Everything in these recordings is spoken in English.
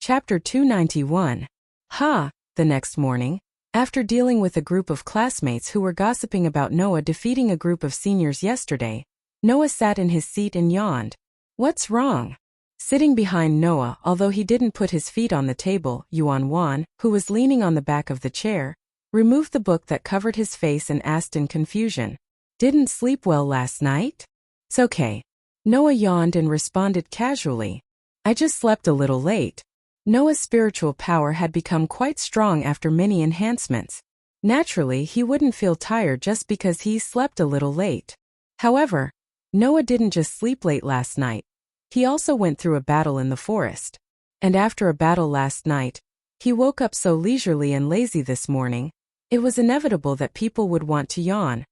Chapter 291. Ha! The next morning, after dealing with a group of classmates who were gossiping about Noah defeating a group of seniors yesterday, Noah sat in his seat and yawned. What's wrong? Sitting behind Noah, although he didn't put his feet on the table, Yuan Wan, who was leaning on the back of the chair, removed the book that covered his face and asked in confusion. Didn't sleep well last night? It's okay. Noah yawned and responded casually. I just slept a little late. Noah's spiritual power had become quite strong after many enhancements. Naturally, he wouldn't feel tired just because he slept a little late. However, Noah didn't just sleep late last night. He also went through a battle in the forest. And after a battle last night, he woke up so leisurely and lazy this morning, it was inevitable that people would want to yawn.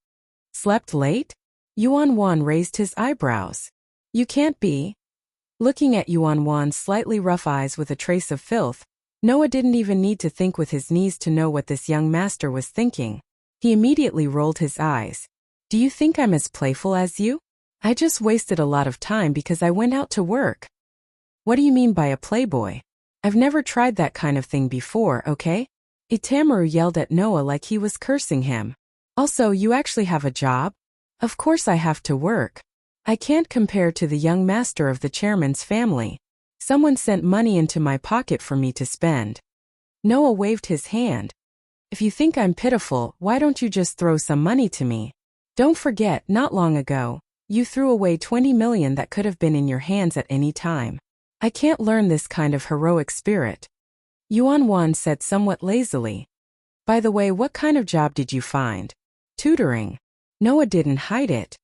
Slept late? Yuan Wan raised his eyebrows. You can't be. Looking at Yuan Wan's slightly rough eyes with a trace of filth, Noah didn't even need to think with his knees to know what this young master was thinking. He immediately rolled his eyes. Do you think I'm as playful as you? I just wasted a lot of time because I went out to work. What do you mean by a playboy? I've never tried that kind of thing before, okay? Itamaru yelled at Noah like he was cursing him. Also, you actually have a job? Of course I have to work. I can't compare to the young master of the chairman's family. Someone sent money into my pocket for me to spend. Noah waved his hand. If you think I'm pitiful, why don't you just throw some money to me? Don't forget, not long ago, you threw away 20 million that could have been in your hands at any time. I can't learn this kind of heroic spirit. Yuan Wan said somewhat lazily. By the way, what kind of job did you find? Tutoring. Noah didn't hide it.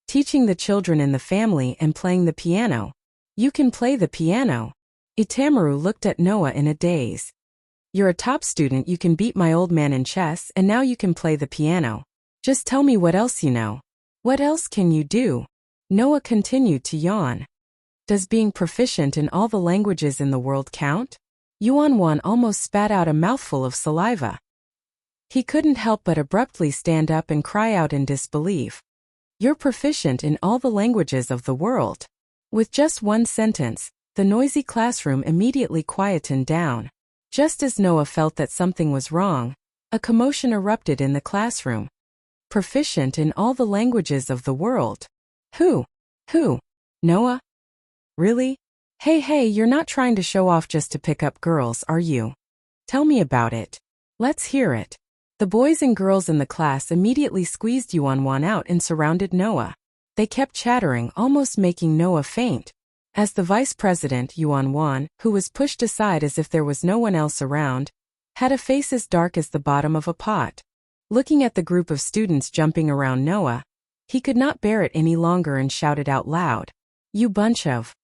Teaching the children in the family and playing the piano. You can play the piano. Itamaru looked at Noah in a daze. You're a top student, you can beat my old man in chess, and now you can play the piano. Just tell me what else you know. What else can you do? Noah continued to yawn. Does being proficient in all the languages in the world count? Yuan Wan almost spat out a mouthful of saliva. He couldn't help but abruptly stand up and cry out in disbelief. You're proficient in all the languages of the world. With just one sentence, the noisy classroom immediately quietened down. Just as Noah felt that something was wrong, a commotion erupted in the classroom. Proficient in all the languages of the world. Who? Noah? Really? Hey, you're not trying to show off just to pick up girls, are you? Tell me about it. Let's hear it. The boys and girls in the class immediately squeezed Yuan Wan out and surrounded Noah. They kept chattering, almost making Noah faint. As the vice president, Yuan Wan, who was pushed aside as if there was no one else around, had a face as dark as the bottom of a pot. Looking at the group of students jumping around Noah, he could not bear it any longer and shouted out loud. You bunch of...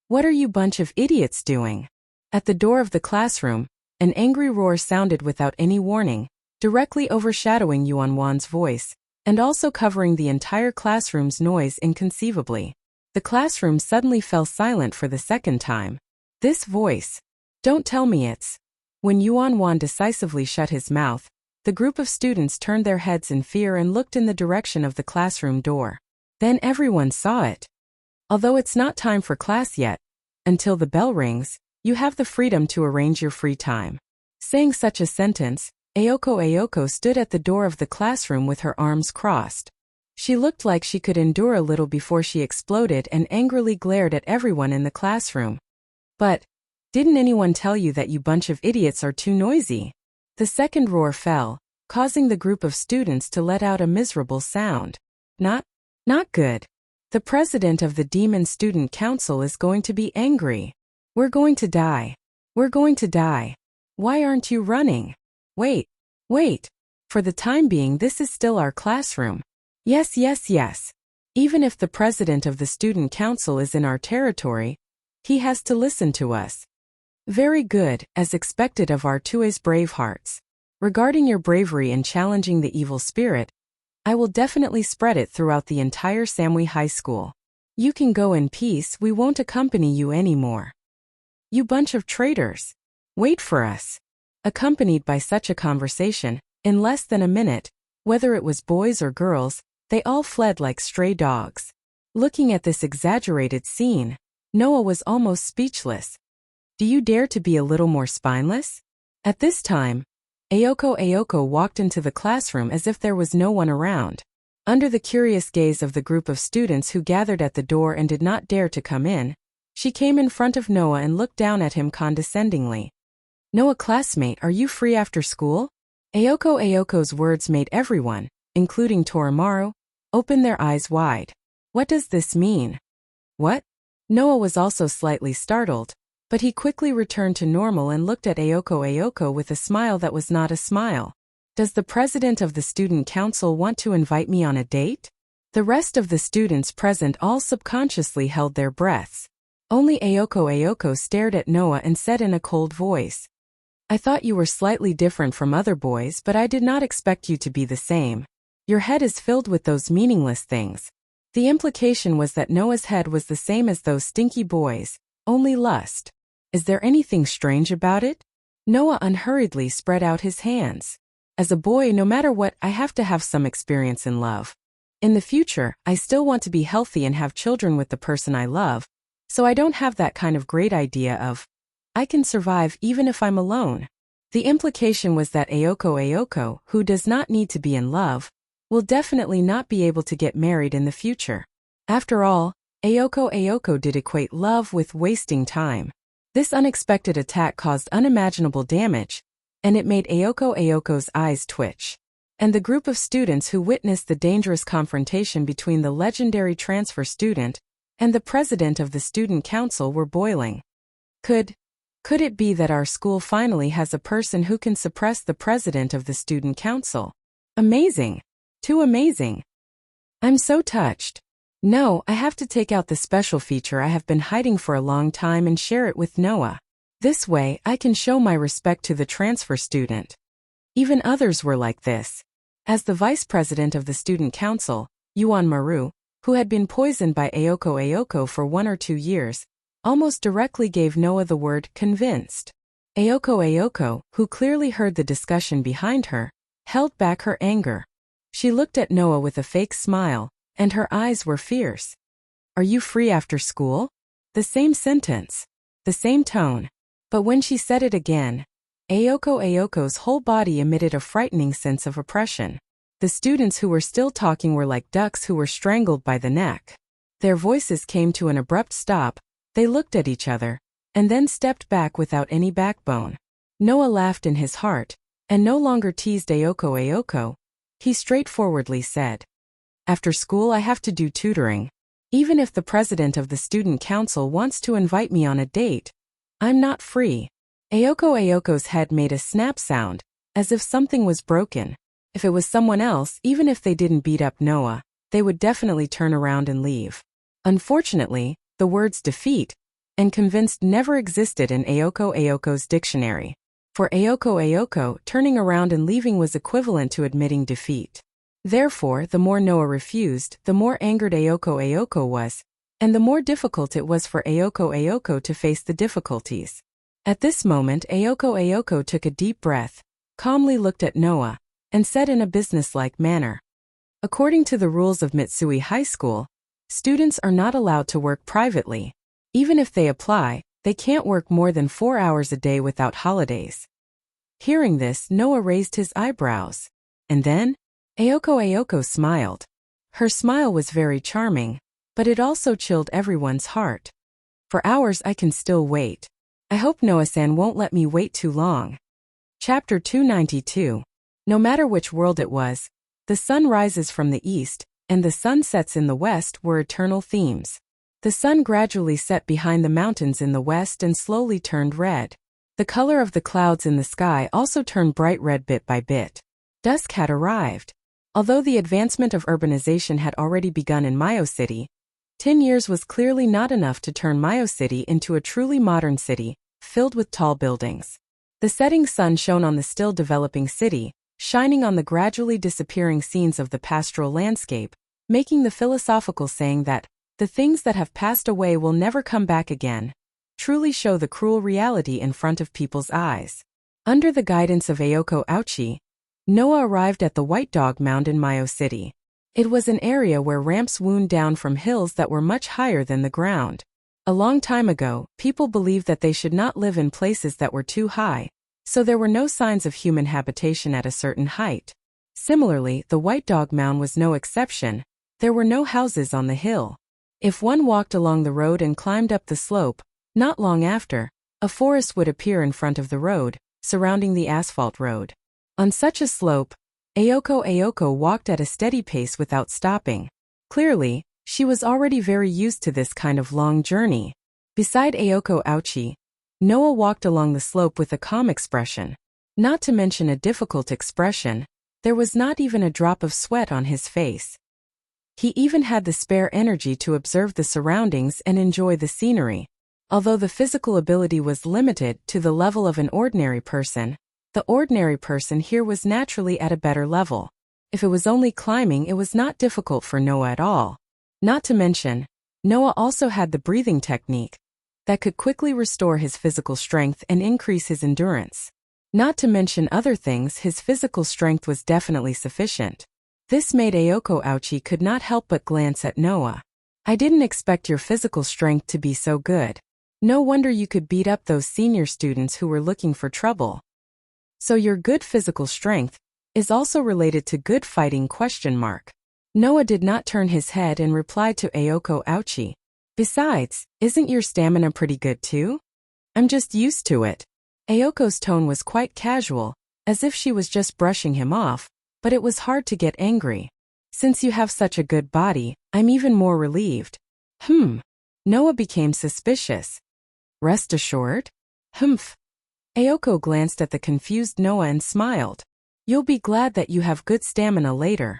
What are you bunch of idiots doing? At the door of the classroom, an angry roar sounded without any warning, directly overshadowing Yuan Wan's voice, and also covering the entire classroom's noise inconceivably. The classroom suddenly fell silent for the second time. This voice. Don't tell me it's... When Yuan Wan decisively shut his mouth, the group of students turned their heads in fear and looked in the direction of the classroom door. Then everyone saw it. Although it's not time for class yet, until the bell rings, you have the freedom to arrange your free time. Saying such a sentence, Ayoko stood at the door of the classroom with her arms crossed. She looked like she could endure a little before she exploded and angrily glared at everyone in the classroom. But, didn't anyone tell you that you bunch of idiots are too noisy? The second roar fell, causing the group of students to let out a miserable sound. Not good. The president of the Demon Student Council is going to be angry. We're going to die. Why aren't you running? Wait. For the time being, this is still our classroom. Yes. Even if the president of the student council is in our territory, he has to listen to us. Very good, as expected of our Tue's brave hearts. Regarding your bravery in challenging the evil spirit, I will definitely spread it throughout the entire Samui High School. You can go in peace, we won't accompany you anymore. You bunch of traitors. Wait for us. Accompanied by such a conversation, in less than a minute, whether it was boys or girls, they all fled like stray dogs. Looking at this exaggerated scene, Noah was almost speechless. Do you dare to be a little more spineless? At this time, Ayoko walked into the classroom as if there was no one around. Under the curious gaze of the group of students who gathered at the door and did not dare to come in, she came in front of Noah and looked down at him condescendingly. Noah, classmate, are you free after school? Ayoko's words made everyone, including Torimaru, open their eyes wide. What does this mean? What? Noah was also slightly startled, but he quickly returned to normal and looked at Ayoko with a smile that was not a smile. Does the president of the student council want to invite me on a date? The rest of the students present all subconsciously held their breaths. Only Ayoko stared at Noah and said in a cold voice, I thought you were slightly different from other boys, but I did not expect you to be the same. Your head is filled with those meaningless things. The implication was that Noah's head was the same as those stinky boys, only lust. Is there anything strange about it? Noah unhurriedly spread out his hands. As a boy, no matter what, I have to have some experience in love. In the future, I still want to be healthy and have children with the person I love, so I don't have that kind of great idea of, I can survive even if I'm alone. The implication was that Ayoko, who does not need to be in love, will definitely not be able to get married in the future. After all, Ayoko did equate love with wasting time. This unexpected attack caused unimaginable damage, and it made Ayoko's eyes twitch. And the group of students who witnessed the dangerous confrontation between the legendary transfer student and the president of the student council were boiling. Could it be that our school finally has a person who can suppress the president of the student council? Amazing! Too amazing! I'm so touched. No, I have to take out the special feature I have been hiding for a long time and share it with Noah. This way, I can show my respect to the transfer student. Even others were like this. As the vice president of the student council, Yuan Maru, who had been poisoned by Ayoko for 1 or 2 years, almost directly gave Noah the word convinced. Ayoko, who clearly heard the discussion behind her, held back her anger. She looked at Noah with a fake smile, and her eyes were fierce. Are you free after school? The same sentence. The same tone. But when she said it again, Ayoko's whole body emitted a frightening sense of oppression. The students who were still talking were like ducks who were strangled by the neck. Their voices came to an abrupt stop. They looked at each other, and then stepped back without any backbone. Noah laughed in his heart, and no longer teased Ayoko. He straightforwardly said, After school I have to do tutoring. Even if the president of the student council wants to invite me on a date, I'm not free. Ayoko's head made a snap sound, as if something was broken. If it was someone else, even if they didn't beat up Noah, they would definitely turn around and leave. Unfortunately, the words defeat and convinced never existed in Ayoko's dictionary. For Ayoko, turning around and leaving was equivalent to admitting defeat. Therefore, the more Noah refused, the more angered Ayoko was, and the more difficult it was for Ayoko to face the difficulties. At this moment, Ayoko took a deep breath, calmly looked at Noah, and said in a businesslike manner, According to the rules of Mitsui High School, students are not allowed to work privately. Even if they apply, they can't work more than 4 hours a day without holidays. Hearing this, Noah raised his eyebrows. And then, Ayoko smiled. Her smile was very charming, but it also chilled everyone's heart. For hours I can still wait. I hope Noah-san won't let me wait too long. Chapter 292. No matter which world it was, the sun rises from the east, and the sun sets in the west were eternal themes. The sun gradually set behind the mountains in the west and slowly turned red. The color of the clouds in the sky also turned bright red bit by bit. Dusk had arrived. Although the advancement of urbanization had already begun in Mayo City, 10 years was clearly not enough to turn Mayo City into a truly modern city, filled with tall buildings. The setting sun shone on the still developing city, shining on the gradually disappearing scenes of the pastoral landscape, making the philosophical saying that the things that have passed away will never come back again, truly show the cruel reality in front of people's eyes. Under the guidance of Ayoko Ouchi, Noah arrived at the White Dog Mound in Mayo City. It was an area where ramps wound down from hills that were much higher than the ground. A long time ago, people believed that they should not live in places that were too high, so there were no signs of human habitation at a certain height. Similarly, the White Dog Mound was no exception. There were no houses on the hill. If one walked along the road and climbed up the slope, not long after, a forest would appear in front of the road, surrounding the asphalt road. On such a slope, Ayoko walked at a steady pace without stopping. Clearly, she was already very used to this kind of long journey. Beside Ayoko Ouchi, Noah walked along the slope with a calm expression. Not to mention a difficult expression, there was not even a drop of sweat on his face. He even had the spare energy to observe the surroundings and enjoy the scenery. Although the physical ability was limited to the level of an ordinary person, the ordinary person here was naturally at a better level. If it was only climbing, it was not difficult for Noah at all. Not to mention, Noah also had the breathing technique that could quickly restore his physical strength and increase his endurance. Not to mention other things, his physical strength was definitely sufficient. This made Ayoko Ouchi could not help but glance at Noah. I didn't expect your physical strength to be so good. No wonder you could beat up those senior students who were looking for trouble. So your good physical strength is also related to good fighting ? Noah did not turn his head and replied to Ayoko Ouchi. Besides, isn't your stamina pretty good too? I'm just used to it. Ayoko's tone was quite casual, as if she was just brushing him off, but it was hard to get angry. Since you have such a good body, I'm even more relieved. Noah became suspicious. Rest assured? Humph. Ayoko glanced at the confused Noah and smiled. You'll be glad that you have good stamina later.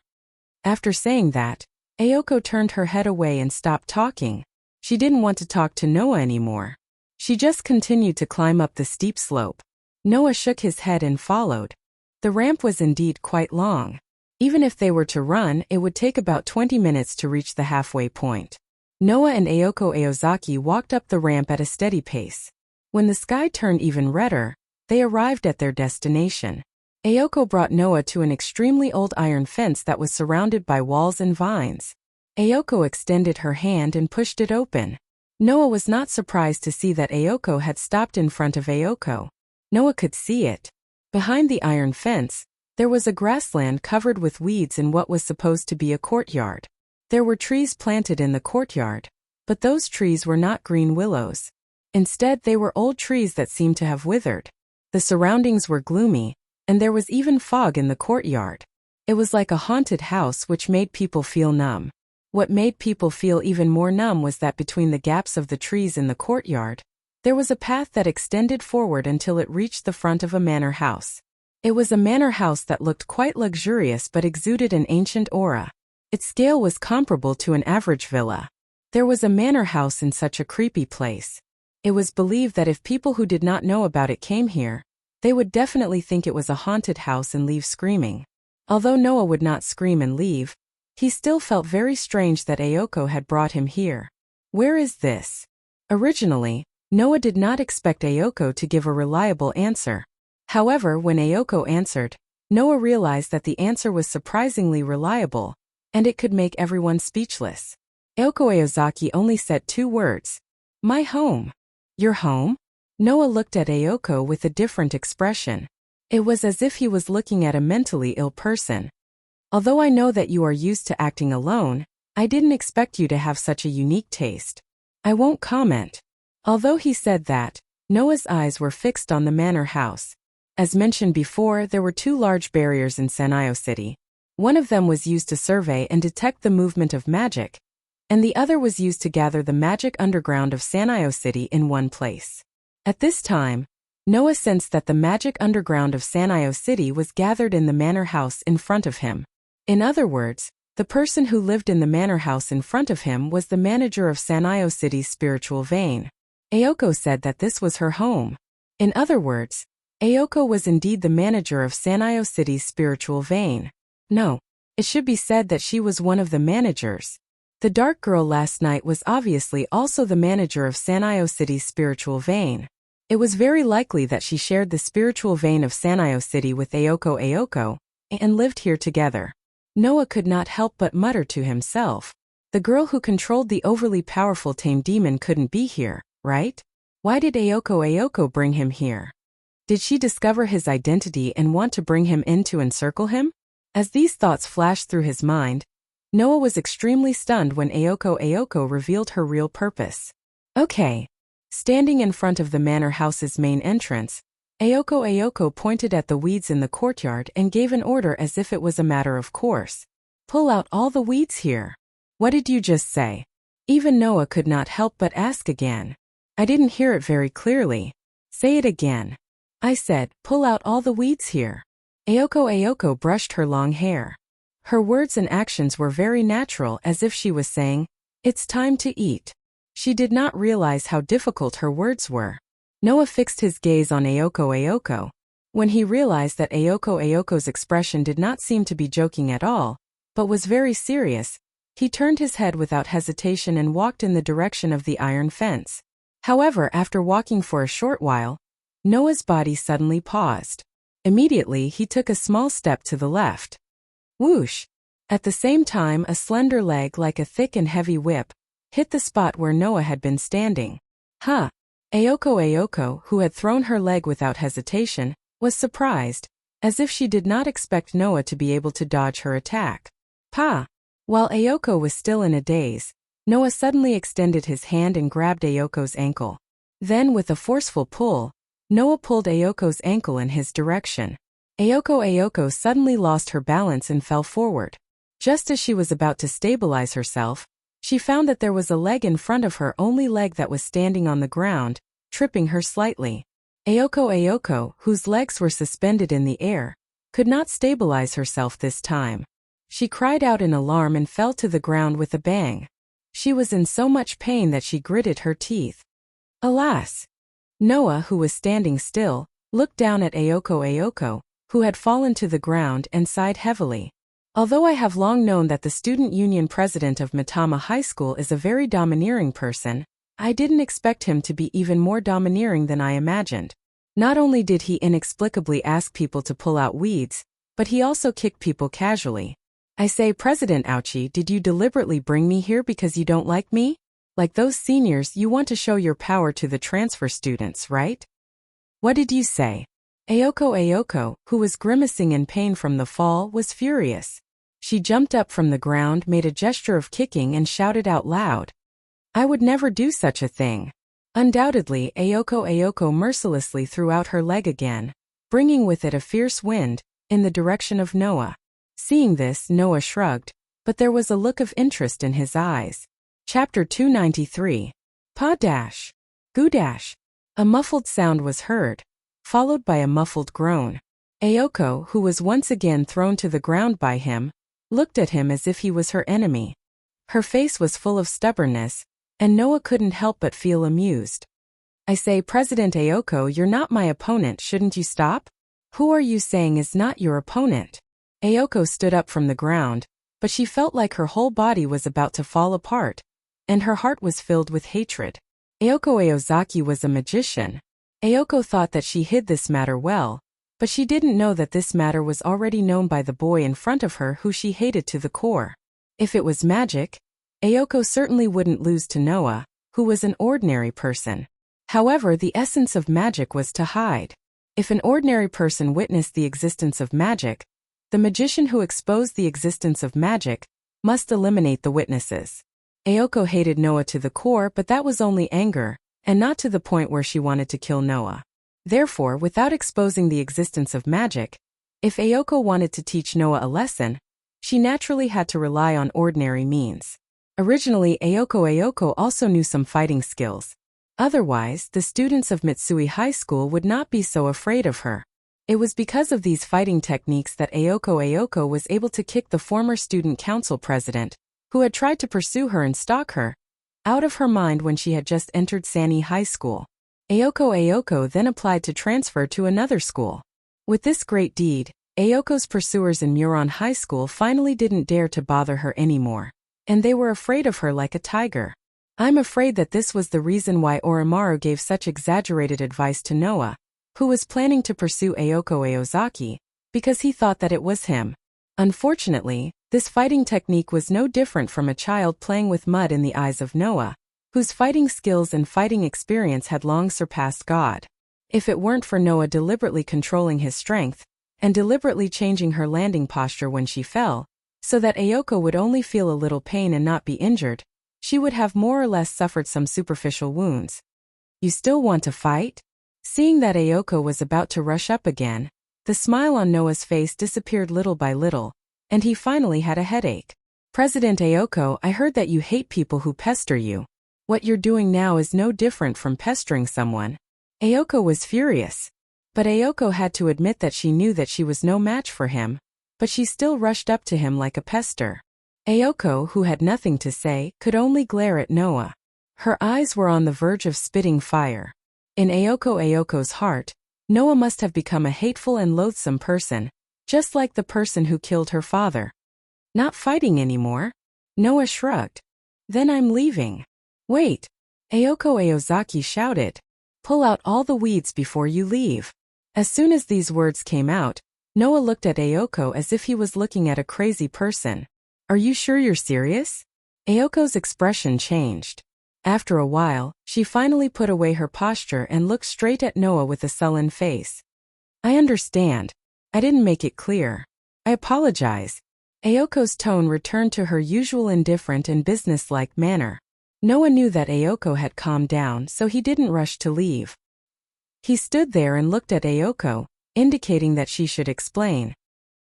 After saying that, Ayoko turned her head away and stopped talking. She didn't want to talk to Noah anymore. She just continued to climb up the steep slope. Noah shook his head and followed. The ramp was indeed quite long. Even if they were to run, it would take about 20 minutes to reach the halfway point. Noah and Ayoko Aozaki walked up the ramp at a steady pace. When the sky turned even redder, they arrived at their destination. Ayoko brought Noah to an extremely old iron fence that was surrounded by walls and vines. Ayoko extended her hand and pushed it open. Noah was not surprised to see that Ayoko had stopped in front of Ayoko. Noah could see it. Behind the iron fence, there was a grassland covered with weeds in what was supposed to be a courtyard. There were trees planted in the courtyard, but those trees were not green willows. Instead, they were old trees that seemed to have withered. The surroundings were gloomy, and there was even fog in the courtyard. It was like a haunted house, which made people feel numb. What made people feel even more numb was that between the gaps of the trees in the courtyard, there was a path that extended forward until it reached the front of a manor house. It was a manor house that looked quite luxurious but exuded an ancient aura. Its scale was comparable to an average villa. There was a manor house in such a creepy place. It was believed that if people who did not know about it came here, they would definitely think it was a haunted house and leave screaming. Although Noah would not scream and leave, he still felt very strange that Ayoko had brought him here. Where is this? Originally, Noah did not expect Ayoko to give a reliable answer. However, when Ayoko answered, Noah realized that the answer was surprisingly reliable, and it could make everyone speechless. Ayoko Aozaki only said 2 words. My home. Your home? Noah looked at Ayoko with a different expression. It was as if he was looking at a mentally ill person. Although I know that you are used to acting alone, I didn't expect you to have such a unique taste. I won't comment. Although he said that, Noah's eyes were fixed on the manor house. As mentioned before, there were 2 large barriers in Sanyo City. One of them was used to survey and detect the movement of magic, and the other was used to gather the magic underground of Sanyo City in one place. At this time, Noah sensed that the magic underground of Sanyo City was gathered in the manor house in front of him. In other words, the person who lived in the manor house in front of him was the manager of Sanyo City's spiritual vein. Ayoko said that this was her home. In other words, Ayoko was indeed the manager of Sanyo City's spiritual vein. No, it should be said that she was one of the managers. The dark girl last night was obviously also the manager of Sanyo City's spiritual vein. It was very likely that she shared the spiritual vein of Sanyo City with Ayoko and lived here together. Noah could not help but mutter to himself. The girl who controlled the overly powerful tame demon couldn't be here, right? Why did Ayoko bring him here? Did she discover his identity and want to bring him in to encircle him? As these thoughts flashed through his mind, Noah was extremely stunned when Ayoko revealed her real purpose. Okay. Standing in front of the manor house's main entrance, Ayoko pointed at the weeds in the courtyard and gave an order as if it was a matter of course. Pull out all the weeds here. What did you just say? Even Noah could not help but ask again. I didn't hear it very clearly. Say it again. I said, pull out all the weeds here. Ayoko brushed her long hair. Her words and actions were very natural, as if she was saying, it's time to eat. She did not realize how difficult her words were. Noah fixed his gaze on Ayoko. When he realized that Ayoko's expression did not seem to be joking at all, but was very serious, he turned his head without hesitation and walked in the direction of the iron fence. However, after walking for a short while, Noah's body suddenly paused. Immediately, he took a small step to the left. Whoosh! At the same time, a slender leg like a thick and heavy whip hit the spot where Noah had been standing. Huh! Ayoko, who had thrown her leg without hesitation, was surprised, as if she did not expect Noah to be able to dodge her attack. Pa! While Ayoko was still in a daze, Noah suddenly extended his hand and grabbed Ayoko's ankle. Then, with a forceful pull, Noah pulled Ayoko's ankle in his direction. Ayoko suddenly lost her balance and fell forward. Just as she was about to stabilize herself, she found that there was a leg in front of her only leg that was standing on the ground, tripping her slightly. Ayoko, whose legs were suspended in the air, could not stabilize herself this time. She cried out in alarm and fell to the ground with a bang. She was in so much pain that she gritted her teeth. Alas! Noah, who was standing still, looked down at Ayoko, who had fallen to the ground, and sighed heavily. Although I have long known that the student union president of Mitama High School is a very domineering person, I didn't expect him to be even more domineering than I imagined. Not only did he inexplicably ask people to pull out weeds, but he also kicked people casually. I say, President Ouchie, did you deliberately bring me here because you don't like me? Like those seniors, you want to show your power to the transfer students, right? What did you say? Ayoko, who was grimacing in pain from the fall, was furious. She jumped up from the ground, made a gesture of kicking, and shouted out loud. I would never do such a thing. Undoubtedly, Ayoko mercilessly threw out her leg again, bringing with it a fierce wind, in the direction of Noah. Seeing this, Noah shrugged, but there was a look of interest in his eyes. Chapter 293. Pa dash. Goo dash. A muffled sound was heard, followed by a muffled groan. Ayoko, who was once again thrown to the ground by him, looked at him as if he was her enemy. Her face was full of stubbornness, and Noah couldn't help but feel amused. I say, President Ayoko, you're not my opponent, shouldn't you stop? Who are you saying is not your opponent? Ayoko stood up from the ground, but she felt like her whole body was about to fall apart, and her heart was filled with hatred. Ayoko Aozaki was a magician. Ayoko thought that she hid this matter well, but she didn't know that this matter was already known by the boy in front of her who she hated to the core. If it was magic, Ayoko certainly wouldn't lose to Noah, who was an ordinary person. However, the essence of magic was to hide. If an ordinary person witnessed the existence of magic, the magician who exposed the existence of magic must eliminate the witnesses. Ayoko hated Noah to the core, but that was only anger, and not to the point where she wanted to kill Noah. Therefore, without exposing the existence of magic, if Ayoko wanted to teach Noah a lesson, she naturally had to rely on ordinary means. Originally, Ayoko also knew some fighting skills. Otherwise, the students of Mitsui High School would not be so afraid of her. It was because of these fighting techniques that Ayoko was able to kick the former student council president, who had tried to pursue her and stalk her, out of her mind when she had just entered Sani High School. Ayoko then applied to transfer to another school. With this great deed, Ayoko's pursuers in Muron High School finally didn't dare to bother her anymore, and they were afraid of her like a tiger. I'm afraid that this was the reason why Oromaru gave such exaggerated advice to Noah, who was planning to pursue Ayoko Aozaki, because he thought that it was him. Unfortunately, This fighting technique was no different from a child playing with mud in the eyes of Noah, whose fighting skills and fighting experience had long surpassed God. If it weren't for Noah deliberately controlling his strength, and deliberately changing her landing posture when she fell, so that Ayoko would only feel a little pain and not be injured, she would have more or less suffered some superficial wounds. You still want to fight? Seeing that Ayoko was about to rush up again, the smile on Noah's face disappeared little by little, and he finally had a headache. President Ayoko, I heard that you hate people who pester you. What you're doing now is no different from pestering someone. Ayoko was furious. But Ayoko had to admit that she knew that she was no match for him, but she still rushed up to him like a pester. Ayoko, who had nothing to say, could only glare at Noah. Her eyes were on the verge of spitting fire. In Ayoko's heart, Noah must have become a hateful and loathsome person, just like the person who killed her father. Not fighting anymore? Noah shrugged. Then I'm leaving. Wait! Ayoko Aozaki shouted. Pull out all the weeds before you leave. As soon as these words came out, Noah looked at Ayoko as if he was looking at a crazy person. Are you sure you're serious? Ayoko's expression changed. After a while, she finally put away her posture and looked straight at Noah with a sullen face. I understand. I didn't make it clear. I apologize. Ayoko's tone returned to her usual indifferent and businesslike manner. Noah knew that Ayoko had calmed down, so he didn't rush to leave. He stood there and looked at Ayoko, indicating that she should explain.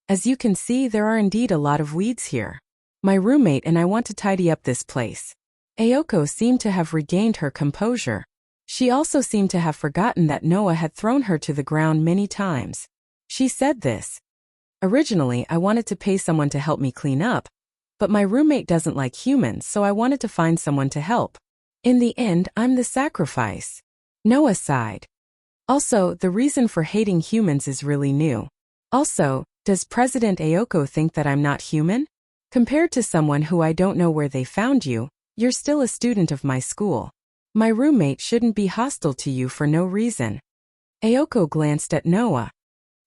As you can see, there are indeed a lot of weeds here. My roommate and I want to tidy up this place. Ayoko seemed to have regained her composure. She also seemed to have forgotten that Noah had thrown her to the ground many times. She said this. Originally, I wanted to pay someone to help me clean up, but my roommate doesn't like humans, so I wanted to find someone to help. In the end, I'm the sacrifice. Noah sighed. Also, the reason for hating humans is really new. Also, does President Ayoko think that I'm not human? Compared to someone who I don't know where they found you, you're still a student of my school. My roommate shouldn't be hostile to you for no reason. Ayoko glanced at Noah.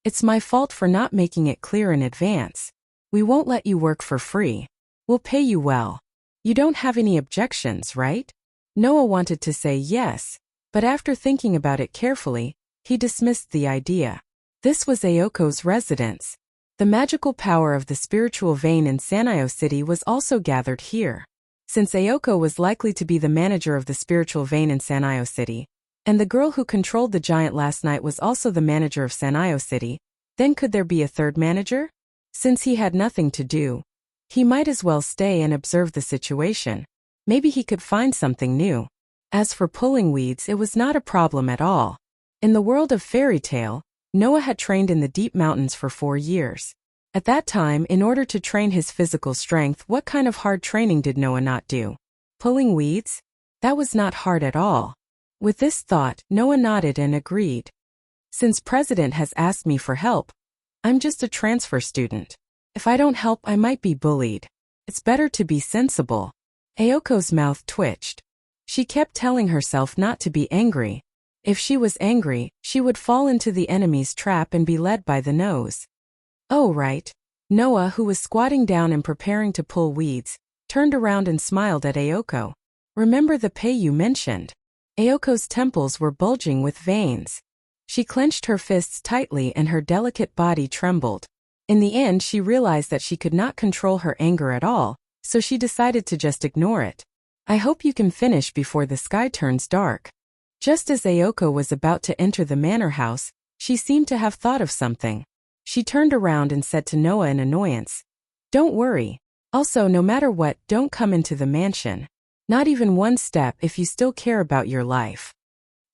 It's my fault for not making it clear in advance. We won't let you work for free. We'll pay you well. You don't have any objections, right? Noah wanted to say yes, but after thinking about it carefully, he dismissed the idea. This was Ayoko's residence. The magical power of the spiritual vein in Sanyo City was also gathered here. Since Ayoko was likely to be the manager of the spiritual vein in Sanyo City, and the girl who controlled the giant last night was also the manager of Sanyo City, then could there be a third manager? Since he had nothing to do, he might as well stay and observe the situation. Maybe he could find something new. As for pulling weeds, it was not a problem at all. In the world of fairy tale, Noah had trained in the deep mountains for 4 years. At that time, in order to train his physical strength, what kind of hard training did Noah not do? Pulling weeds? That was not hard at all. With this thought, Noah nodded and agreed. Since President has asked me for help, I'm just a transfer student. If I don't help, I might be bullied. It's better to be sensible. Ayoko's mouth twitched. She kept telling herself not to be angry. If she was angry, she would fall into the enemy's trap and be led by the nose. Oh, right. Noah, who was squatting down and preparing to pull weeds, turned around and smiled at Ayoko. Remember the pay you mentioned? Ayoko's temples were bulging with veins. She clenched her fists tightly and her delicate body trembled. In the end, she realized that she could not control her anger at all, so she decided to just ignore it. I hope you can finish before the sky turns dark. Just as Ayoko was about to enter the manor house, she seemed to have thought of something. She turned around and said to Noah in annoyance, Don't worry. Also, no matter what, don't come into the mansion. Not even one step if you still care about your life.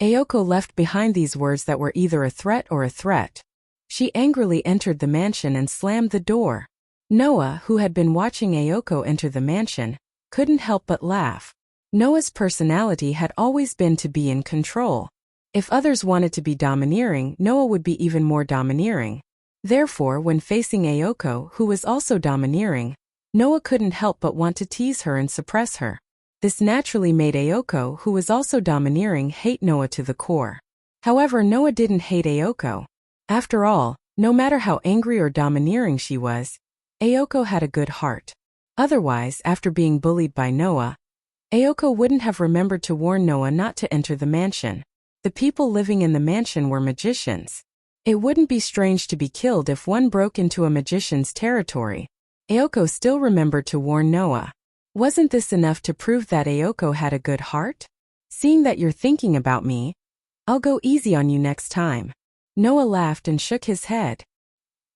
Ayoko left behind these words that were either a threat or a threat. She angrily entered the mansion and slammed the door. Noah, who had been watching Ayoko enter the mansion, couldn't help but laugh. Noah's personality had always been to be in control. If others wanted to be domineering, Noah would be even more domineering. Therefore, when facing Ayoko, who was also domineering, Noah couldn't help but want to tease her and suppress her. This naturally made Ayoko, who was also domineering, hate Noah to the core. However, Noah didn't hate Ayoko. After all, no matter how angry or domineering she was, Ayoko had a good heart. Otherwise, after being bullied by Noah, Ayoko wouldn't have remembered to warn Noah not to enter the mansion. The people living in the mansion were magicians. It wouldn't be strange to be killed if one broke into a magician's territory. Ayoko still remembered to warn Noah. Wasn't this enough to prove that Ayoko had a good heart? Seeing that you're thinking about me, I'll go easy on you next time. Noah laughed and shook his head.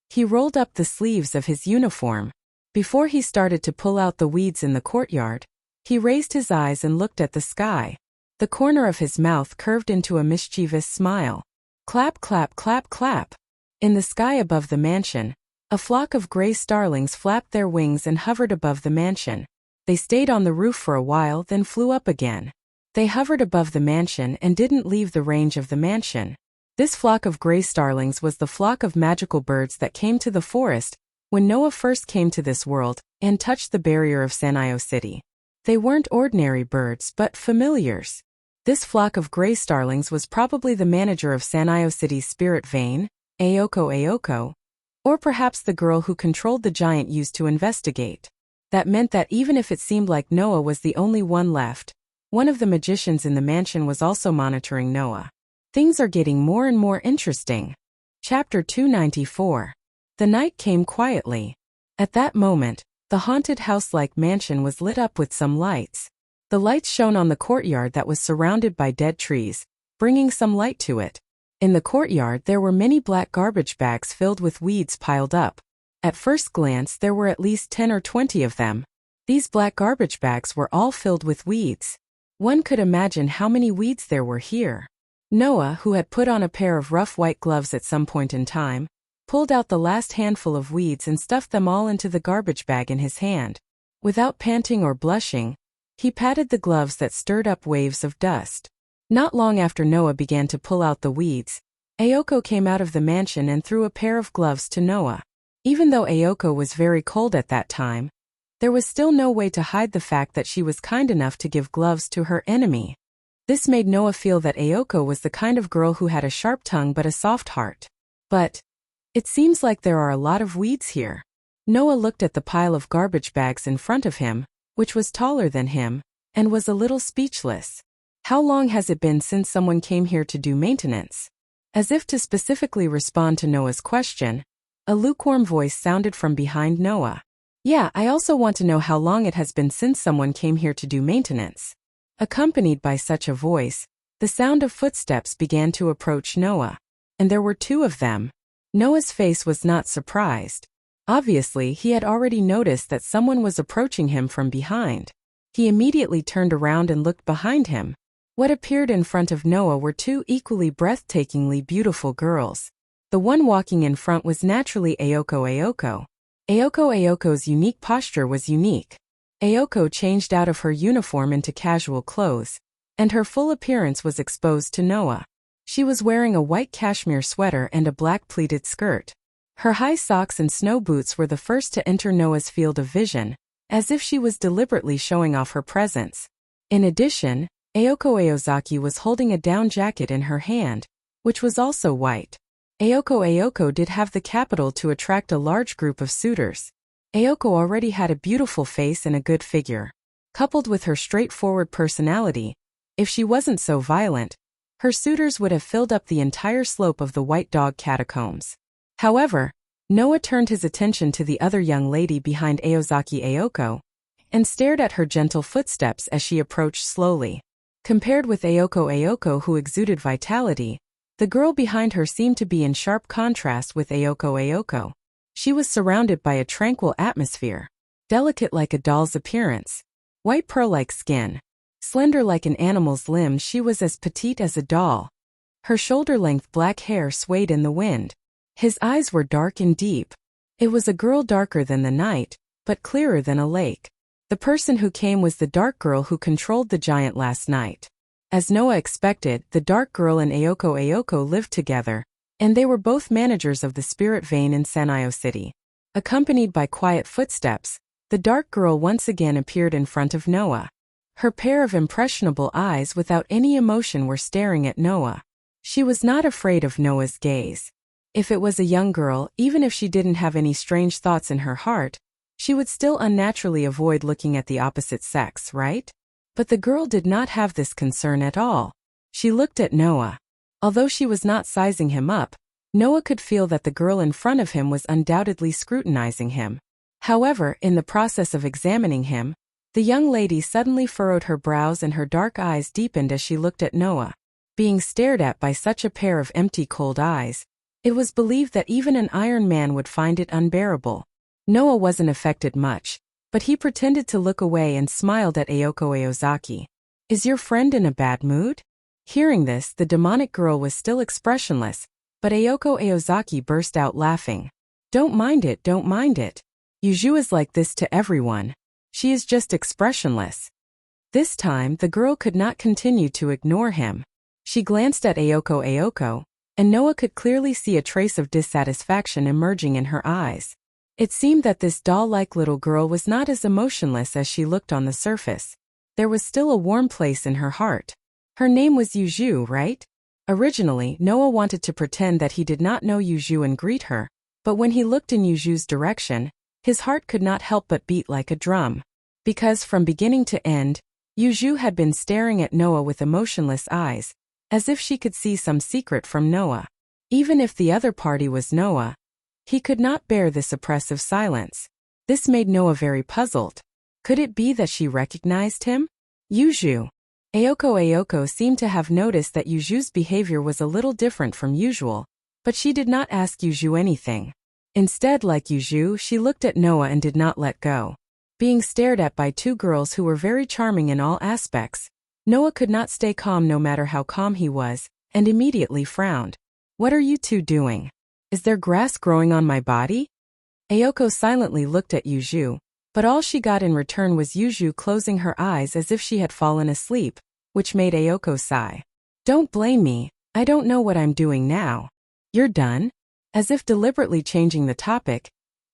He rolled up the sleeves of his uniform. Before he started to pull out the weeds in the courtyard, he raised his eyes and looked at the sky. The corner of his mouth curved into a mischievous smile. Clap, clap, clap, clap. In the sky above the mansion, a flock of gray starlings flapped their wings and hovered above the mansion. They stayed on the roof for a while, then flew up again. They hovered above the mansion and didn't leave the range of the mansion. This flock of gray starlings was the flock of magical birds that came to the forest when Noah first came to this world and touched the barrier of Sanio City. They weren't ordinary birds but familiars. This flock of gray starlings was probably the manager of Sanio City's spirit vein, Ayoko, or perhaps the girl who controlled the giant used to investigate. That meant that even if it seemed like Noah was the only one left, one of the magicians in the mansion was also monitoring Noah. Things are getting more and more interesting. Chapter 294. The night came quietly. At that moment, the haunted house-like mansion was lit up with some lights. The lights shone on the courtyard that was surrounded by dead trees, bringing some light to it. In the courtyard there were many black garbage bags filled with weeds piled up. At first glance there were at least 10 or 20 of them. These black garbage bags were all filled with weeds. One could imagine how many weeds there were here. Noah, who had put on a pair of rough white gloves at some point in time, pulled out the last handful of weeds and stuffed them all into the garbage bag in his hand. Without panting or blushing, he patted the gloves that stirred up waves of dust. Not long after Noah began to pull out the weeds, Ayoko came out of the mansion and threw a pair of gloves to Noah. Even though Ayoko was very cold at that time, there was still no way to hide the fact that she was kind enough to give gloves to her enemy. This made Noah feel that Ayoko was the kind of girl who had a sharp tongue but a soft heart. But it seems like there are a lot of weeds here. Noah looked at the pile of garbage bags in front of him, which was taller than him, and was a little speechless. How long has it been since someone came here to do maintenance? As if to specifically respond to Noah's question, a lukewarm voice sounded from behind Noah. Yeah, I also want to know how long it has been since someone came here to do maintenance. Accompanied by such a voice, the sound of footsteps began to approach Noah. And there were 2 of them. Noah's face was not surprised. Obviously, he had already noticed that someone was approaching him from behind. He immediately turned around and looked behind him. What appeared in front of Noah were 2 equally breathtakingly beautiful girls. The one walking in front was naturally Ayoko. Ayoko's unique posture was unique. Ayoko changed out of her uniform into casual clothes, and her full appearance was exposed to Noah. She was wearing a white cashmere sweater and a black pleated skirt. Her high socks and snow boots were the first to enter Noah's field of vision, as if she was deliberately showing off her presence. In addition, Ayoko Aozaki was holding a down jacket in her hand, which was also white. Ayoko did have the capital to attract a large group of suitors. Ayoko already had a beautiful face and a good figure. Coupled with her straightforward personality, if she wasn't so violent, her suitors would have filled up the entire slope of the White Dog Catacombs. However, Noah turned his attention to the other young lady behind Aozaki Ayoko, and stared at her gentle footsteps as she approached slowly. Compared with Ayoko who exuded vitality, the girl behind her seemed to be in sharp contrast with Ayoko. She was surrounded by a tranquil atmosphere. Delicate like a doll's appearance. White pearl-like skin. Slender like an animal's limbs, she was as petite as a doll. Her shoulder-length black hair swayed in the wind. His eyes were dark and deep. It was a girl darker than the night, but clearer than a lake. The person who came was the dark girl who controlled the giant last night. As Noah expected, the dark girl and Ayoko lived together, and they were both managers of the spirit vein in Sanio City. Accompanied by quiet footsteps, the dark girl once again appeared in front of Noah. Her pair of impressionable eyes without any emotion were staring at Noah. She was not afraid of Noah's gaze. If it was a young girl, even if she didn't have any strange thoughts in her heart, she would still unnaturally avoid looking at the opposite sex, right? But the girl did not have this concern at all. She looked at Noah. Although she was not sizing him up, Noah could feel that the girl in front of him was undoubtedly scrutinizing him. However, in the process of examining him, the young lady suddenly furrowed her brows and her dark eyes deepened as she looked at Noah. Being stared at by such a pair of empty, cold eyes, it was believed that even an Iron Man would find it unbearable. Noah wasn't affected much, but he pretended to look away and smiled at Ayako Aozaki. "Is your friend in a bad mood?" Hearing this, the demonic girl was still expressionless, but Ayako Aozaki burst out laughing. Don't mind it. Yuju is like this to everyone. She is just expressionless." This time, the girl could not continue to ignore him. She glanced at Ayako, and Noah could clearly see a trace of dissatisfaction emerging in her eyes. It seemed that this doll-like little girl was not as emotionless as she looked on the surface. There was still a warm place in her heart. Her name was Yuju, right? Originally, Noah wanted to pretend that he did not know Yuju and greet her, but when he looked in Yuju's direction, his heart could not help but beat like a drum. Because from beginning to end, Yuju had been staring at Noah with emotionless eyes, as if she could see some secret from Noah. Even if the other party was Noah, he could not bear this oppressive silence. This made Noah very puzzled. Could it be that she recognized him? Yuju. Ayako seemed to have noticed that Yuju's behavior was a little different from usual, but she did not ask Yuju anything. Instead, like Yuju, she looked at Noah and did not let go. Being stared at by two girls who were very charming in all aspects, Noah could not stay calm no matter how calm he was, and immediately frowned. "What are you two doing? Is there grass growing on my body?" Ayako silently looked at Yuju, but all she got in return was Yuju closing her eyes as if she had fallen asleep, which made Ayako sigh. "Don't blame me, I don't know what I'm doing now." "You're done?" As if deliberately changing the topic,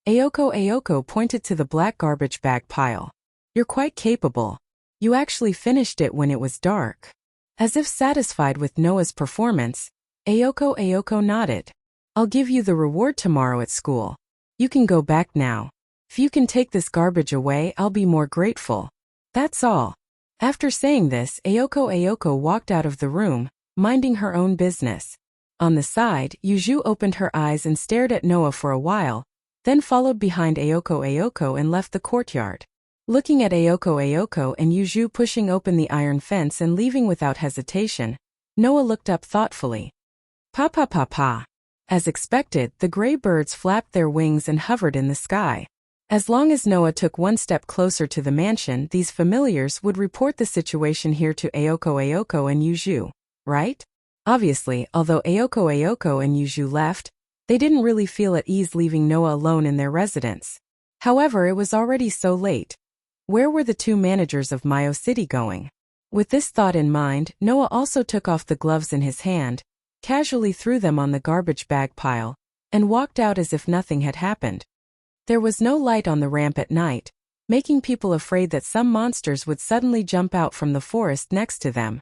Ayako pointed to the black garbage bag pile. "You're quite capable. You actually finished it when it was dark." As if satisfied with Noah's performance, Ayako nodded. "I'll give you the reward tomorrow at school. You can go back now. If you can take this garbage away, I'll be more grateful. That's all." After saying this, Ayako walked out of the room, minding her own business. On the side, Yuju opened her eyes and stared at Noah for a while, then followed behind Ayako and left the courtyard. Looking at Ayako and Yuju pushing open the iron fence and leaving without hesitation, Noah looked up thoughtfully. Pa. As expected, the gray birds flapped their wings and hovered in the sky. As long as Noah took one step closer to the mansion, these familiars would report the situation here to Ayako and Yuju, right? Obviously, although Ayako and Yuju left, they didn't really feel at ease leaving Noah alone in their residence. However, it was already so late. Where were the two managers of Mayo City going? With this thought in mind, Noah also took off the gloves in his hand, casually threw them on the garbage bag pile, and walked out as if nothing had happened. There was no light on the ramp at night, making people afraid that some monsters would suddenly jump out from the forest next to them.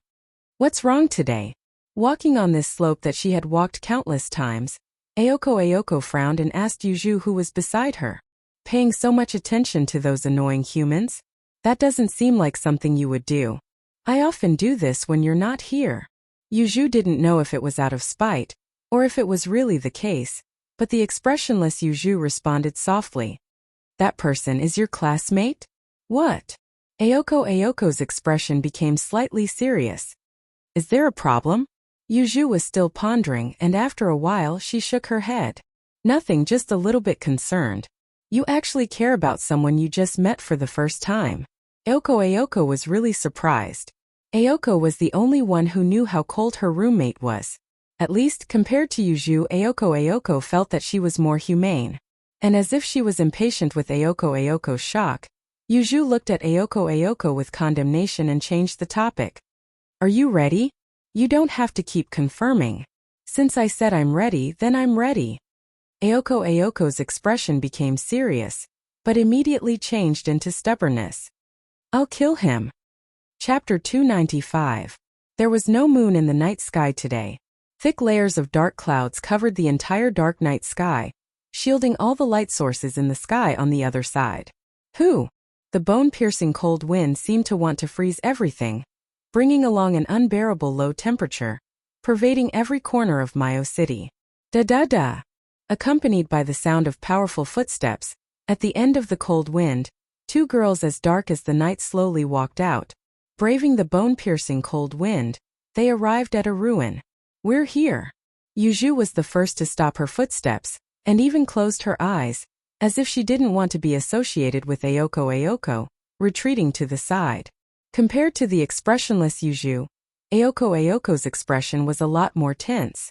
What's wrong today? Walking on this slope that she had walked countless times, Ayako frowned and asked Yuju who was beside her. Paying so much attention to those annoying humans? That doesn't seem like something you would do. I often do this when you're not here. Yuju didn't know if it was out of spite, or if it was really the case, but the expressionless Yuju responded softly. That person is your classmate? What? Ayoko's expression became slightly serious. Is there a problem? Yuju was still pondering, and after a while she shook her head. Nothing, just a little bit concerned. You actually care about someone you just met for the first time. Ayoko was really surprised. Ayoko was the only one who knew how cold her roommate was. At least, compared to Yuju, Ayoko felt that she was more humane. And as if she was impatient with Ayoko's shock, Yuju looked at Ayoko with condemnation and changed the topic. Are you ready? You don't have to keep confirming. Since I said I'm ready, then I'm ready. Ayoko's expression became serious, but immediately changed into stubbornness. I'll kill him. Chapter 295. There was no moon in the night sky today. Thick layers of dark clouds covered the entire dark night sky, shielding all the light sources in the sky on the other side. The bone-piercing cold wind seemed to want to freeze everything, bringing along an unbearable low temperature, pervading every corner of Mayo City. Da-da-da! Accompanied by the sound of powerful footsteps, at the end of the cold wind, two girls as dark as the night slowly walked out. Braving the bone-piercing cold wind, they arrived at a ruin. "We're here." Yuju was the first to stop her footsteps, and even closed her eyes, as if she didn't want to be associated with Ayoko, retreating to the side. Compared to the expressionless Yuju, Ayoko's expression was a lot more tense.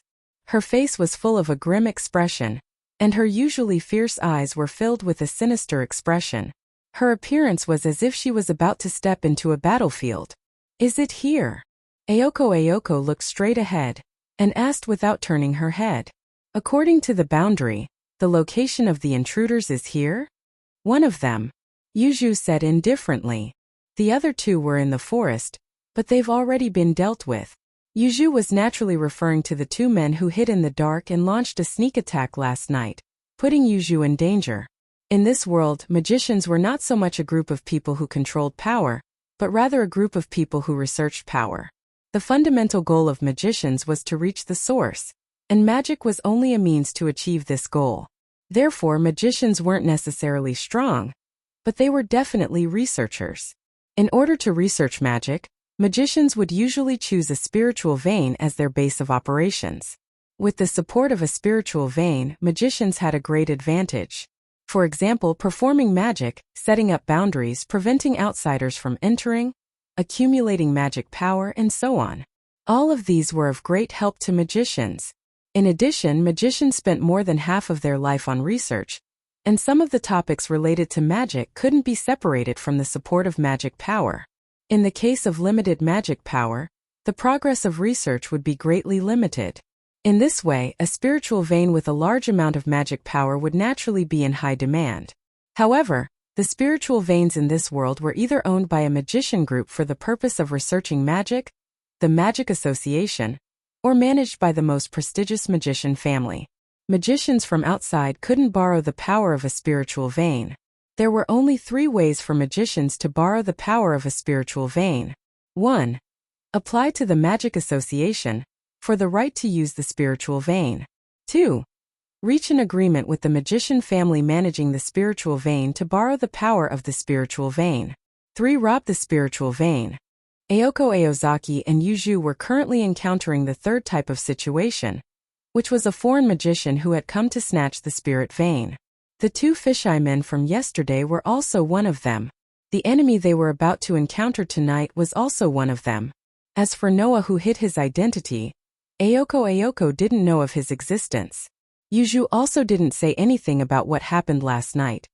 Her face was full of a grim expression, and her usually fierce eyes were filled with a sinister expression. Her appearance was as if she was about to step into a battlefield. "Is it here?" Ayoko looked straight ahead, and asked without turning her head. "According to the boundary, the location of the intruders is here?" "One of them," Yuju said indifferently. "The other two were in the forest, but they've already been dealt with." Yuju was naturally referring to the two men who hid in the dark and launched a sneak attack last night, putting Yuju in danger. In this world, magicians were not so much a group of people who controlled power, but rather a group of people who researched power. The fundamental goal of magicians was to reach the source, and magic was only a means to achieve this goal. Therefore, magicians weren't necessarily strong, but they were definitely researchers. In order to research magic, magicians would usually choose a spiritual vein as their base of operations. With the support of a spiritual vein, magicians had a great advantage. For example, performing magic, setting up boundaries, preventing outsiders from entering, accumulating magic power, and so on. All of these were of great help to magicians. In addition, magicians spent more than half of their life on research, and some of the topics related to magic couldn't be separated from the support of magic power. In the case of limited magic power, the progress of research would be greatly limited. In this way, a spiritual vein with a large amount of magic power would naturally be in high demand. However, the spiritual veins in this world were either owned by a magician group for the purpose of researching magic, the Magic Association, or managed by the most prestigious magician family. Magicians from outside couldn't borrow the power of a spiritual vein. There were only 3 ways for magicians to borrow the power of a spiritual vein. 1. Apply to the Magic Association for the right to use the spiritual vein. 2. Reach an agreement with the magician family managing the spiritual vein to borrow the power of the spiritual vein. 3. Rob the spiritual vein. Ayoko Aozaki and Yuju were currently encountering the third type of situation, which was a foreign magician who had come to snatch the spirit vein. The 2 fisheye men from yesterday were also one of them. The enemy they were about to encounter tonight was also one of them. As for Noah, who hid his identity, Ayoko didn't know of his existence. Yuju also didn't say anything about what happened last night,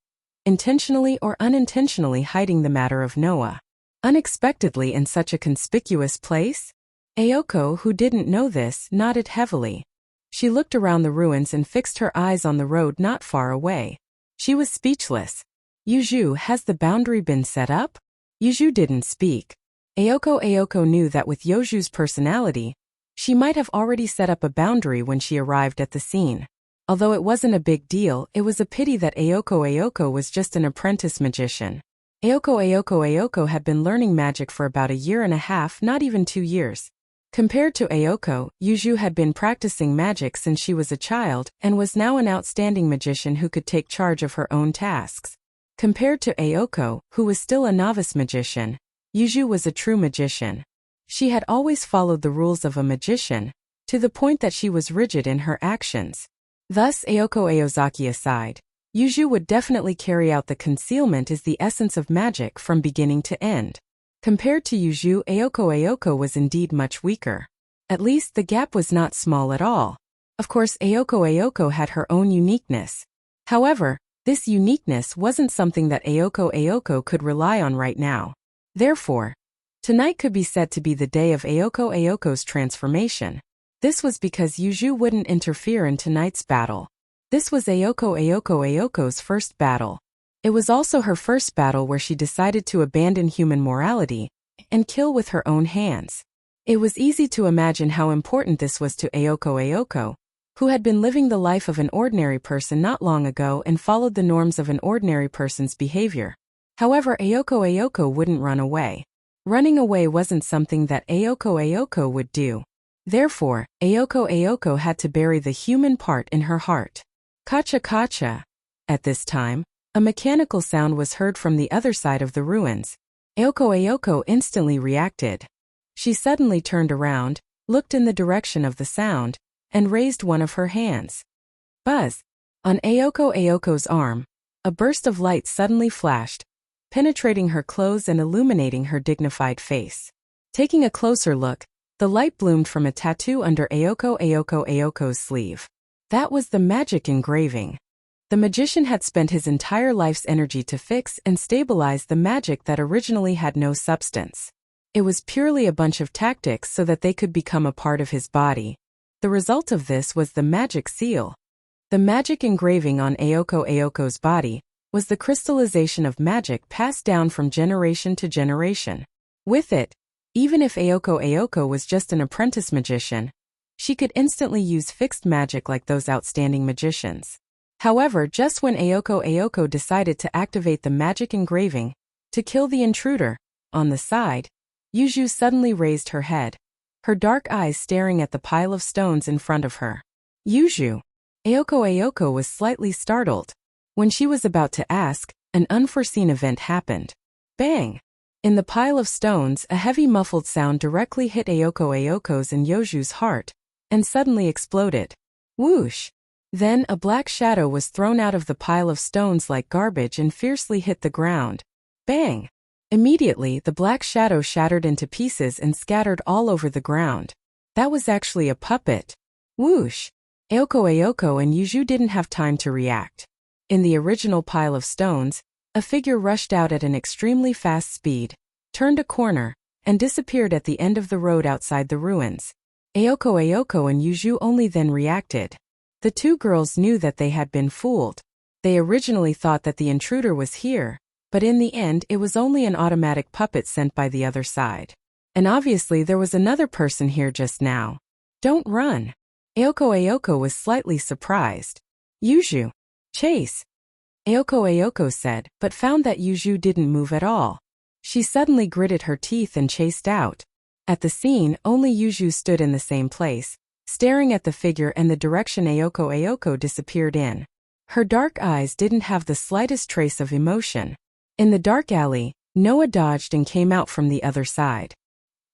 intentionally or unintentionally hiding the matter of Noah. Unexpectedly in such a conspicuous place? Ayoko, who didn't know this, nodded heavily. She looked around the ruins and fixed her eyes on the road not far away. She was speechless. "Yuju, has the boundary been set up?" Yuju didn't speak. Ayoko knew that with Yuju's personality, she might have already set up a boundary when she arrived at the scene. Although it wasn't a big deal, it was a pity that Ayoko was just an apprentice magician. Ayoko had been learning magic for about 1.5 years, not even 2 years. Compared to Ayoko, Yuju had been practicing magic since she was a child and was now an outstanding magician who could take charge of her own tasks. Compared to Ayoko, who was still a novice magician, Yuju was a true magician. She had always followed the rules of a magician, to the point that she was rigid in her actions. Thus, Ayoko Aozaki aside, Yuju would definitely carry out the concealment is the essence of magic from beginning to end. Compared to Yuju, Ayoko was indeed much weaker. At least the gap was not small at all. Of course, Ayoko had her own uniqueness. However, this uniqueness wasn't something that Ayoko could rely on right now. Therefore, tonight could be said to be the day of Ayoko's transformation. This was because Yuju wouldn't interfere in tonight's battle. This was Ayoko's first battle. It was also her first battle where she decided to abandon human morality and kill with her own hands. It was easy to imagine how important this was to Ayoko, who had been living the life of an ordinary person not long ago and followed the norms of an ordinary person's behavior. However, Ayoko wouldn't run away. Running away wasn't something that Ayoko would do. Therefore, Ayoko had to bury the human part in her heart. Kacha. At this time, a mechanical sound was heard from the other side of the ruins. Ayoko instantly reacted. She suddenly turned around, looked in the direction of the sound, and raised one of her hands. Buzz! On Ayoko's arm, a burst of light suddenly flashed, penetrating her clothes and illuminating her dignified face. Taking a closer look, the light bloomed from a tattoo under Ayoko's sleeve. That was the magic engraving. The magician had spent his entire life's energy to fix and stabilize the magic that originally had no substance. It was purely a bunch of tactics so that they could become a part of his body. The result of this was the magic seal. The magic engraving on Ayoko's body was the crystallization of magic passed down from generation to generation. With it, even if Ayoko was just an apprentice magician, she could instantly use fixed magic like those outstanding magicians. However, just when Ayoko decided to activate the magic engraving to kill the intruder, on the side, Yuju suddenly raised her head, her dark eyes staring at the pile of stones in front of her. Yuju! Ayoko was slightly startled. When she was about to ask, an unforeseen event happened. Bang! In the pile of stones, a heavy muffled sound directly hit Ayoko's and Yuju's heart, and suddenly exploded. Whoosh! Then a black shadow was thrown out of the pile of stones like garbage and fiercely hit the ground. Bang! Immediately, the black shadow shattered into pieces and scattered all over the ground. That was actually a puppet. Whoosh! Ayoko and Yuju didn't have time to react. In the original pile of stones, a figure rushed out at an extremely fast speed, turned a corner, and disappeared at the end of the road outside the ruins. Ayoko and Yuju only then reacted. The two girls knew that they had been fooled. They originally thought that the intruder was here, but in the end it was only an automatic puppet sent by the other side. And obviously there was another person here just now. Don't run. Ayoko was slightly surprised. Yuju! Chase! Ayoko said, but found that Yuju didn't move at all. She suddenly gritted her teeth and chased out. At the scene, only Yuju stood in the same place, staring at the figure and the direction Ayoko disappeared in. Her dark eyes didn't have the slightest trace of emotion. In the dark alley, Noah dodged and came out from the other side.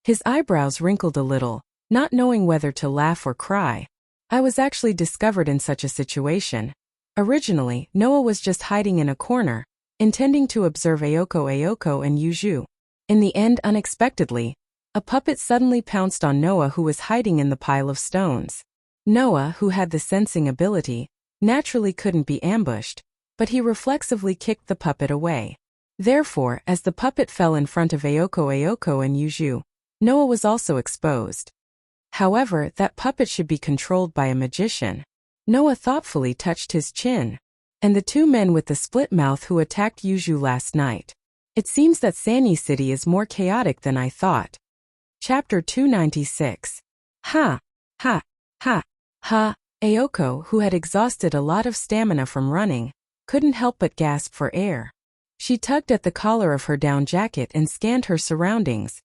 His eyebrows wrinkled a little, not knowing whether to laugh or cry. I was actually discovered in such a situation. Originally, Noah was just hiding in a corner, intending to observe Ayoko and Yuju. In the end, unexpectedly, a puppet suddenly pounced on Noah, who was hiding in the pile of stones. Noah, who had the sensing ability, naturally couldn't be ambushed, but he reflexively kicked the puppet away. Therefore, as the puppet fell in front of Ayoko and Yuju, Noah was also exposed. However, that puppet should be controlled by a magician. Noah thoughtfully touched his chin. And the two men with the split mouth who attacked Yuju last night. It seems that Sanyi City is more chaotic than I thought. Chapter 296. Ha! Ha! Ha! Ha! Ayoko, who had exhausted a lot of stamina from running, couldn't help but gasp for air. She tugged at the collar of her down jacket and scanned her surroundings.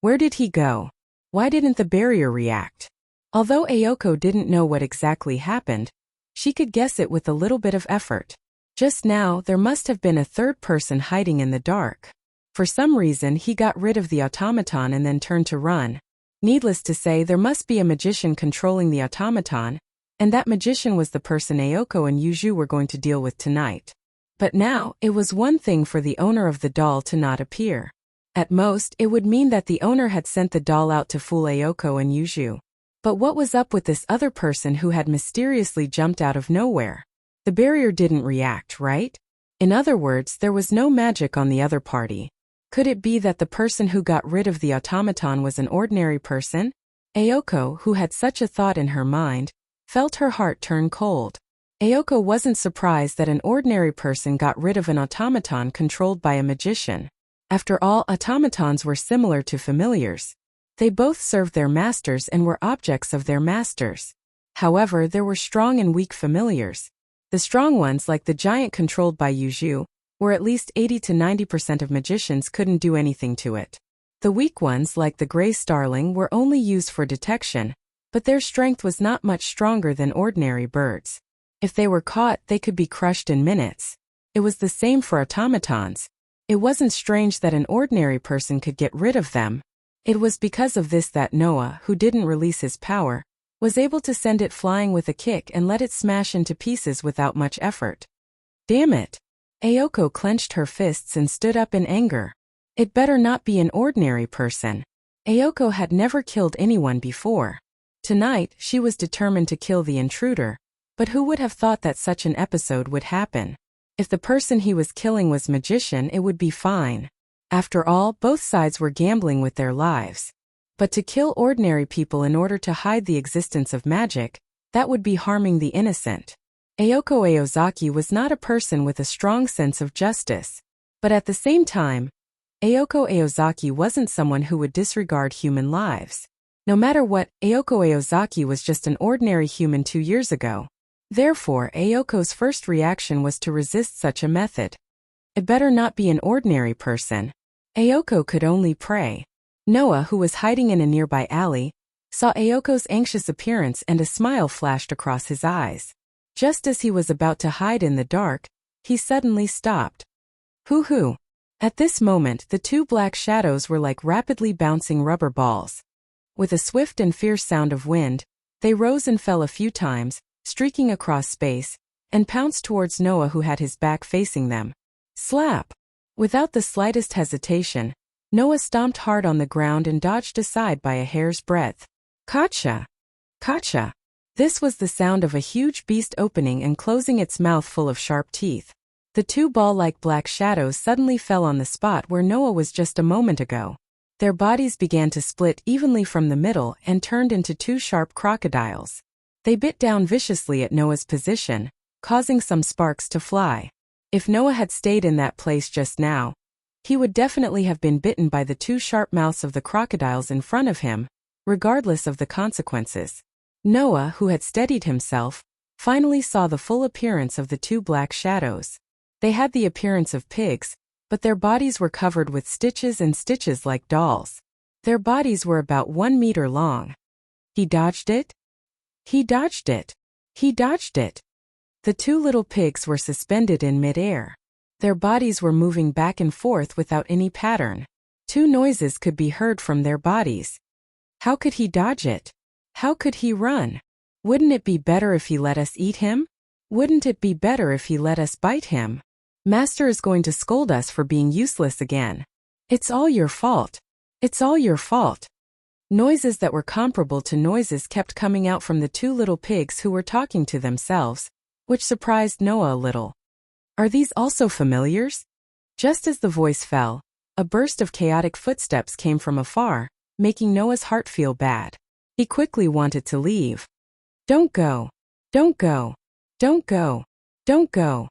Where did he go? Why didn't the barrier react? Although Ayoko didn't know what exactly happened, she could guess it with a little bit of effort. Just now, there must have been a third person hiding in the dark. For some reason, he got rid of the automaton and then turned to run. Needless to say, there must be a magician controlling the automaton, and that magician was the person Ayoko and Yuju were going to deal with tonight. But now, it was one thing for the owner of the doll to not appear. At most, it would mean that the owner had sent the doll out to fool Ayoko and Yuju. But what was up with this other person who had mysteriously jumped out of nowhere? The barrier didn't react, right? In other words, there was no magic on the other party. Could it be that the person who got rid of the automaton was an ordinary person? Ayoko, who had such a thought in her mind, felt her heart turn cold. Ayoko wasn't surprised that an ordinary person got rid of an automaton controlled by a magician. After all, automatons were similar to familiars. They both served their masters and were objects of their masters. However, there were strong and weak familiars. The strong ones, like the giant controlled by Yuzhu, where at least 80 to 90% of magicians couldn't do anything to it. The weak ones, like the gray starling, were only used for detection, but their strength was not much stronger than ordinary birds. If they were caught, they could be crushed in minutes. It was the same for automatons. It wasn't strange that an ordinary person could get rid of them. It was because of this that Noah, who didn't release his power, was able to send it flying with a kick and let it smash into pieces without much effort. Damn it! Ayoko clenched her fists and stood up in anger. It better not be an ordinary person. Ayoko had never killed anyone before. Tonight, she was determined to kill the intruder, but who would have thought that such an episode would happen? If the person he was killing was magician, it would be fine. After all, both sides were gambling with their lives. But to kill ordinary people in order to hide the existence of magic, that would be harming the innocent. Ayoko Aozaki was not a person with a strong sense of justice. But at the same time, Ayoko Aozaki wasn't someone who would disregard human lives. No matter what, Ayoko Aozaki was just an ordinary human 2 years ago. Therefore, Ayoko's first reaction was to resist such a method. It better not be an ordinary person. Ayoko could only pray. Noah, who was hiding in a nearby alley, saw Ayoko's anxious appearance and a smile flashed across his eyes. Just as he was about to hide in the dark, he suddenly stopped. Hoo-hoo! At this moment, the two black shadows were like rapidly bouncing rubber balls. With a swift and fierce sound of wind, they rose and fell a few times, streaking across space, and pounced towards Noah, who had his back facing them. Slap! Without the slightest hesitation, Noah stomped hard on the ground and dodged aside by a hair's breadth. Gotcha! Gotcha! This was the sound of a huge beast opening and closing its mouth full of sharp teeth. The two ball-like black shadows suddenly fell on the spot where Noah was just a moment ago. Their bodies began to split evenly from the middle and turned into two sharp crocodiles. They bit down viciously at Noah's position, causing some sparks to fly. If Noah had stayed in that place just now, he would definitely have been bitten by the two sharp mouths of the crocodiles in front of him, regardless of the consequences. Noah, who had steadied himself, finally saw the full appearance of the two black shadows. They had the appearance of pigs, but their bodies were covered with stitches and stitches like dolls. Their bodies were about 1 meter long. He dodged it? He dodged it. He dodged it. The two little pigs were suspended in mid-air. Their bodies were moving back and forth without any pattern. Two noises could be heard from their bodies. How could he dodge it? How could he run? Wouldn't it be better if he let us eat him? Wouldn't it be better if he let us bite him? Master is going to scold us for being useless again. It's all your fault. It's all your fault. Noises that were comparable to noises kept coming out from the two little pigs who were talking to themselves, which surprised Noah a little. Are these also familiars? Just as the voice fell, a burst of chaotic footsteps came from afar, making Noah's heart feel bad. He quickly wanted to leave. Don't go. Don't go. Don't go. Don't go.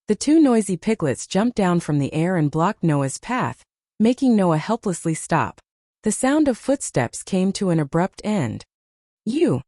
The two noisy piglets jumped down from the air and blocked Noah's path, making Noah helplessly stop. The sound of footsteps came to an abrupt end. You!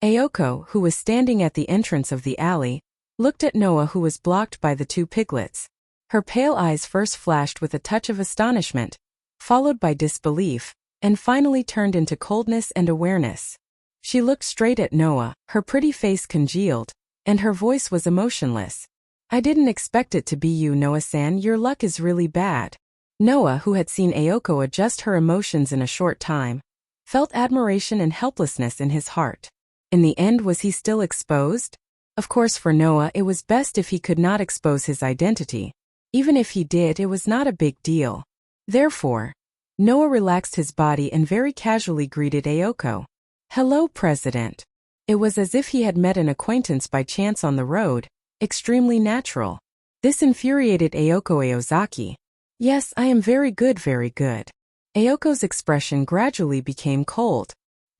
Ayoko, who was standing at the entrance of the alley, looked at Noah, who was blocked by the two piglets. Her pale eyes first flashed with a touch of astonishment, followed by disbelief, and finally turned into coldness and awareness. She looked straight at Noah, her pretty face congealed, and her voice was emotionless. I didn't expect it to be you, Noah-san. Your luck is really bad. Noah, who had seen Ayoko adjust her emotions in a short time, felt admiration and helplessness in his heart. In the end, was he still exposed? Of course, for Noah, it was best if he could not expose his identity. Even if he did, it was not a big deal. Therefore, Noah relaxed his body and very casually greeted Ayoko. Hello, President. It was as if he had met an acquaintance by chance on the road, extremely natural. This infuriated Ayoko Aozaki. Yes, I am very good, very good. Ayoko's expression gradually became cold.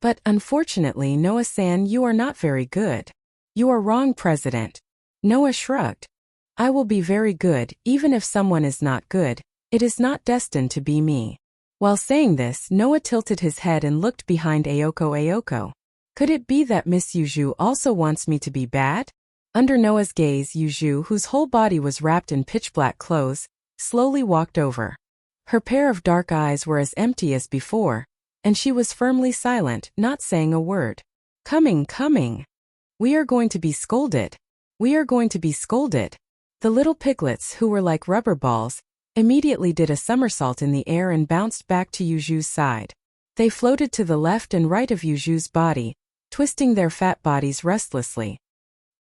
But unfortunately, Noah-san, you are not very good. You are wrong, President. Noah shrugged. I will be very good, even if someone is not good. It is not destined to be me. While saying this, Noah tilted his head and looked behind Ayoko. Could it be that Miss Yuju also wants me to be bad? Under Noah's gaze, Yuju, whose whole body was wrapped in pitch-black clothes, slowly walked over. Her pair of dark eyes were as empty as before, and she was firmly silent, not saying a word. Coming. We are going to be scolded. The little piglets, who were like rubber balls, immediately did a somersault in the air and bounced back to Yuju's side. They floated to the left and right of Yuju's body, twisting their fat bodies restlessly.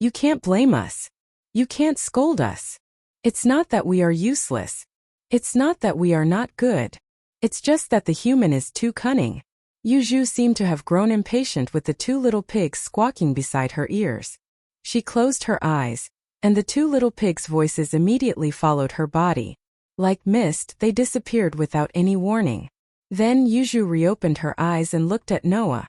You can't blame us. You can't scold us. It's not that we are useless. It's not that we are not good. It's just that the human is too cunning. Yuju seemed to have grown impatient with the two little pigs squawking beside her ears. She closed her eyes, and the two little pigs' voices immediately followed her body. Like mist, they disappeared without any warning. Then Yuju reopened her eyes and looked at Noah.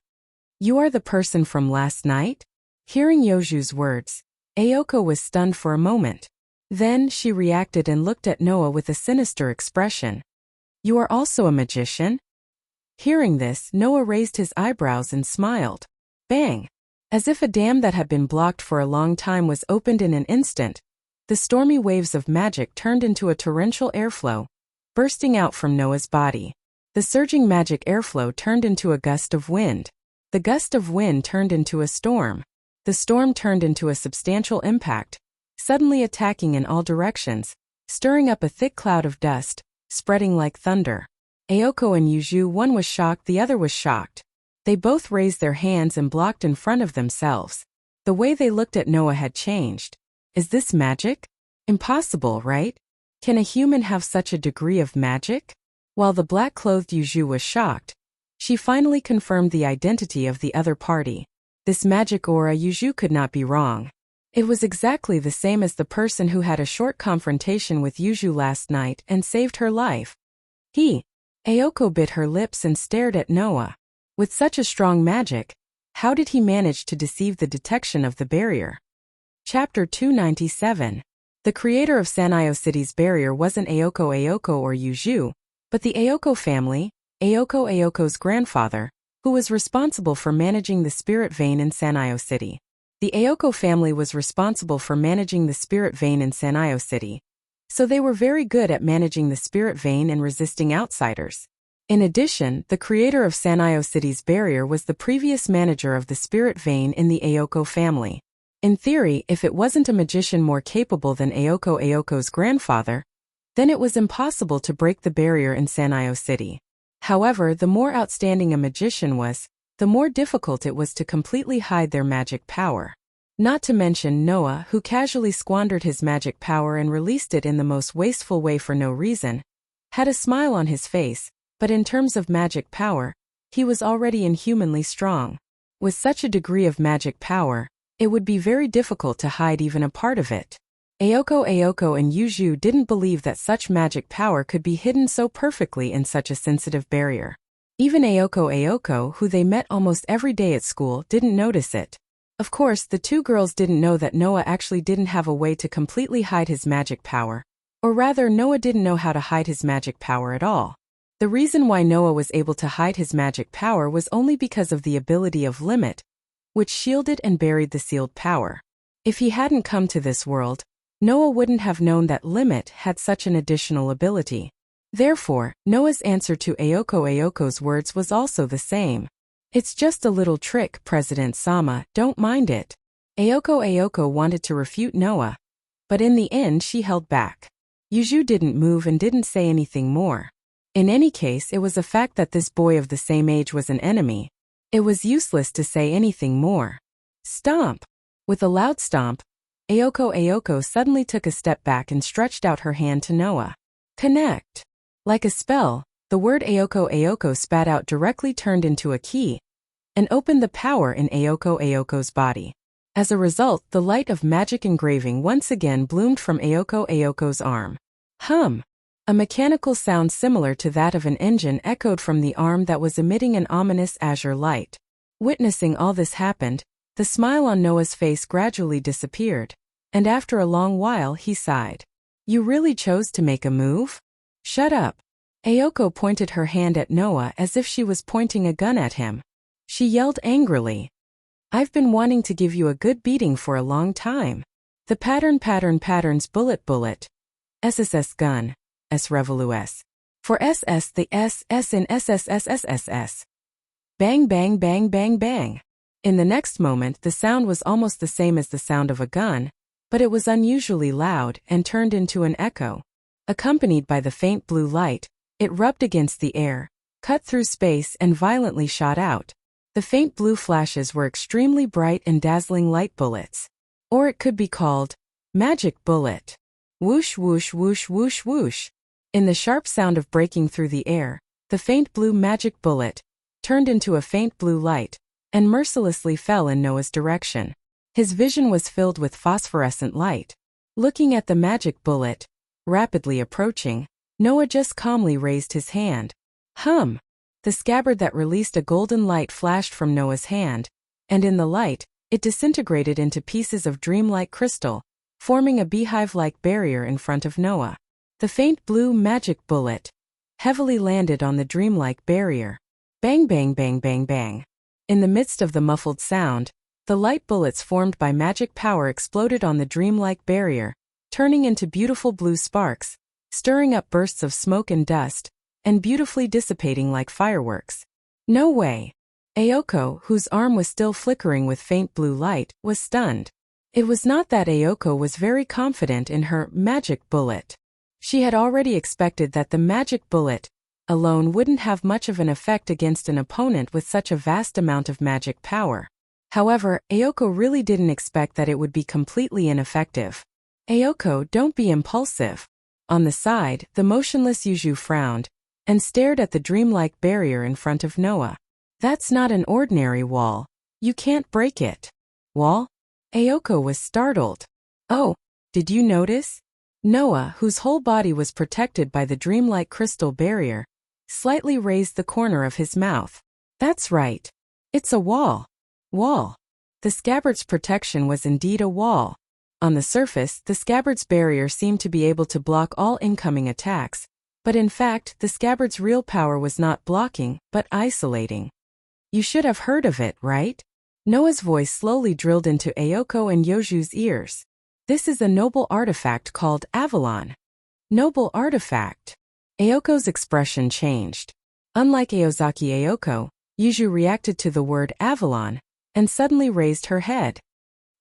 You are the person from last night? Hearing Yuju's words, Ayoko was stunned for a moment. Then she reacted and looked at Noah with a sinister expression. You are also a magician? Hearing this, Noah raised his eyebrows and smiled. Bang! As if a dam that had been blocked for a long time was opened in an instant, the stormy waves of magic turned into a torrential airflow, bursting out from Noah's body. The surging magic airflow turned into a gust of wind. The gust of wind turned into a storm. The storm turned into a substantial impact, suddenly attacking in all directions, stirring up a thick cloud of dust, spreading like thunder. Ayoko and Yuju, one was shocked, the other was shocked. They both raised their hands and blocked in front of themselves. The way they looked at Noah had changed. Is this magic? Impossible, right? Can a human have such a degree of magic? While the black-clothed Yuju was shocked, she finally confirmed the identity of the other party. This magic aura, Yuju could not be wrong. It was exactly the same as the person who had a short confrontation with Yuju last night and saved her life. Ayoko bit her lips and stared at Noah. With such a strong magic, how did he manage to deceive the detection of the barrier? Chapter 297. The creator of Sanyo City's barrier wasn't Ayoko or Yuju, but the Ayoko family, Ayoko's grandfather, who was responsible for managing the spirit vein in Sanyo City. The Ayoko family was responsible for managing the spirit vein in Sanyo City, so they were very good at managing the spirit vein and resisting outsiders. In addition, the creator of Sanyo City's barrier was the previous manager of the spirit vein in the Ayoko family. In theory, if it wasn't a magician more capable than Ayoko's grandfather, then it was impossible to break the barrier in Sanyo City. However, the more outstanding a magician was, the more difficult it was to completely hide their magic power. Not to mention Noah, who casually squandered his magic power and released it in the most wasteful way for no reason, had a smile on his face, but in terms of magic power, he was already inhumanly strong. With such a degree of magic power, it would be very difficult to hide even a part of it. Ayoko and Yuju didn't believe that such magic power could be hidden so perfectly in such a sensitive barrier. Even Ayoko, who they met almost every day at school, didn't notice it. Of course, the two girls didn't know that Noah actually didn't have a way to completely hide his magic power. Or rather, Noah didn't know how to hide his magic power at all. The reason why Noah was able to hide his magic power was only because of the ability of limit, which shielded and buried the sealed power. If he hadn't come to this world, Noah wouldn't have known that limit had such an additional ability. Therefore, Noah's answer to Ayoko's words was also the same. It's just a little trick, President Sama, don't mind it. Ayoko wanted to refute Noah, but in the end she held back. Yuju didn't move and didn't say anything more. In any case, it was a fact that this boy of the same age was an enemy. It was useless to say anything more. Stomp! With a loud stomp, Ayoko suddenly took a step back and stretched out her hand to Noah. Connect! Like a spell, the word Ayoko spat out directly turned into a key and opened the power in Ayoko's body. As a result, the light of magic engraving once again bloomed from Ayoko's arm. Hum! A mechanical sound similar to that of an engine echoed from the arm that was emitting an ominous azure light. Witnessing all this happened, the smile on Noah's face gradually disappeared, and after a long while he sighed. You really chose to make a move? Shut up. Ayoko pointed her hand at Noah as if she was pointing a gun at him. She yelled angrily. I've been wanting to give you a good beating for a long time. The patterns bullet. SSS gun. S revolu S. For SS the SS in SSSSSS. Bang bang bang bang bang. In the next moment the sound was almost the same as the sound of a gun, but it was unusually loud and turned into an echo. Accompanied by the faint blue light, it rubbed against the air, cut through space and violently shot out. The faint blue flashes were extremely bright and dazzling light bullets. Or it could be called magic bullet. Whoosh whoosh whoosh whoosh whoosh. In the sharp sound of breaking through the air, the faint blue magic bullet turned into a faint blue light and mercilessly fell in Noah's direction. His vision was filled with phosphorescent light. Looking at the magic bullet, rapidly approaching, Noah just calmly raised his hand. Hum! The scabbard that released a golden light flashed from Noah's hand, and in the light, it disintegrated into pieces of dreamlike crystal, forming a beehive-like barrier in front of Noah. The faint blue magic bullet heavily landed on the dreamlike barrier. Bang bang bang bang bang. In the midst of the muffled sound, the light bullets formed by magic power exploded on the dreamlike barrier, turning into beautiful blue sparks, stirring up bursts of smoke and dust, and beautifully dissipating like fireworks. No way! Ayoko, whose arm was still flickering with faint blue light, was stunned. It was not that Ayoko was very confident in her magic bullet. She had already expected that the magic bullet alone wouldn't have much of an effect against an opponent with such a vast amount of magic power. However, Ayoko really didn't expect that it would be completely ineffective. Ayoko, don't be impulsive. On the side, the motionless Yuju frowned and stared at the dreamlike barrier in front of Noah. That's not an ordinary wall. You can't break it. Wall? Ayoko was startled. Oh, did you notice? Noah, whose whole body was protected by the dreamlike crystal barrier, slightly raised the corner of his mouth. That's right. It's a wall. Wall. The scabbard's protection was indeed a wall. On the surface, the scabbard's barrier seemed to be able to block all incoming attacks, but in fact, the scabbard's real power was not blocking, but isolating. You should have heard of it, right? Noah's voice slowly drilled into Ayoko and Yoju's ears. This is a noble artifact called Avalon. Noble artifact. Ayoko's expression changed. Unlike Aozaki Ayoko, Yuju reacted to the word Avalon and suddenly raised her head.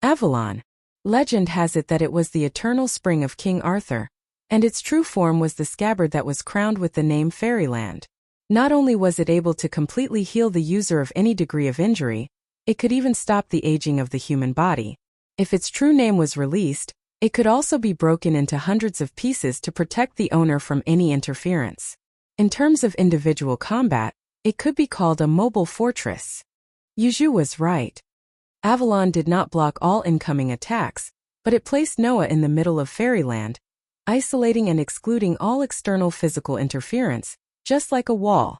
Avalon. Legend has it that it was the eternal spring of King Arthur, and its true form was the scabbard that was crowned with the name Fairyland. Not only was it able to completely heal the user of any degree of injury, it could even stop the aging of the human body. If its true name was released, it could also be broken into hundreds of pieces to protect the owner from any interference. In terms of individual combat, it could be called a mobile fortress. Yuju was right. Avalon did not block all incoming attacks, but it placed Noah in the middle of Fairyland, isolating and excluding all external physical interference, just like a wall.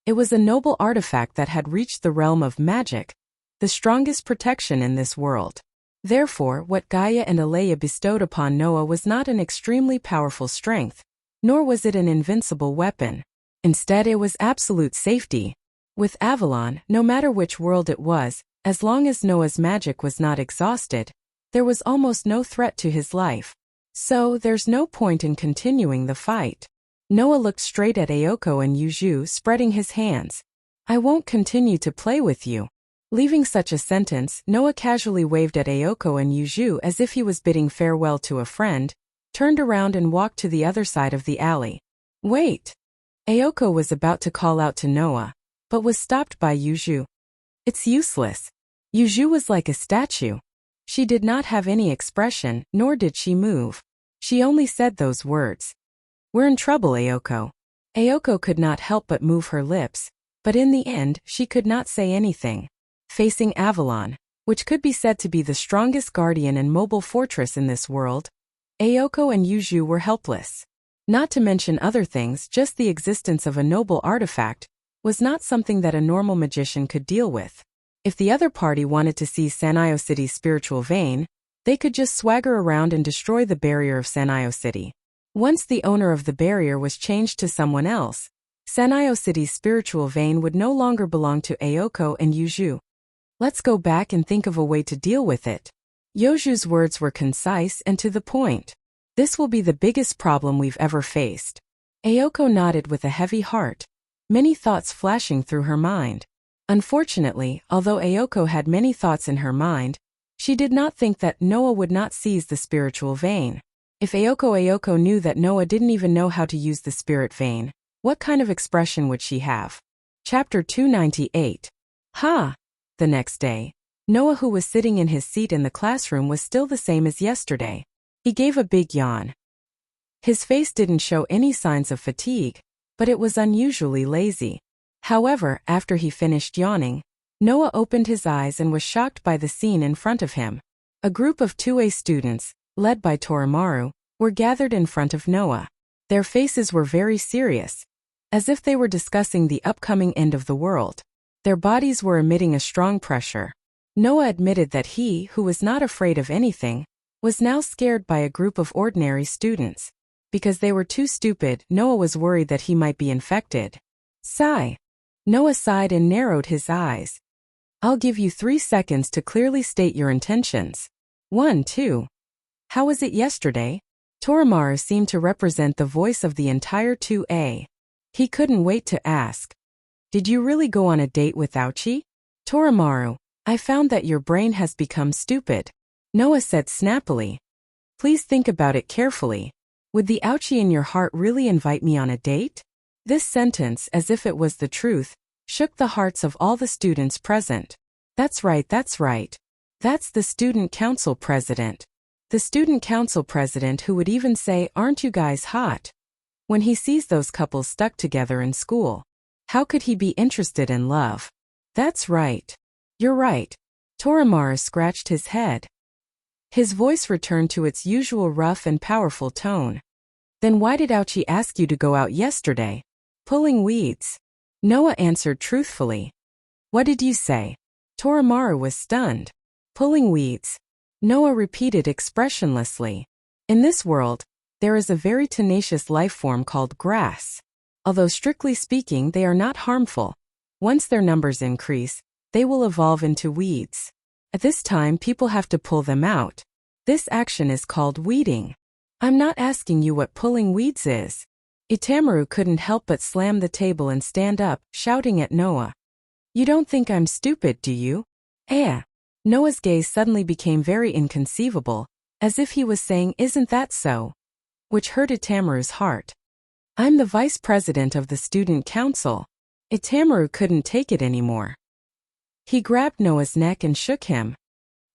It was a noble artifact that had reached the realm of magic, the strongest protection in this world. Therefore, what Gaia and Alea bestowed upon Noah was not an extremely powerful strength, nor was it an invincible weapon. Instead, it was absolute safety. With Avalon, no matter which world it was, as long as Noah's magic was not exhausted, there was almost no threat to his life. So, there's no point in continuing the fight. Noah looked straight at Ayoko and Yuju, spreading his hands. I won't continue to play with you. Leaving such a sentence, Noah casually waved at Ayoko and Yuju as if he was bidding farewell to a friend, turned around and walked to the other side of the alley. Wait! Ayoko was about to call out to Noah, but was stopped by Yuju. It's useless. Yuju was like a statue. She did not have any expression, nor did she move. She only said those words. We're in trouble, Ayoko. Ayoko could not help but move her lips, but in the end, she could not say anything. Facing Avalon, which could be said to be the strongest guardian and mobile fortress in this world, Ayoko and Yuju were helpless. Not to mention other things, just the existence of a noble artifact was not something that a normal magician could deal with. If the other party wanted to seize San'yo City's spiritual vein, they could just swagger around and destroy the barrier of San'yo City. Once the owner of the barrier was changed to someone else, Sanyo City's spiritual vein would no longer belong to Ayoko and Yuju. Let's go back and think of a way to deal with it. Yoju's words were concise and to the point. This will be the biggest problem we've ever faced. Ayoko nodded with a heavy heart, many thoughts flashing through her mind. Unfortunately, although Ayoko had many thoughts in her mind, she did not think that Noah would not seize the spiritual vein. If Ayoko knew that Noah didn't even know how to use the spirit vein, what kind of expression would she have? Chapter 298. Ha! The next day, Noah, who was sitting in his seat in the classroom, was still the same as yesterday. He gave a big yawn. His face didn't show any signs of fatigue, but it was unusually lazy. However, after he finished yawning, Noah opened his eyes and was shocked by the scene in front of him. A group of 2A students, led by Torimaru, were gathered in front of Noah. Their faces were very serious, as if they were discussing the upcoming end of the world. Their bodies were emitting a strong pressure. Noah admitted that he, who was not afraid of anything, was now scared by a group of ordinary students. Because they were too stupid, Noah was worried that he might be infected. Sigh. Noah sighed and narrowed his eyes. I'll give you 3 seconds to clearly state your intentions. 1, 2. How was it yesterday? Torimaru seemed to represent the voice of the entire 2A. He couldn't wait to ask. Did you really go on a date with Ouchi? Torimaru, I found that your brain has become stupid. Noah said snappily. Please think about it carefully. Would the Ouchi in your heart really invite me on a date? This sentence, as if it was the truth, shook the hearts of all the students present. That's right, that's right. That's the student council president. The student council president who would even say, aren't you guys hot? When he sees those couples stuck together in school, how could he be interested in love? That's right. You're right. Torimaru scratched his head. His voice returned to its usual rough and powerful tone. Then why did Ouchi ask you to go out yesterday? Pulling weeds. Noah answered truthfully. What did you say? Torimaru was stunned. Pulling weeds. Noah repeated expressionlessly. In this world, there is a very tenacious life form called grass. Although strictly speaking they are not harmful, once their numbers increase, they will evolve into weeds. At this time people have to pull them out. This action is called weeding. I'm not asking you what pulling weeds is. Itamaru couldn't help but slam the table and stand up, shouting at Noah. You don't think I'm stupid, do you? Noah's gaze suddenly became very inconceivable, as if he was saying, isn't that so? Which hurt Itamaru's heart. I'm the vice president of the student council. Itamaru couldn't take it anymore. He grabbed Noah's neck and shook him.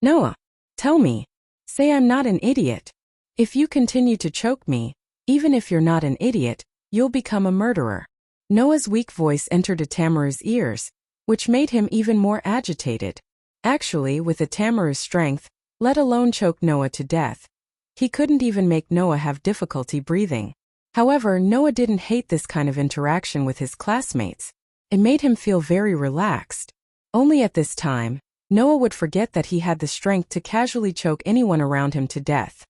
Noah, tell me. Say I'm not an idiot. If you continue to choke me, even if you're not an idiot, you'll become a murderer. Noah's weak voice entered Itamaru's ears, which made him even more agitated. Actually, with Itamaru's strength, let alone choke Noah to death, he couldn't even make Noah have difficulty breathing. However, Noah didn't hate this kind of interaction with his classmates. It made him feel very relaxed. Only at this time, Noah would forget that he had the strength to casually choke anyone around him to death.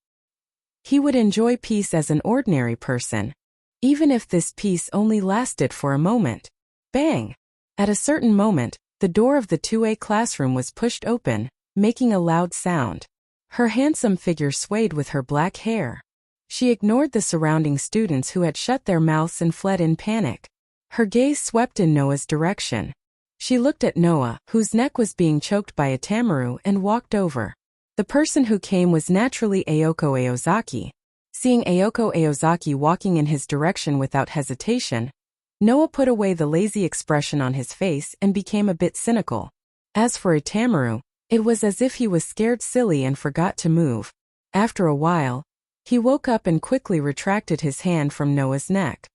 He would enjoy peace as an ordinary person, even if this peace only lasted for a moment. Bang! At a certain moment, the door of the 2A classroom was pushed open, making a loud sound. Her handsome figure swayed with her black hair. She ignored the surrounding students who had shut their mouths and fled in panic. Her gaze swept in Noah's direction. She looked at Noah, whose neck was being choked by Itamaru, and walked over. The person who came was naturally Ayoko Aozaki. Seeing Ayoko Aozaki walking in his direction without hesitation, Noah put away the lazy expression on his face and became a bit cynical. As for Itamaru, it was as if he was scared silly and forgot to move. After a while, he woke up and quickly retracted his hand from Noah's neck.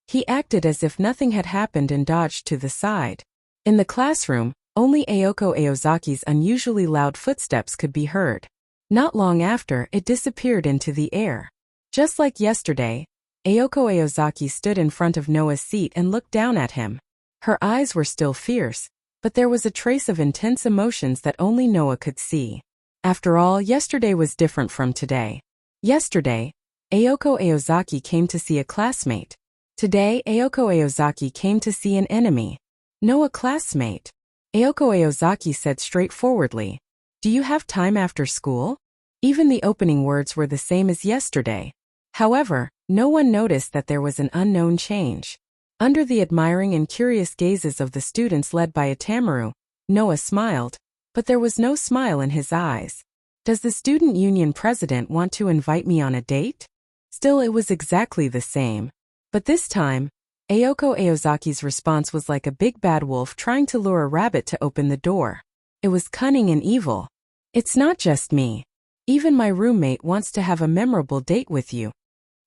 He acted as if nothing had happened and dodged to the side. In the classroom, only Ayoko Aozaki's unusually loud footsteps could be heard. Not long after, it disappeared into the air. Just like yesterday, Ayoko Aozaki stood in front of Noah's seat and looked down at him. Her eyes were still fierce, but there was a trace of intense emotions that only Noah could see. After all, yesterday was different from today. Yesterday, Ayoko Aozaki came to see a classmate. Today, Ayoko Aozaki came to see an enemy. No, a classmate. Ayoko Aozaki said straightforwardly. Do you have time after school? Even the opening words were the same as yesterday. However, no one noticed that there was an unknown change. Under the admiring and curious gazes of the students led by Atamaru, Noah smiled, but there was no smile in his eyes. Does the student union president want to invite me on a date? Still, it was exactly the same. But this time, Ayoko Aozaki's response was like a big bad wolf trying to lure a rabbit to open the door. It was cunning and evil. It's not just me. Even my roommate wants to have a memorable date with you.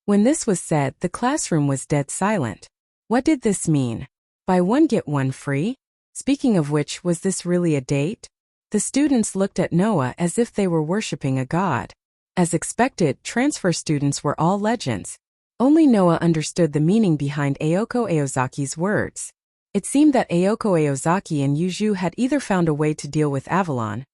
When this was said, the classroom was dead silent. What did this mean? Buy one get one free? Speaking of which, was this really a date? The students looked at Noah as if they were worshipping a god. As expected, transfer students were all legends. Only Noah understood the meaning behind Ayoko Aozaki's words. It seemed that Ayoko Aozaki and Yuju had either found a way to deal with Avalon,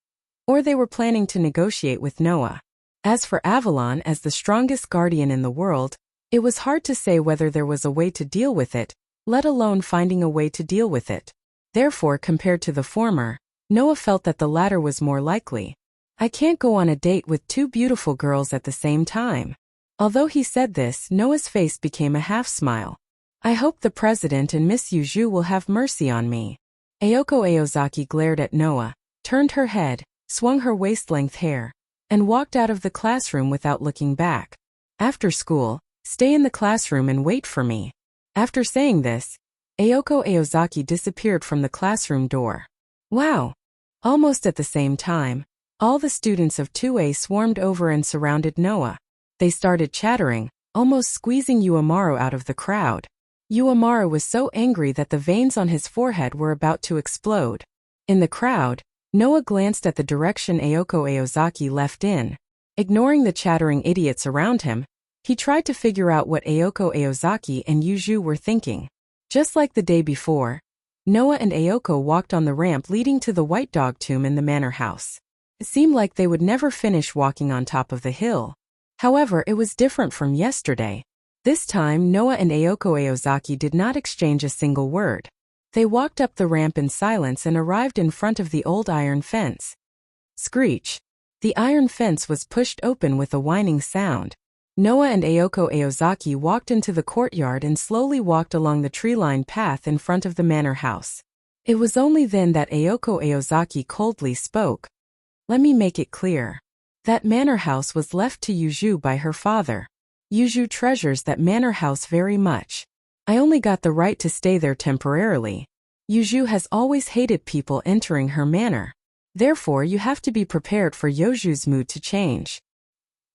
or they were planning to negotiate with Noah. As for Avalon, as the strongest guardian in the world, it was hard to say whether there was a way to deal with it, let alone finding a way to deal with it. Therefore, compared to the former, Noah felt that the latter was more likely. I can't go on a date with two beautiful girls at the same time. Although he said this, Noah's face became a half-smile. I hope the president and Miss Yuju will have mercy on me. Ayoko Aozaki glared at Noah, turned her head, swung her waist-length hair, and walked out of the classroom without looking back. After school, stay in the classroom and wait for me. After saying this, Ayoko Aozaki disappeared from the classroom door. Wow! Almost at the same time, all the students of 2A swarmed over and surrounded Noah. They started chattering, almost squeezing Uemaru out of the crowd. Uemaru was so angry that the veins on his forehead were about to explode. In the crowd, Noah glanced at the direction Ayoko Aozaki left in. Ignoring the chattering idiots around him, he tried to figure out what Ayoko Aozaki and Yuju were thinking. Just like the day before, Noah and Ayoko walked on the ramp leading to the White Dog tomb in the manor house. It seemed like they would never finish walking on top of the hill. However, it was different from yesterday. This time, Noah and Ayoko Aozaki did not exchange a single word. They walked up the ramp in silence and arrived in front of the old iron fence. Screech! The iron fence was pushed open with a whining sound. Noah and Ayoko Aozaki walked into the courtyard and slowly walked along the tree-lined path in front of the manor house. It was only then that Ayoko Aozaki coldly spoke. Let me make it clear. That manor house was left to Yuju by her father. Yuju treasures that manor house very much. I only got the right to stay there temporarily. Yuju has always hated people entering her manor. Therefore, you have to be prepared for Yuju's mood to change.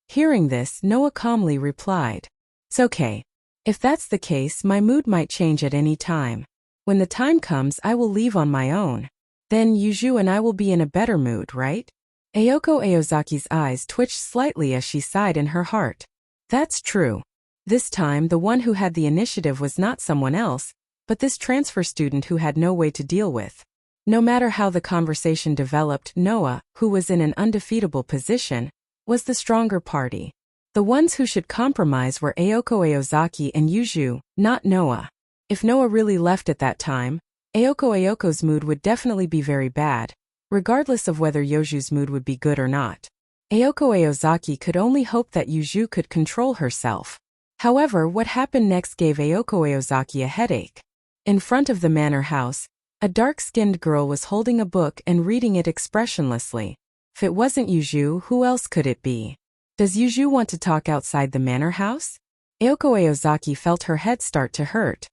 Hearing this, Noah calmly replied. It's okay. If that's the case, my mood might change at any time. When the time comes, I will leave on my own. Then Yuju and I will be in a better mood, right? Ayoko Aozaki's eyes twitched slightly as she sighed in her heart. That's true. This time, the one who had the initiative was not someone else, but this transfer student who had no way to deal with. No matter how the conversation developed, Noah, who was in an undefeatable position, was the stronger party. The ones who should compromise were Ayoko Aozaki and Yuju, not Noah. If Noah really left at that time, Ayoko's mood would definitely be very bad, regardless of whether Yuju's mood would be good or not. Ayoko Aozaki could only hope that Yuju could control herself. However, what happened next gave Ayoko Aozaki a headache. In front of the manor house, a dark-skinned girl was holding a book and reading it expressionlessly. If it wasn't Yuju, who else could it be? Does Yuju want to talk outside the manor house? Ayoko Aozaki felt her head start to hurt.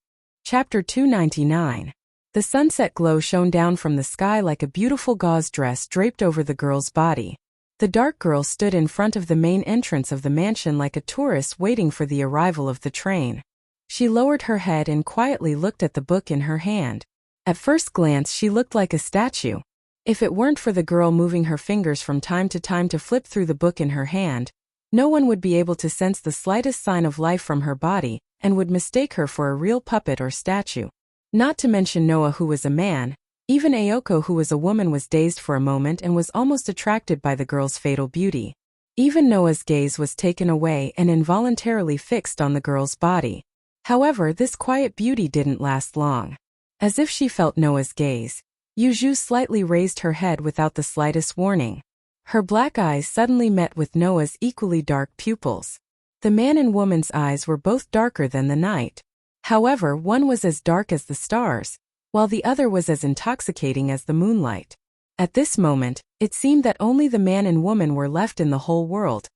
Chapter 299. The sunset glow shone down from the sky like a beautiful gauze dress draped over the girl's body. The dark girl stood in front of the main entrance of the mansion like a tourist waiting for the arrival of the train. She lowered her head and quietly looked at the book in her hand. At first glance, she looked like a statue. If it weren't for the girl moving her fingers from time to flip through the book in her hand, no one would be able to sense the slightest sign of life from her body and would mistake her for a real puppet or statue. Not to mention Noah, who was a man. Even Ayoko, who was a woman, was dazed for a moment and was almost attracted by the girl's fatal beauty. Even Noah's gaze was taken away and involuntarily fixed on the girl's body. However, this quiet beauty didn't last long. As if she felt Noah's gaze, Yuju slightly raised her head without the slightest warning. Her black eyes suddenly met with Noah's equally dark pupils. The man and woman's eyes were both darker than the night. However, one was as dark as the stars, while the other was as intoxicating as the moonlight. At this moment, it seemed that only the man and woman were left in the whole world,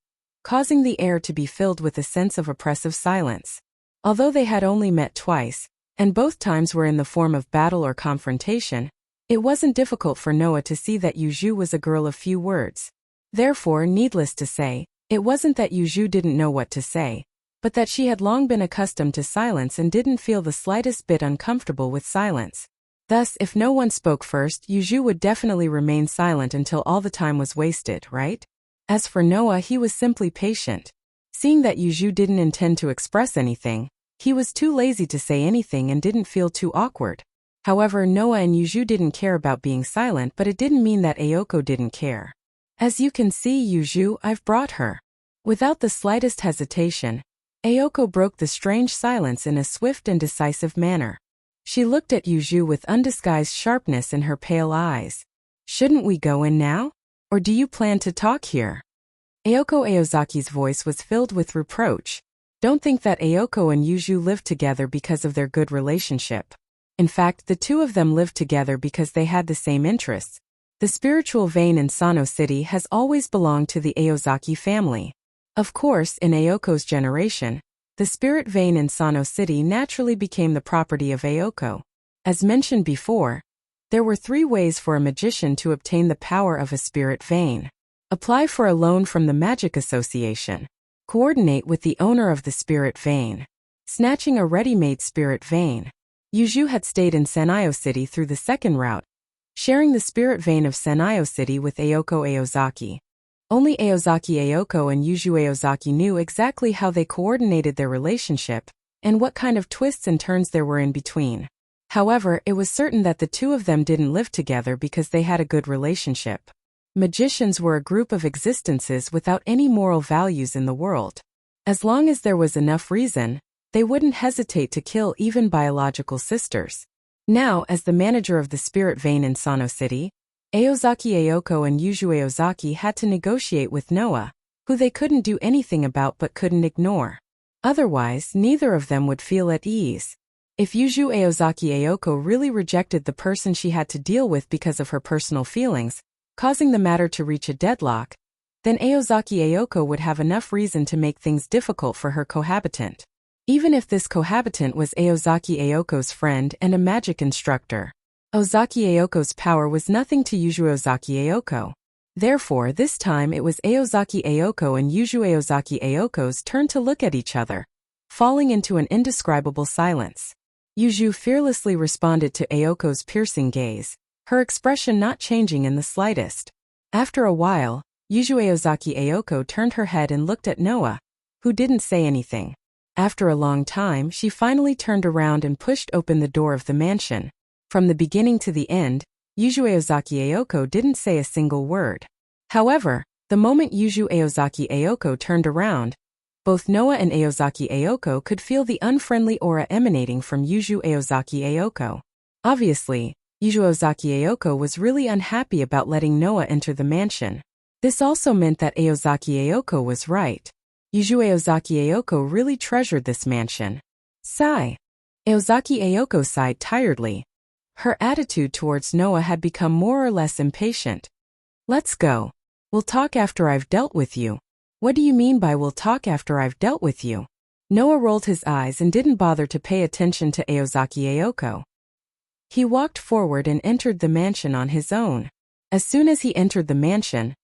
causing the air to be filled with a sense of oppressive silence. Although they had only met twice, and both times were in the form of battle or confrontation, it wasn't difficult for Noah to see that Yuju was a girl of few words. Therefore, needless to say, it wasn't that Yuju didn't know what to say, but that she had long been accustomed to silence and didn't feel the slightest bit uncomfortable with silence. Thus, if no one spoke first, Yuju would definitely remain silent until all the time was wasted, right? As for Noah, he was simply patient. Seeing that Yuju didn't intend to express anything, he was too lazy to say anything and didn't feel too awkward. However, Noah and Yuju didn't care about being silent, but it didn't mean that Ayoko didn't care. As you can see, Yuju, I've brought her. Without the slightest hesitation, Ayoko broke the strange silence in a swift and decisive manner. She looked at Yuju with undisguised sharpness in her pale eyes. Shouldn't we go in now? Or do you plan to talk here? Ayoko Aozaki's voice was filled with reproach. Don't think that Ayoko and Yuju lived together because of their good relationship. In fact, the two of them lived together because they had the same interests. The spiritual vein in Sano City has always belonged to the Aozaki family. Of course, in Ayoko's generation, the spirit vein in Sano City naturally became the property of Ayoko. As mentioned before, there were 3 ways for a magician to obtain the power of a spirit vein. Apply for a loan from the Magic Association. Coordinate with the owner of the spirit vein. Snatching a ready-made spirit vein. Yuju had stayed in Sanayo City through the second route, sharing the spirit vein of Sanayo City with Ayoko Aozaki. Only Aozaki Ayoko and Yuju Aozaki knew exactly how they coordinated their relationship, and what kind of twists and turns there were in between. However, it was certain that the two of them didn't live together because they had a good relationship. Magicians were a group of existences without any moral values in the world. As long as there was enough reason, they wouldn't hesitate to kill even biological sisters. Now, as the manager of the spirit vein in Sano City, Aozaki Ayoko and Yuju Aozaki had to negotiate with Noah, who they couldn't do anything about but couldn't ignore. Otherwise, neither of them would feel at ease. If Yuju Aozaki Ayoko really rejected the person she had to deal with because of her personal feelings, causing the matter to reach a deadlock, then Aozaki Ayoko would have enough reason to make things difficult for her cohabitant. Even if this cohabitant was Aozaki Ayoko's friend and a magic instructor. Ozaki Ayoko's power was nothing to Yuju Ozaki Ayoko. Therefore, this time it was Aozaki Ayoko and Yuju Aozaki Ayoko's turn to look at each other, falling into an indescribable silence. Yuju fearlessly responded to Ayoko's piercing gaze, her expression not changing in the slightest. After a while, Yuju Aozaki Ayoko turned her head and looked at Noah, who didn't say anything. After a long time, she finally turned around and pushed open the door of the mansion. From the beginning to the end, Yuju Aozaki Ayoko didn't say a single word. However, the moment Yuju Aozaki Ayoko turned around, both Noah and Aozaki Ayoko could feel the unfriendly aura emanating from Yuju Aozaki Ayoko. Obviously, Yuju Aozaki Ayoko was really unhappy about letting Noah enter the mansion. This also meant that Aozaki Ayoko was right. Yuju Aozaki Ayoko really treasured this mansion. Sigh. Aozaki Ayoko sighed tiredly. Her attitude towards Noah had become more or less impatient. Let's go. We'll talk after I've dealt with you. What do you mean by we'll talk after I've dealt with you? Noah rolled his eyes and didn't bother to pay attention to Aozaki Ayoko. He walked forward and entered the mansion on his own. As soon as he entered the mansion,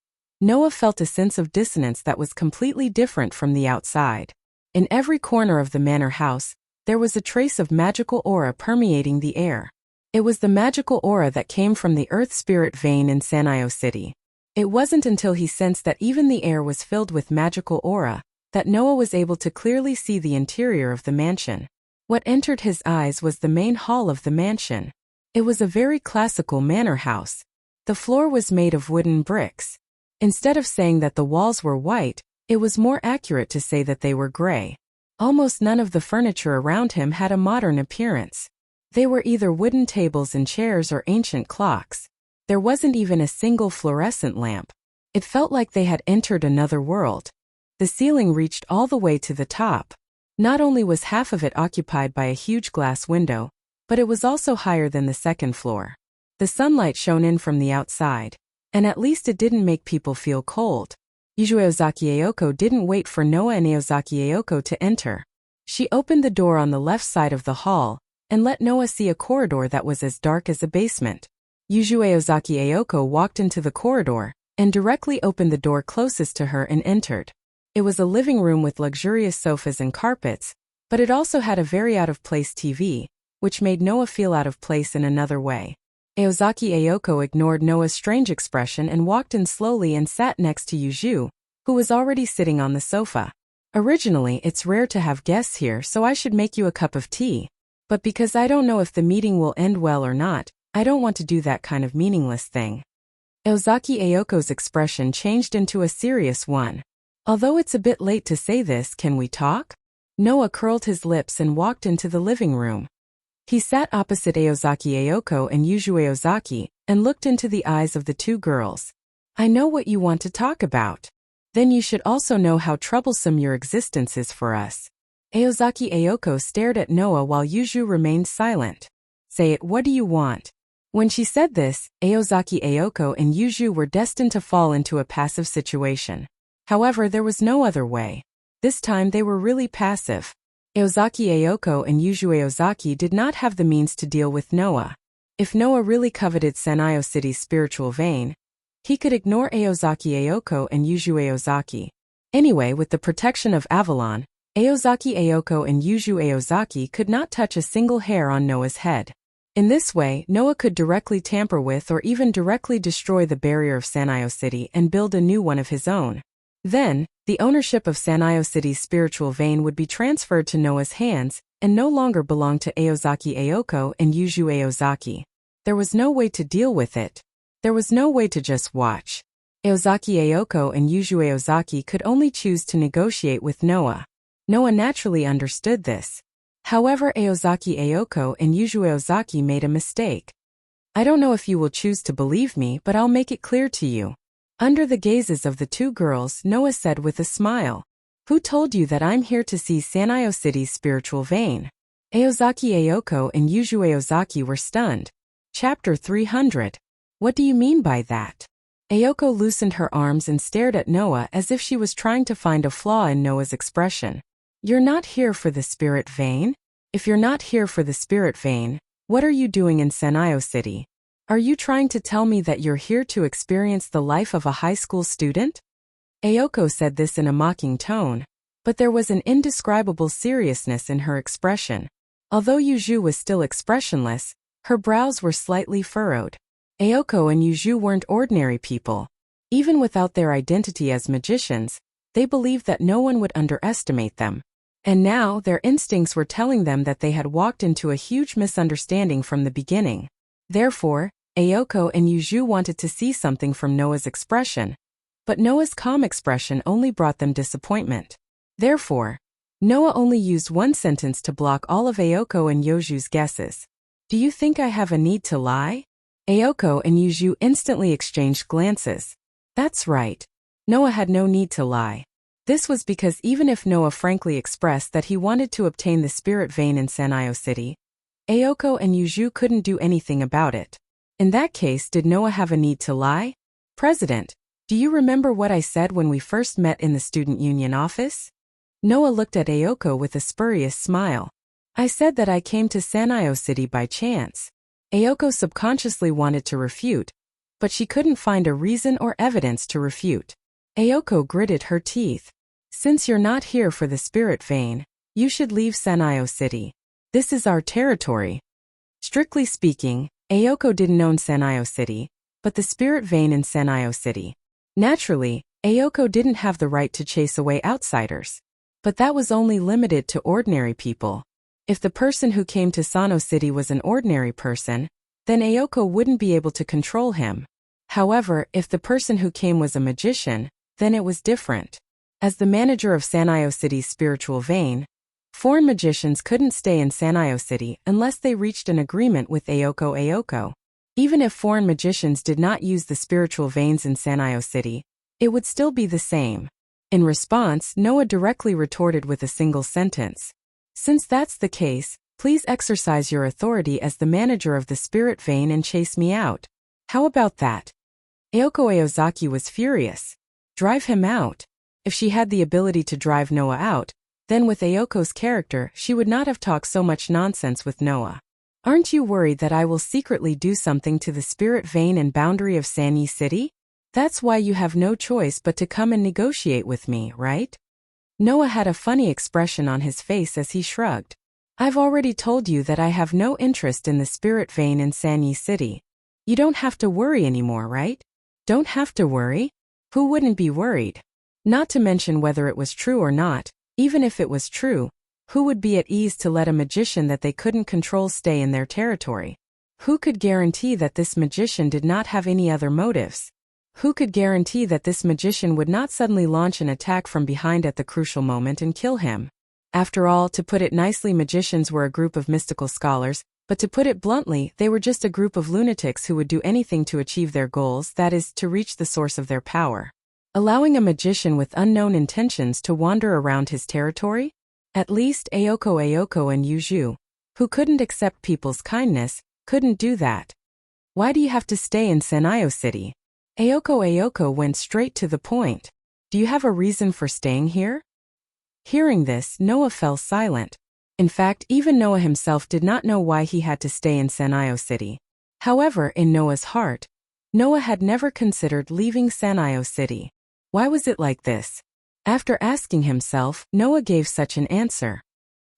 Noah felt a sense of dissonance that was completely different from the outside. In every corner of the manor house, there was a trace of magical aura permeating the air. It was the magical aura that came from the earth spirit vein in Sanayo City. It wasn't until he sensed that even the air was filled with magical aura that Noah was able to clearly see the interior of the mansion. What entered his eyes was the main hall of the mansion. It was a very classical manor house. The floor was made of wooden bricks. Instead of saying that the walls were white, it was more accurate to say that they were gray. Almost none of the furniture around him had a modern appearance. They were either wooden tables and chairs or ancient clocks. There wasn't even a single fluorescent lamp. It felt like they had entered another world. The ceiling reached all the way to the top. Not only was half of it occupied by a huge glass window, but it was also higher than the second floor. The sunlight shone in from the outside, and at least it didn't make people feel cold. Ozaki Ayoko didn't wait for Noa and Ozaki Ayoko to enter. She opened the door on the left side of the hall, and let Noa see a corridor that was as dark as a basement. Ozaki Ayoko walked into the corridor, and directly opened the door closest to her and entered. It was a living room with luxurious sofas and carpets, but it also had a very out-of-place TV, which made Noa feel out of place in another way. Ozaki Ayoko ignored Noa's strange expression and walked in slowly and sat next to Yuju, who was already sitting on the sofa. Originally, it's rare to have guests here, so I should make you a cup of tea. But because I don't know if the meeting will end well or not, I don't want to do that kind of meaningless thing. Ozaki Ayoko's expression changed into a serious one. Although it's a bit late to say this, can we talk? Noa curled his lips and walked into the living room. He sat opposite Ozaki Ayoko and Yuju Ozaki, and looked into the eyes of the two girls. I know what you want to talk about. Then you should also know how troublesome your existence is for us. Ozaki Ayoko stared at Noa while Yuju remained silent. Say it, what do you want? When she said this, Ozaki Ayoko and Yuju were destined to fall into a passive situation. However, there was no other way. This time they were really passive. Ozaki Ayoko and Yuju Ozaki did not have the means to deal with Noa. If Noa really coveted Sanayo City's spiritual vein, he could ignore Ozaki Ayoko and Yuju Ozaki. Anyway, with the protection of Avalon, Ozaki Ayoko and Yuju Ozaki could not touch a single hair on Noa's head. In this way, Noa could directly tamper with or even directly destroy the barrier of Sanayo City and build a new one of his own. Then, the ownership of Sanayo City's spiritual vein would be transferred to Noa's hands and no longer belong to Ozaki Ayoko and Yuju Ozaki. There was no way to deal with it. There was no way to just watch. Ozaki Ayoko and Yuju Ozaki could only choose to negotiate with Noa. Noa naturally understood this. However, Ozaki Ayoko and Yuju Ozaki made a mistake. I don't know if you will choose to believe me, but I'll make it clear to you. Under the gazes of the two girls, Noa said with a smile, who told you that I'm here to see Sanayo City's spiritual vein? Ozaki Ayoko and Yuju Ozaki were stunned. Chapter 300. What do you mean by that? Ayoko loosened her arms and stared at Noa as if she was trying to find a flaw in Noa's expression. You're not here for the spirit vein? If you're not here for the spirit vein, what are you doing in Sanayo City? Are you trying to tell me that you're here to experience the life of a high school student? Ayoko said this in a mocking tone, but there was an indescribable seriousness in her expression. Although Yuju was still expressionless, her brows were slightly furrowed. Ayoko and Yuju weren't ordinary people. Even without their identity as magicians, they believed that no one would underestimate them. And now, their instincts were telling them that they had walked into a huge misunderstanding from the beginning. Therefore, Ayoko and Yuju wanted to see something from Noa's expression, but Noa's calm expression only brought them disappointment. Therefore, Noa only used one sentence to block all of Ayoko and Yuju's guesses. Do you think I have a need to lie? Ayoko and Yuju instantly exchanged glances. That's right. Noa had no need to lie. This was because even if Noa frankly expressed that he wanted to obtain the spirit vein in Sanayo City, Ayoko and Yuju couldn't do anything about it. In that case, did Noa have a need to lie? President, do you remember what I said when we first met in the student union office? Noa looked at Ayoko with a spurious smile. I said that I came to Sanayo City by chance. Ayoko subconsciously wanted to refute, but she couldn't find a reason or evidence to refute. Ayoko gritted her teeth. Since you're not here for the spirit vein, you should leave Sanayo City. This is our territory. Strictly speaking, Ayoko didn't own Sanayo City, but the spirit vein in Sanayo City. Naturally, Ayoko didn't have the right to chase away outsiders. But that was only limited to ordinary people. If the person who came to Sano City was an ordinary person, then Ayoko wouldn't be able to control him. However, if the person who came was a magician, then it was different. As the manager of Sanyo City's spiritual vein, foreign magicians couldn't stay in Sanyo City unless they reached an agreement with Ayoko. Even if foreign magicians did not use the spiritual veins in Sanyo City, it would still be the same. In response, Noah directly retorted with a single sentence. Since that's the case, please exercise your authority as the manager of the spirit vein and chase me out. How about that? Ayoko Aozaki was furious. Drive him out. If she had the ability to drive Noah out, then with Ayoko's character she would not have talked so much nonsense with Noah. Aren't you worried that I will secretly do something to the spirit vein and boundary of Sanyi City? That's why you have no choice but to come and negotiate with me, right? Noah had a funny expression on his face as he shrugged. I've already told you that I have no interest in the spirit vein in Sanyi City. You don't have to worry anymore, right? Don't have to worry? Who wouldn't be worried? Not to mention whether it was true or not, even if it was true, who would be at ease to let a magician that they couldn't control stay in their territory? Who could guarantee that this magician did not have any other motives? Who could guarantee that this magician would not suddenly launch an attack from behind at the crucial moment and kill him? After all, to put it nicely, magicians were a group of mystical scholars, but to put it bluntly, they were just a group of lunatics who would do anything to achieve their goals, that is, to reach the source of their power. Allowing a magician with unknown intentions to wander around his territory? At least Ayoko and Yuju, who couldn't accept people's kindness, couldn't do that. Why do you have to stay in Sanyo City? Ayoko went straight to the point. Do you have a reason for staying here? Hearing this, Noah fell silent. In fact, even Noah himself did not know why he had to stay in Sanyo City. However, in Noah's heart, Noah had never considered leaving Sanyo City. Why was it like this? After asking himself, Noah gave such an answer.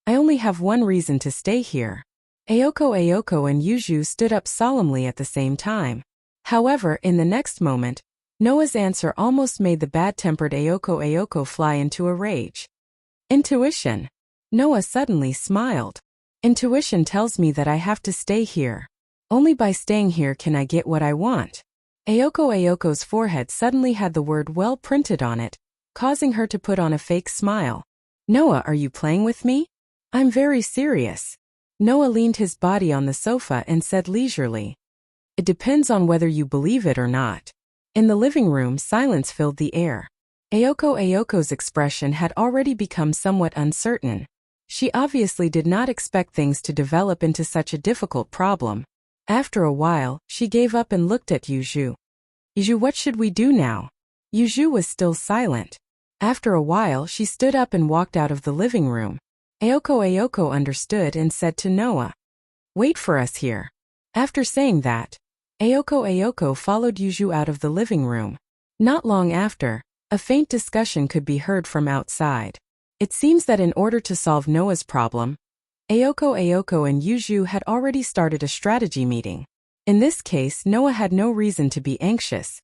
I only have one reason to stay here. Ayoko and Yuju stood up solemnly at the same time. However, in the next moment, Noah's answer almost made the bad-tempered Ayoko fly into a rage. Intuition. Noah suddenly smiled. Intuition tells me that I have to stay here. Only by staying here can I get what I want. Ayoko's forehead suddenly had the word well printed on it, causing her to put on a fake smile. Noah, are you playing with me? I'm very serious. Noah leaned his body on the sofa and said leisurely. It depends on whether you believe it or not. In the living room, silence filled the air. Ayoko's expression had already become somewhat uncertain. She obviously did not expect things to develop into such a difficult problem. After a while, she gave up and looked at Yuju. Yuju, what should we do now? Yuju was still silent. After a while, she stood up and walked out of the living room. Ayoko understood and said to Noah, wait for us here. After saying that, Ayoko followed Yuju out of the living room. Not long after, a faint discussion could be heard from outside. It seems that in order to solve Noah's problem, Ayoko and Yuju had already started a strategy meeting. In this case, Noah had no reason to be anxious.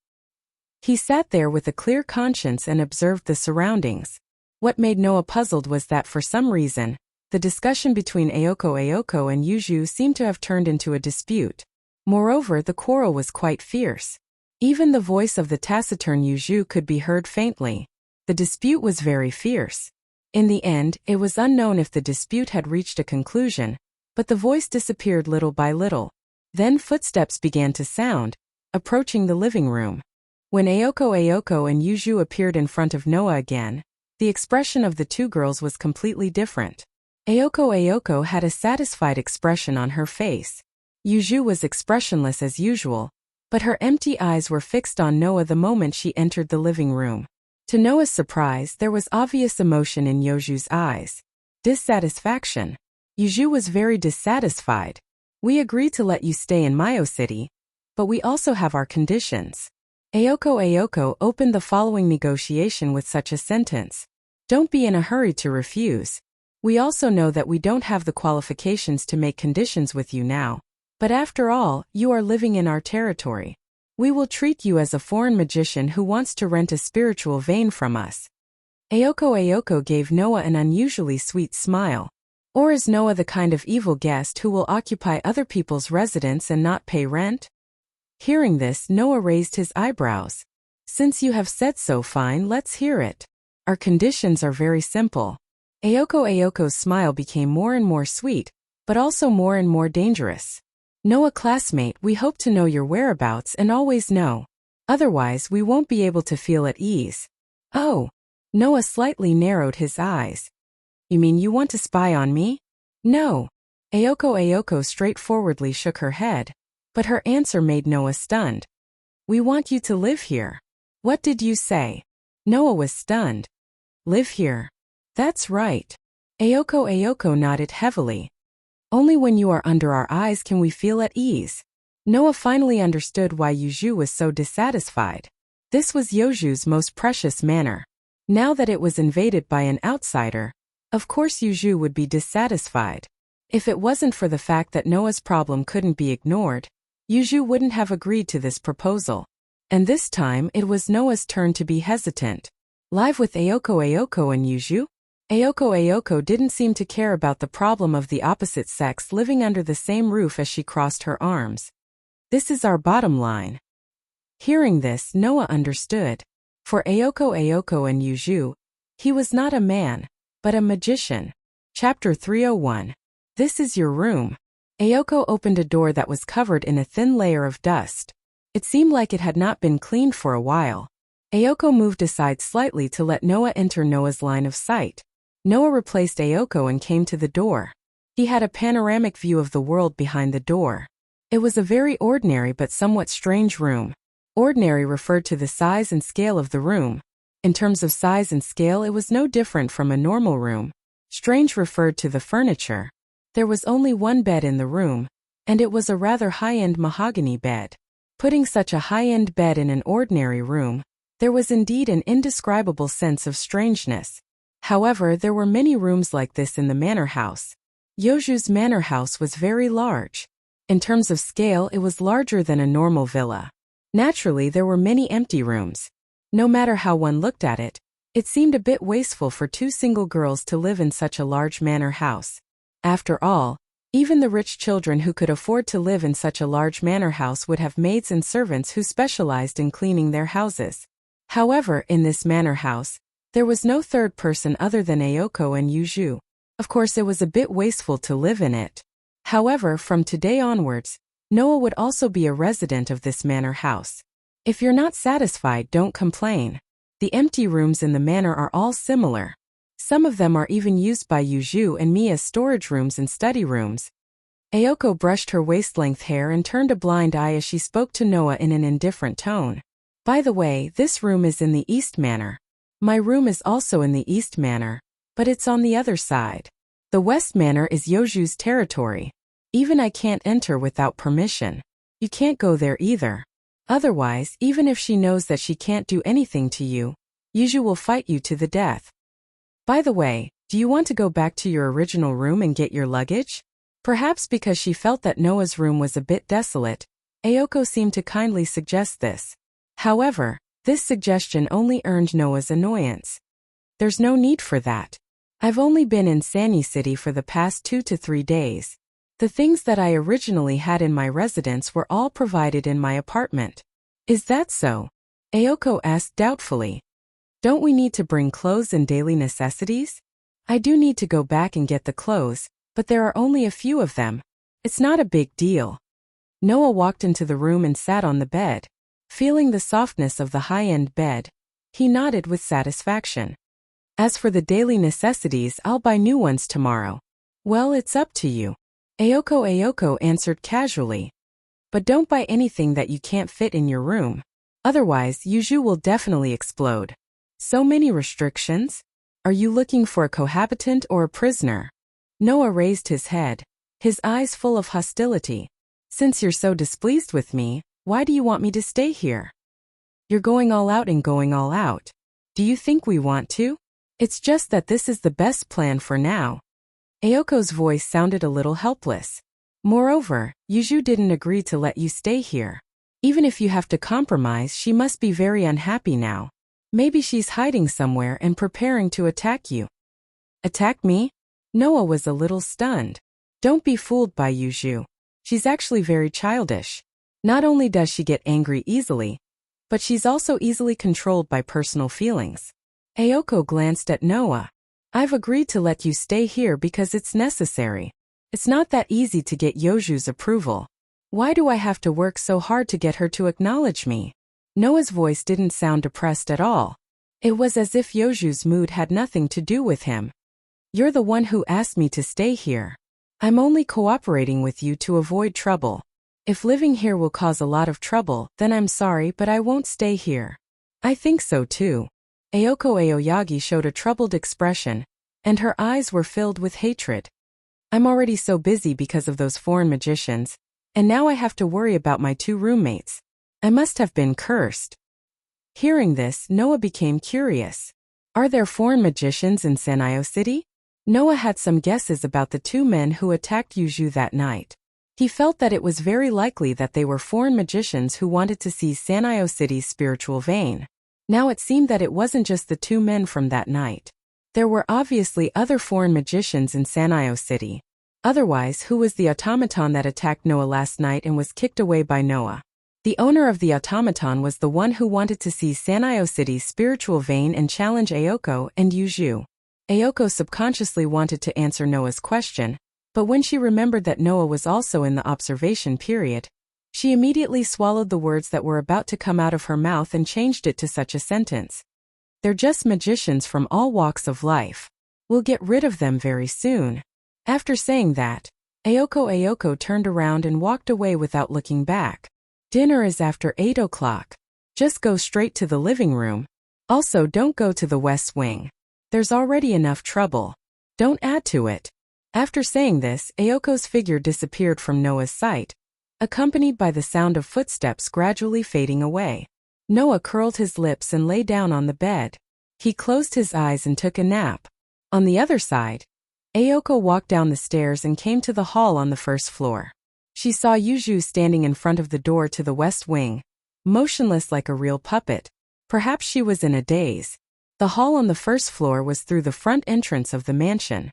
He sat there with a clear conscience and observed the surroundings. What made Noah puzzled was that for some reason, the discussion between Ayoko and Yuju seemed to have turned into a dispute. Moreover, the quarrel was quite fierce. Even the voice of the taciturn Yuju could be heard faintly. The dispute was very fierce. In the end, it was unknown if the dispute had reached a conclusion, but the voice disappeared little by little. Then footsteps began to sound, approaching the living room. When Ayoko and Yuju appeared in front of Noah again, the expression of the two girls was completely different. Ayoko had a satisfied expression on her face. Yuju was expressionless as usual, but her empty eyes were fixed on Noah the moment she entered the living room. To Noah's surprise, there was obvious emotion in Yuju's eyes. Dissatisfaction. Yuju was very dissatisfied. We agreed to let you stay in Mayo City, but we also have our conditions. Ayoko opened the following negotiation with such a sentence. Don't be in a hurry to refuse. We also know that we don't have the qualifications to make conditions with you now. But after all, you are living in our territory. We will treat you as a foreign magician who wants to rent a spiritual vein from us. Ayoko gave Noah an unusually sweet smile. Or is Noah the kind of evil guest who will occupy other people's residence and not pay rent? Hearing this, Noah raised his eyebrows. Since you have said so, fine, let's hear it. Our conditions are very simple. Ayoko's smile became more and more sweet, but also more and more dangerous. Noah, classmate, we hope to know your whereabouts and always know. Otherwise, we won't be able to feel at ease. Oh. Noah slightly narrowed his eyes. You mean you want to spy on me? No. Ayoko straightforwardly shook her head. But her answer made Noah stunned. We want you to live here. What did you say? Noah was stunned. Live here. That's right. Ayoko nodded heavily. Only when you are under our eyes can we feel at ease. Noah finally understood why Yuju was so dissatisfied. This was Yoju's most precious manor. Now that it was invaded by an outsider, of course Yuju would be dissatisfied. If it wasn't for the fact that Noah's problem couldn't be ignored, Yuju wouldn't have agreed to this proposal. And this time it was Noah's turn to be hesitant. Live with Ayoko and Yuju? Ayoko didn't seem to care about the problem of the opposite sex living under the same roof as she crossed her arms. This is our bottom line. Hearing this, Noah understood. For Ayoko and Yuju, he was not a man, but a magician. Chapter 301. This is your room. Ayoko opened a door that was covered in a thin layer of dust. It seemed like it had not been cleaned for a while. Ayoko moved aside slightly to let Noah enter Noah's line of sight. Noah replaced Ayoko and came to the door. He had a panoramic view of the world behind the door. It was a very ordinary but somewhat strange room. Ordinary referred to the size and scale of the room. In terms of size and scale, it was no different from a normal room. Strange referred to the furniture. There was only one bed in the room, and it was a rather high-end mahogany bed. Putting such a high-end bed in an ordinary room, there was indeed an indescribable sense of strangeness. However, there were many rooms like this in the manor house. Yoju's manor house was very large. In terms of scale, it was larger than a normal villa. Naturally, there were many empty rooms. No matter how one looked at it, it seemed a bit wasteful for two single girls to live in such a large manor house. After all, even the rich children who could afford to live in such a large manor house would have maids and servants who specialized in cleaning their houses. However, in this manor house, there was no third person other than Ayoko and Yuju. Of course, it was a bit wasteful to live in it. However, from today onwards, Noah would also be a resident of this manor house. If you're not satisfied, don't complain. The empty rooms in the manor are all similar. Some of them are even used by Yuju and me as storage rooms and study rooms. Ayoko brushed her waist-length hair and turned a blind eye as she spoke to Noah in an indifferent tone. By the way, this room is in the East Manor. My room is also in the East Manor, but it's on the other side. The West Manor is Yoju's territory. Even I can't enter without permission. You can't go there either. Otherwise, even if she knows that she can't do anything to you, Yuju will fight you to the death. By the way, do you want to go back to your original room and get your luggage? Perhaps because she felt that Noah's room was a bit desolate, Ayoko seemed to kindly suggest this. However, this suggestion only earned Noah's annoyance. There's no need for that. I've only been in Sanyi City for the past 2 to 3 days. The things that I originally had in my residence were all provided in my apartment. Is that so? Ayoko asked doubtfully. Don't we need to bring clothes and daily necessities? I do need to go back and get the clothes, but there are only a few of them. It's not a big deal. Noah walked into the room and sat on the bed. Feeling the softness of the high-end bed, he nodded with satisfaction. As for the daily necessities, I'll buy new ones tomorrow. Well, it's up to you. Ayoko answered casually. But don't buy anything that you can't fit in your room. Otherwise, Yuju will definitely explode. So many restrictions? Are you looking for a cohabitant or a prisoner? Noah raised his head, his eyes full of hostility. Since you're so displeased with me, why do you want me to stay here? You're going all out and going all out. Do you think we want to? It's just that this is the best plan for now. Ayoko's voice sounded a little helpless. Moreover, Yuju didn't agree to let you stay here. Even if you have to compromise, she must be very unhappy now. Maybe she's hiding somewhere and preparing to attack you. Attack me? Noah was a little stunned. Don't be fooled by Yuju. She's actually very childish. Not only does she get angry easily, but she's also easily controlled by personal feelings. Ayoko glanced at Noah. I've agreed to let you stay here because it's necessary. It's not that easy to get Yoju's approval. Why do I have to work so hard to get her to acknowledge me? Noah's voice didn't sound depressed at all. It was as if Yoju's mood had nothing to do with him. You're the one who asked me to stay here. I'm only cooperating with you to avoid trouble. If living here will cause a lot of trouble, then I'm sorry, but I won't stay here. I think so too. Ayoko Aoyagi showed a troubled expression, and her eyes were filled with hatred. I'm already so busy because of those foreign magicians, and now I have to worry about my 2 roommates. I must have been cursed. Hearing this, Noah became curious. Are there foreign magicians in Sanyo City? Noah had some guesses about the 2 men who attacked Yuju that night. He felt that it was very likely that they were foreign magicians who wanted to seize Sanyo City's spiritual vein. Now it seemed that it wasn't just the 2 men from that night. There were obviously other foreign magicians in Sanyo City. Otherwise, who was the automaton that attacked Noah last night and was kicked away by Noah? The owner of the automaton was the one who wanted to seize Sanyo City's spiritual vein and challenge Ayoko and Yuju. Ayoko subconsciously wanted to answer Noah's question, but when she remembered that Noah was also in the observation period, she immediately swallowed the words that were about to come out of her mouth and changed it to such a sentence. They're just magicians from all walks of life. We'll get rid of them very soon. After saying that, Ayoko turned around and walked away without looking back. Dinner is after 8 o'clock. Just go straight to the living room. Also, don't go to the West Wing. There's already enough trouble. Don't add to it. After saying this, Ayoko's figure disappeared from Noah's sight, accompanied by the sound of footsteps gradually fading away. Noah curled his lips and lay down on the bed. He closed his eyes and took a nap. On the other side, Ayoko walked down the stairs and came to the hall on the first floor. She saw Yuju standing in front of the door to the West Wing, motionless like a real puppet. Perhaps she was in a daze. The hall on the first floor was through the front entrance of the mansion.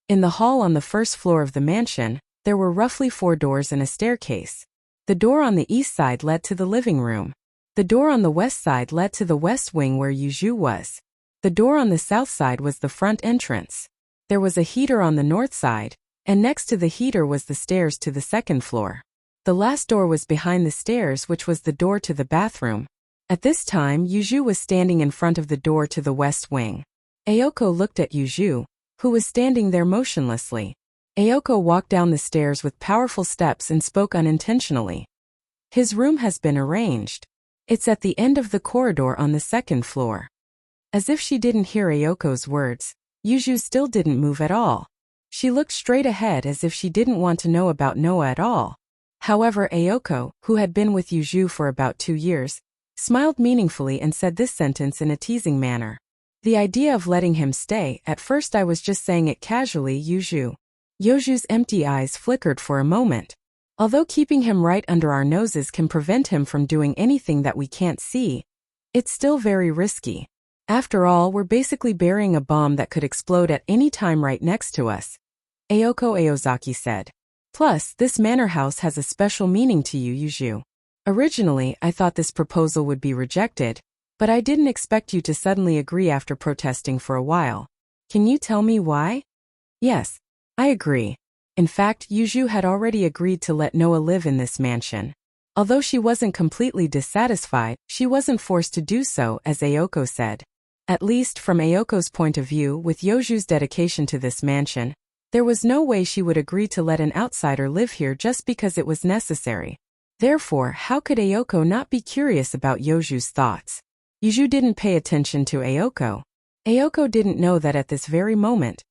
In the hall on the first floor of the mansion, there were roughly 4 doors and a staircase. The door on the east side led to the living room. The door on the west side led to the West Wing where Yuju was. The door on the south side was the front entrance. There was a heater on the north side, and next to the heater was the stairs to the second floor. The last door was behind the stairs, which was the door to the bathroom. At this time, Yuju was standing in front of the door to the West Wing. Ayoko looked at Yuju, who was standing there motionlessly. Ayoko walked down the stairs with powerful steps and spoke unintentionally. His room has been arranged. It's at the end of the corridor on the second floor. As if she didn't hear Ayoko's words, Yuju still didn't move at all. She looked straight ahead as if she didn't want to know about Noah at all. However, Ayoko, who had been with Yuju for about 2 years, smiled meaningfully and said this sentence in a teasing manner. The idea of letting him stay, at first I was just saying it casually, Yuju. Yoju's empty eyes flickered for a moment. Although keeping him right under our noses can prevent him from doing anything that we can't see, it's still very risky. After all, we're basically burying a bomb that could explode at any time right next to us, Ayoko Aozaki said. Plus, this manor house has a special meaning to you, Yuju. Originally, I thought this proposal would be rejected, but I didn't expect you to suddenly agree after protesting for a while. Can you tell me why? Yes, I agree. In fact, Yuju had already agreed to let Noah live in this mansion. Although she wasn't completely dissatisfied, she wasn't forced to do so, as Ayoko said. At least, from Ayoko's point of view, with Yoju's dedication to this mansion, there was no way she would agree to let an outsider live here just because it was necessary. Therefore, how could Ayoko not be curious about Yoju's thoughts? Yuju didn't pay attention to Ayoko. Ayoko didn't know that at this very moment,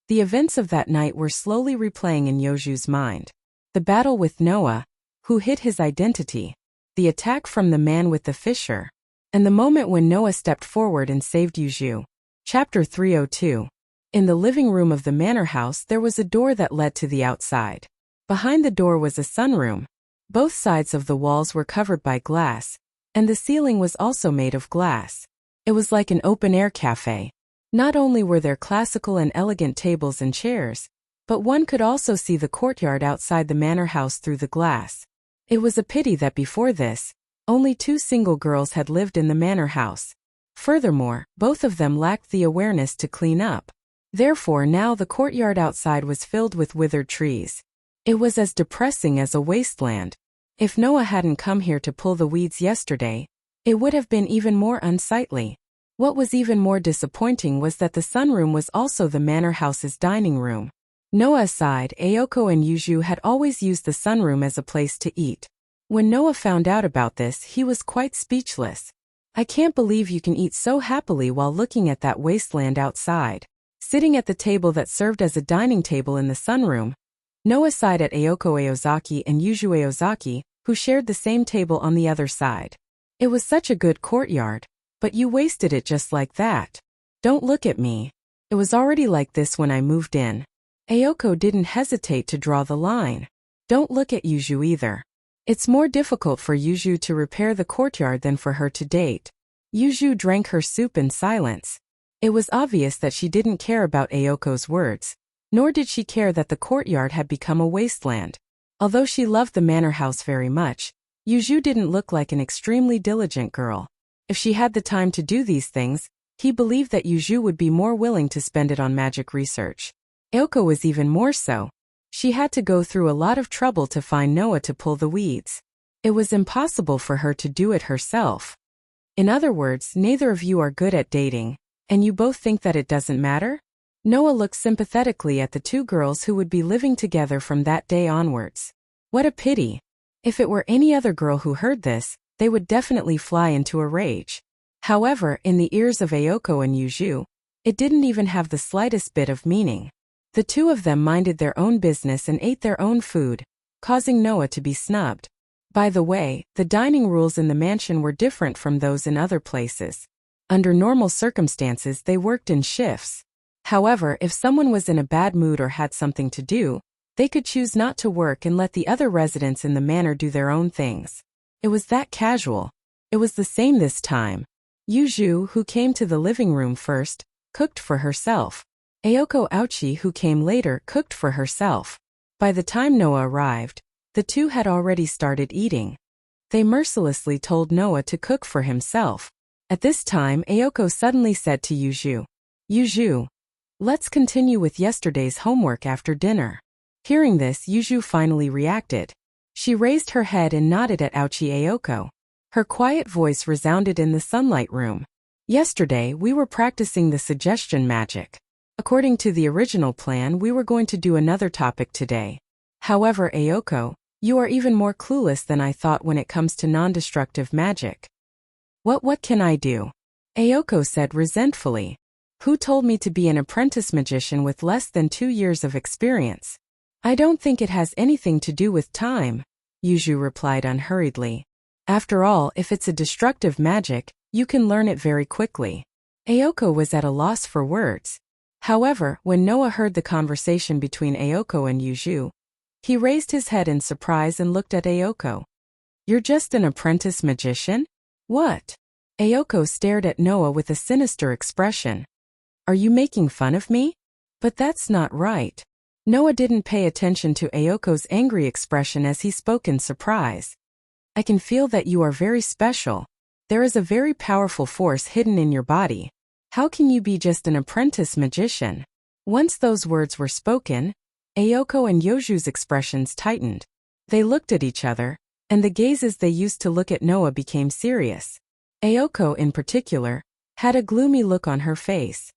the events of that night were slowly replaying in Yoju's mind. The battle with Noah, who hid his identity, the attack from the man with the fissure, and the moment when Noah stepped forward and saved Yuju. Chapter 302. In the living room of the manor house there was a door that led to the outside. Behind the door was a sunroom. Both sides of the walls were covered by glass, and the ceiling was also made of glass. It was like an open-air cafe. Not only were there classical and elegant tables and chairs, but one could also see the courtyard outside the manor house through the glass. It was a pity that before this, only 2 single girls had lived in the manor house. Furthermore, both of them lacked the awareness to clean up. Therefore now the courtyard outside was filled with withered trees. It was as depressing as a wasteland. If Noah hadn't come here to pull the weeds yesterday, it would have been even more unsightly. What was even more disappointing was that the sunroom was also the manor house's dining room. Noah aside, Ayoko and Yuju had always used the sunroom as a place to eat. When Noah found out about this, he was quite speechless. I can't believe you can eat so happily while looking at that wasteland outside. Sitting at the table that served as a dining table in the sunroom, Noah sighed at Ayoko Aozaki and Yuju Aozaki, who shared the same table on the other side. It was such a good courtyard, but you wasted it just like that. Don't look at me. It was already like this when I moved in. Ayoko didn't hesitate to draw the line. Don't look at Yuju either. It's more difficult for Yuju to repair the courtyard than for her to date. Yuju drank her soup in silence. It was obvious that she didn't care about Ayoko's words, nor did she care that the courtyard had become a wasteland. Although she loved the manor house very much, Yuju didn't look like an extremely diligent girl. If she had the time to do these things, he believed that Yuju would be more willing to spend it on magic research. Ayoko was even more so. She had to go through a lot of trouble to find Noah to pull the weeds. It was impossible for her to do it herself. In other words, neither of you are good at dating, and you both think that it doesn't matter? Noah looked sympathetically at the 2 girls who would be living together from that day onwards. What a pity. If it were any other girl who heard this, they would definitely fly into a rage. However, in the ears of Ayoko and Yuju, it didn't even have the slightest bit of meaning. The 2 of them minded their own business and ate their own food, causing Noah to be snubbed. By the way, the dining rules in the mansion were different from those in other places. Under normal circumstances, they worked in shifts. However, if someone was in a bad mood or had something to do, they could choose not to work and let the other residents in the manor do their own things. It was that casual. It was the same this time. Yuju, who came to the living room first, cooked for herself. Ayoko Aochi, who came later, cooked for herself. By the time Noah arrived, the 2 had already started eating. They mercilessly told Noah to cook for himself. At this time, Ayoko suddenly said to Yuju, "Yuju, let's continue with yesterday's homework after dinner." Hearing this, Yuju finally reacted. She raised her head and nodded at Aochi Ayoko. Her quiet voice resounded in the sunlight room. "Yesterday, we were practicing the suggestion magic. According to the original plan, we were going to do another topic today. However, Ayoko, you are even more clueless than I thought when it comes to non-destructive magic." What can I do?" Ayoko said resentfully. "Who told me to be an apprentice magician with less than 2 years of experience?" "I don't think it has anything to do with time," Yuju replied unhurriedly. "After all, if it's a destructive magic, you can learn it very quickly." Ayoko was at a loss for words. However, when Noah heard the conversation between Ayoko and Yuju, he raised his head in surprise and looked at Ayoko. "You're just an apprentice magician? What?" Ayoko stared at Noah with a sinister expression. "Are you making fun of me? But that's not right." Noah didn't pay attention to Ayoko's angry expression as he spoke in surprise. "I can feel that you are very special. There is a very powerful force hidden in your body. How can you be just an apprentice magician?" Once those words were spoken, Ayoko and Yuju's expressions tightened. They looked at each other, and the gazes they used to look at Noah became serious. Ayoko, in particular, had a gloomy look on her face.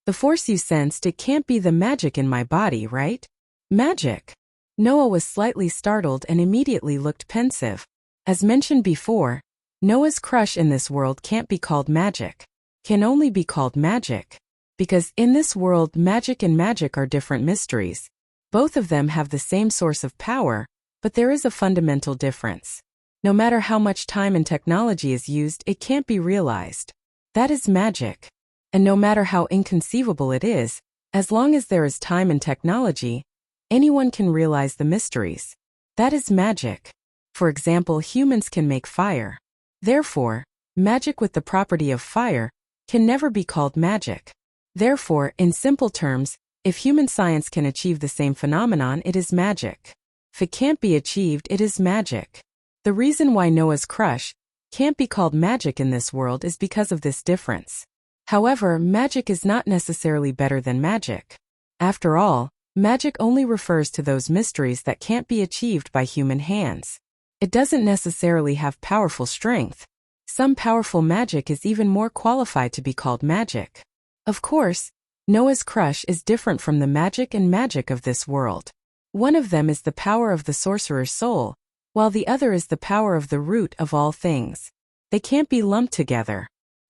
"The force you sensed, it can't be the magic in my body, right?" "Magic?" Noah was slightly startled and immediately looked pensive. As mentioned before, Noah's crush in this world can't be called magic. Can only be called magic. Because in this world, magic and magic are different mysteries. Both of them have the same source of power, but there is a fundamental difference. No matter how much time and technology is used, it can't be realized. That is magic. And no matter how inconceivable it is, as long as there is time and technology, anyone can realize the mysteries. That is magic. For example, humans can make fire. Therefore, magic with the property of fire can never be called magic. Therefore, in simple terms, if human science can achieve the same phenomenon, it is magic. If it can't be achieved, it is magic. The reason why Noah's crush can't be called magic in this world is because of this difference. However, magic is not necessarily better than magic. After all, magic only refers to those mysteries that can't be achieved by human hands. It doesn't necessarily have powerful strength. Some powerful magic is even more qualified to be called magic. Of course, Noah's crush is different from the magic and magic of this world. One of them is the power of the sorcerer's soul, while the other is the power of the root of all things. They can't be lumped together.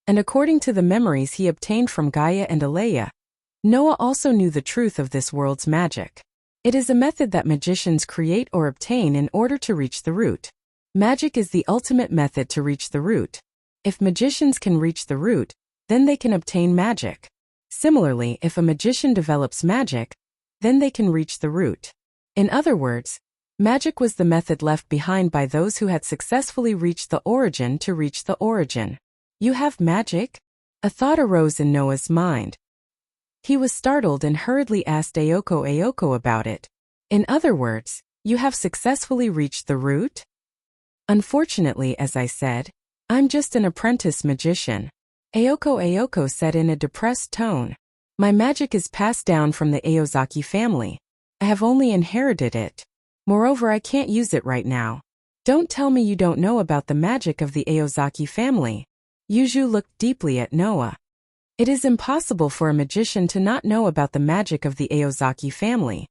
And according to the memories he obtained from Gaia and Aleia, Noah also knew the truth of this world's magic. It is a method that magicians create or obtain in order to reach the root. Magic is the ultimate method to reach the root. If magicians can reach the root, then they can obtain magic. Similarly, if a magician develops magic, then they can reach the root. In other words, magic was the method left behind by those who had successfully reached the origin to reach the origin. You have magic? A thought arose in Noah's mind. He was startled and hurriedly asked Ayoko about it. In other words, you have successfully reached the root? Unfortunately, as I said, I'm just an apprentice magician. Ayoko said in a depressed tone. My magic is passed down from the Aozaki family. I have only inherited it. Moreover, I can't use it right now. Don't tell me you don't know about the magic of the Aozaki family. Yuju looked deeply at Noah. It is impossible for a magician to not know about the magic of the Aozaki family,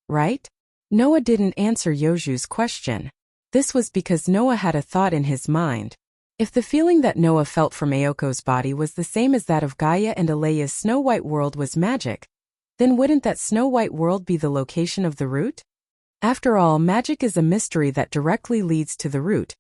right? Noah didn't answer Yuju's question. This was because Noah had a thought in his mind. If the feeling that Noah felt from Ayoko's body was the same as that of Gaia and Aleia's Snow White world was magic, then wouldn't that Snow White world be the location of the root? After all, magic is a mystery that directly leads to the root,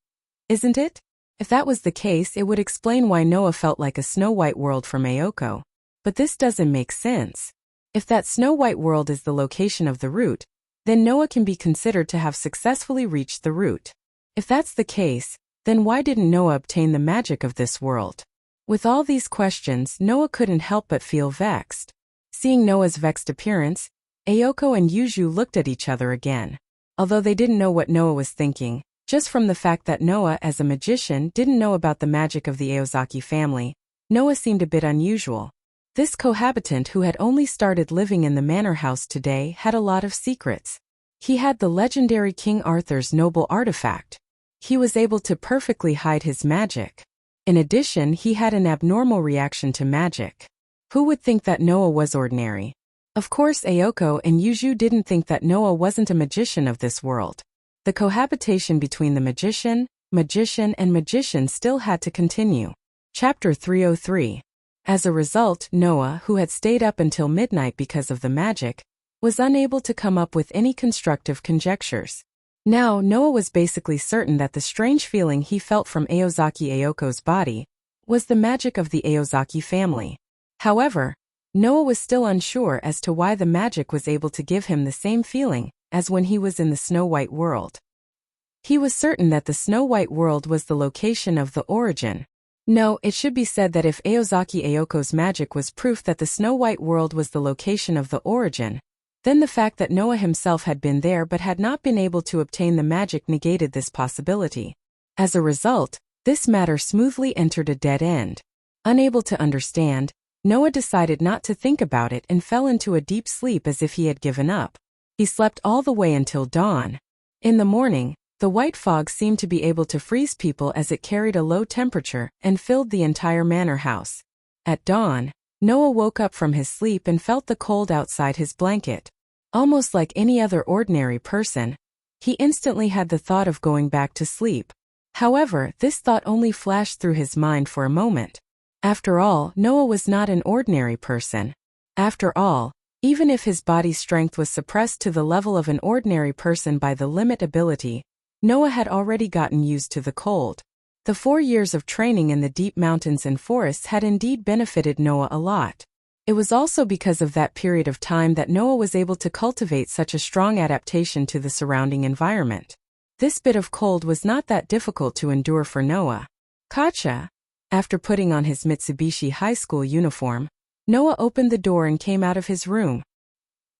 isn't it? If that was the case, it would explain why Noah felt like a Snow White world from Ayoko. But this doesn't make sense. If that Snow White world is the location of the root, then Noah can be considered to have successfully reached the root. If that's the case, then why didn't Noah obtain the magic of this world? With all these questions, Noah couldn't help but feel vexed. Seeing Noah's vexed appearance, Ayoko and Yuju looked at each other again. Although they didn't know what Noah was thinking, just from the fact that Noah, as a magician, didn't know about the magic of the Aozaki family, Noah seemed a bit unusual. This cohabitant who had only started living in the manor house today had a lot of secrets. He had the legendary King Arthur's noble artifact. He was able to perfectly hide his magic. In addition, he had an abnormal reaction to magic. Who would think that Noah was ordinary? Of course, Ayoko and Yuju didn't think that Noah wasn't a magician of this world. The cohabitation between the magician, and magician still had to continue. Chapter 303. As a result, Noah, who had stayed up until midnight because of the magic, was unable to come up with any constructive conjectures. Now, Noah was basically certain that the strange feeling he felt from Aozaki Ayoko's body was the magic of the Aozaki family. However, Noah was still unsure as to why the magic was able to give him the same feeling as when he was in the Snow White world. He was certain that the Snow White world was the location of the origin. No, it should be said that if Aozaki Ayoko's magic was proof that the Snow White world was the location of the origin, then the fact that Noah himself had been there but had not been able to obtain the magic negated this possibility. As a result, this matter smoothly entered a dead end. Unable to understand, Noah decided not to think about it and fell into a deep sleep as if he had given up. He slept all the way until dawn. In the morning, the white fog seemed to be able to freeze people as it carried a low temperature and filled the entire manor house. At dawn, Noah woke up from his sleep and felt the cold outside his blanket. Almost like any other ordinary person, he instantly had the thought of going back to sleep. However, this thought only flashed through his mind for a moment. After all, Noah was not an ordinary person. After all, even if his body's strength was suppressed to the level of an ordinary person by the limit ability, Noah had already gotten used to the cold. The 4 years of training in the deep mountains and forests had indeed benefited Noah a lot. It was also because of that period of time that Noah was able to cultivate such a strong adaptation to the surrounding environment. This bit of cold was not that difficult to endure for Noah. Kacha. After putting on his Mitsubishi high school uniform, Noah opened the door and came out of his room.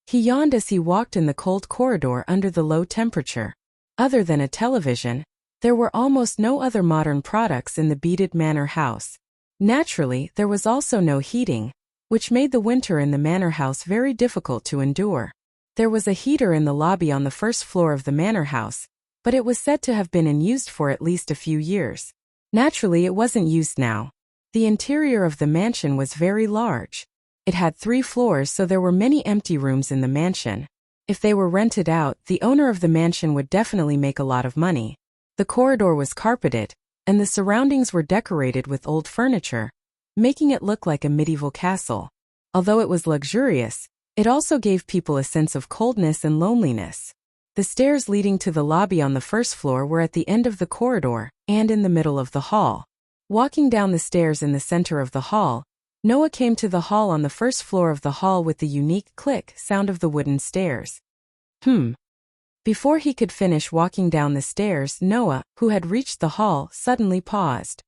He yawned as he walked in the cold corridor under the low temperature. Other than a television, There were almost no other modern products in the beaded manor house. Naturally, there was also no heating, which made the winter in the manor house very difficult to endure. There was a heater in the lobby on the first floor of the manor house, but it was said to have been unused for at least a few years. Naturally, it wasn't used now. The interior of the mansion was very large. It had 3 floors, so there were many empty rooms in the mansion. If they were rented out, the owner of the mansion would definitely make a lot of money. The corridor was carpeted, and the surroundings were decorated with old furniture, making it look like a medieval castle. Although it was luxurious, it also gave people a sense of coldness and loneliness. The stairs leading to the lobby on the first floor were at the end of the corridor and in the middle of the hall. Walking down the stairs in the center of the hall, Noah came to the hall on the first floor of the hall with the unique click sound of the wooden stairs. Before he could finish walking down the stairs, Noah, who had reached the hall, suddenly paused.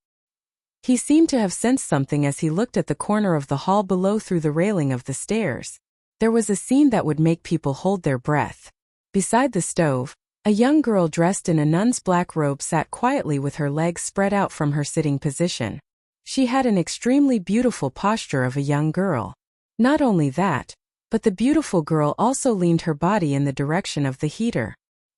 He seemed to have sensed something as he looked at the corner of the hall below through the railing of the stairs. There was a scene that would make people hold their breath. Beside the stove, a young girl dressed in a nun's black robe sat quietly with her legs spread out from her sitting position. She had an extremely beautiful posture of a young girl. Not only that, but the beautiful girl also leaned her body in the direction of the heater.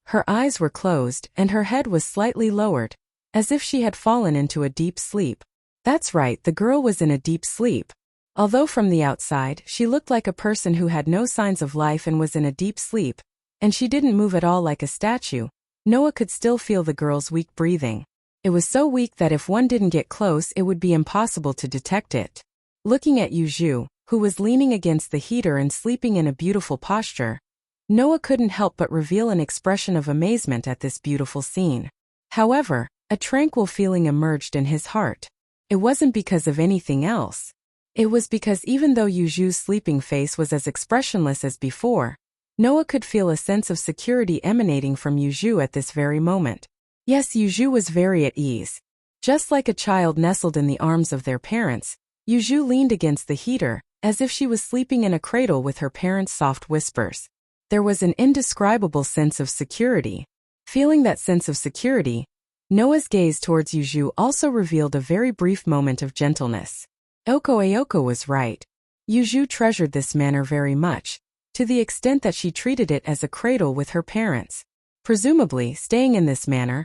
Her eyes were closed and her head was slightly lowered, as if she had fallen into a deep sleep. That's right, the girl was in a deep sleep. Although from the outside, she looked like a person who had no signs of life and was in a deep sleep, and she didn't move at all like a statue, Noah could still feel the girl's weak breathing. It was so weak that if one didn't get close, it would be impossible to detect it. Looking at Yuju, who was leaning against the heater and sleeping in a beautiful posture, Noah couldn't help but reveal an expression of amazement at this beautiful scene. However, a tranquil feeling emerged in his heart. It wasn't because of anything else. It was because even though Yuju's sleeping face was as expressionless as before, Noah could feel a sense of security emanating from Yuju at this very moment. Yes, Yuju was very at ease. Just like a child nestled in the arms of their parents, Yuju leaned against the heater, as if she was sleeping in a cradle with her parents' soft whispers. There was an indescribable sense of security. Feeling that sense of security, Noah's gaze towards Yuju also revealed a very brief moment of gentleness. Ayoko was right. Yuju treasured this manor very much, to the extent that she treated it as a cradle with her parents. Presumably, staying in this manor,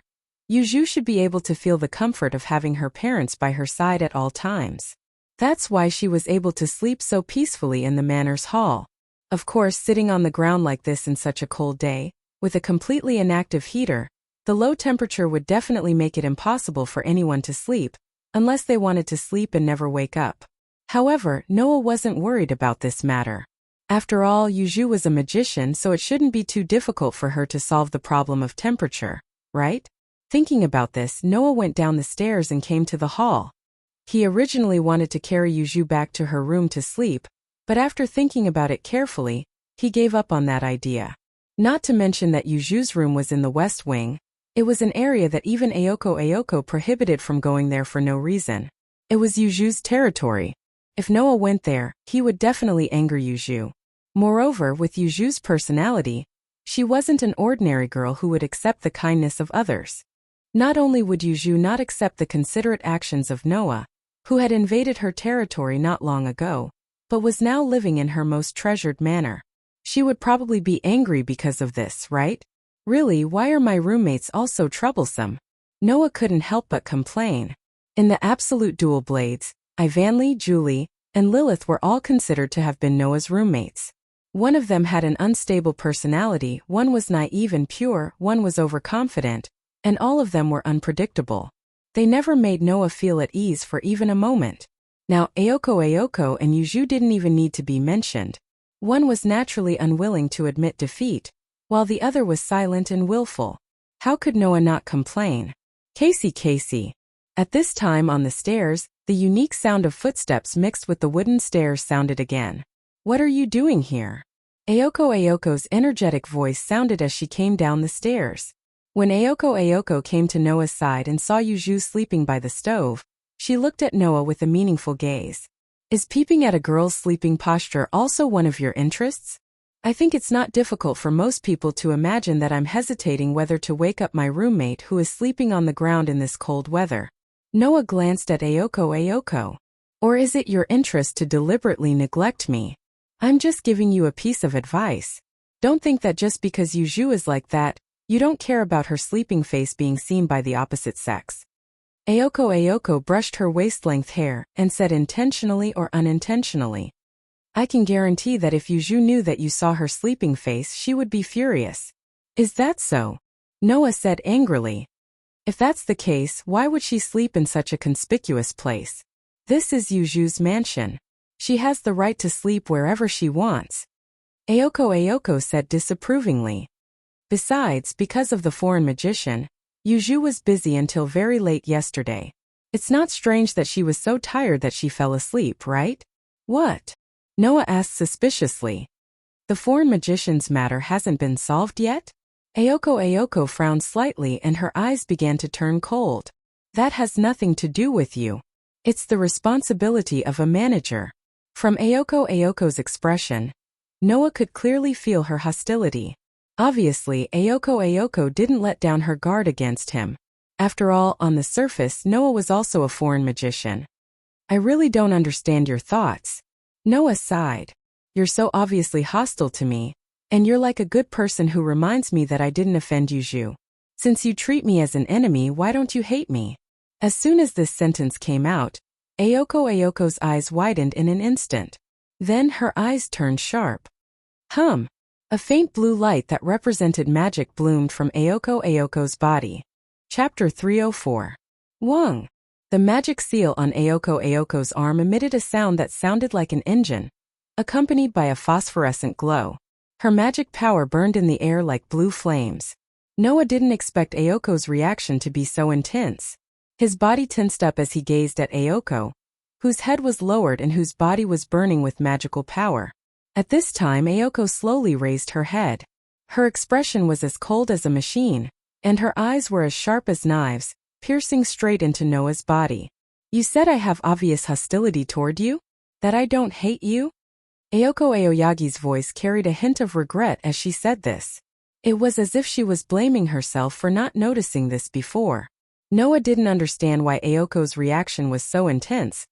Yuju should be able to feel the comfort of having her parents by her side at all times. That's why she was able to sleep so peacefully in the manor's hall. Of course, sitting on the ground like this in such a cold day, with a completely inactive heater, the low temperature would definitely make it impossible for anyone to sleep, unless they wanted to sleep and never wake up. However, Noah wasn't worried about this matter. After all, Yuju was a magician, so it shouldn't be too difficult for her to solve the problem of temperature, right? Thinking about this, Noah went down the stairs and came to the hall. He originally wanted to carry Yuju back to her room to sleep, but after thinking about it carefully, he gave up on that idea. Not to mention that Yuju's room was in the west wing. It was an area that even Ayoko prohibited from going there for no reason. It was Yuju's territory. If Noah went there, he would definitely anger Yuju. Moreover, with Yuju's personality, she wasn't an ordinary girl who would accept the kindness of others. Not only would Yuju not accept the considerate actions of Noah, who had invaded her territory not long ago, but was now living in her most treasured manor. She would probably be angry because of this, right? Really, why are my roommates all so troublesome? Noah couldn't help but complain. In the absolute dual blades, Ivanli, Julie, and Lilith were all considered to have been Noah's roommates. One of them had an unstable personality, one was naive and pure, one was overconfident, and all of them were unpredictable. They never made Noah feel at ease for even a moment. Now, Ayoko and Yuju didn't even need to be mentioned. One was naturally unwilling to admit defeat, while the other was silent and willful. How could Noah not complain? Casey. At this time on the stairs, the unique sound of footsteps mixed with the wooden stairs sounded again. What are you doing here? Ayoko's energetic voice sounded as she came down the stairs. When Ayoko came to Noah's side and saw Yuju sleeping by the stove, she looked at Noah with a meaningful gaze. Is peeping at a girl's sleeping posture also one of your interests? I think it's not difficult for most people to imagine that I'm hesitating whether to wake up my roommate who is sleeping on the ground in this cold weather. Noah glanced at Ayoko. Or is it your interest to deliberately neglect me? I'm just giving you a piece of advice. Don't think that just because Yuju is like that, you don't care about her sleeping face being seen by the opposite sex. Ayoko brushed her waist-length hair and said intentionally or unintentionally. I can guarantee that if Yuju knew that you saw her sleeping face, she would be furious. Is that so? Noah said angrily. If that's the case, why would she sleep in such a conspicuous place? This is Yuju's mansion. She has the right to sleep wherever she wants. Ayoko said disapprovingly. Besides, because of the foreign magician, Yuju was busy until very late yesterday. It's not strange that she was so tired that she fell asleep, right? What? Noah asked suspiciously. The foreign magician's matter hasn't been solved yet? Ayoko frowned slightly and her eyes began to turn cold. That has nothing to do with you. It's the responsibility of a manager. From Ayoko's expression, Noah could clearly feel her hostility. Obviously, Ayoko didn't let down her guard against him. After all, on the surface, Noah was also a foreign magician. I really don't understand your thoughts. Noah sighed. You're so obviously hostile to me, and you're like a good person who reminds me that I didn't offend Yuju. Since you treat me as an enemy, why don't you hate me? As soon as this sentence came out, Ayoko's eyes widened in an instant. Then her eyes turned sharp. A faint blue light that represented magic bloomed from Ayoko's body. Chapter 304. Wang. The magic seal on Ayoko's arm emitted a sound that sounded like an engine, accompanied by a phosphorescent glow. Her magic power burned in the air like blue flames. Noah didn't expect Ayoko's reaction to be so intense. His body tensed up as he gazed at Ayoko, whose head was lowered and whose body was burning with magical power. At this time, Ayoko slowly raised her head. Her expression was as cold as a machine, and her eyes were as sharp as knives, piercing straight into Noah's body. You said I have obvious hostility toward you? That I don't hate you? Ayoko Aoyagi's voice carried a hint of regret as she said this. It was as if she was blaming herself for not noticing this before. Noah didn't understand why Ayoko's reaction was so intense,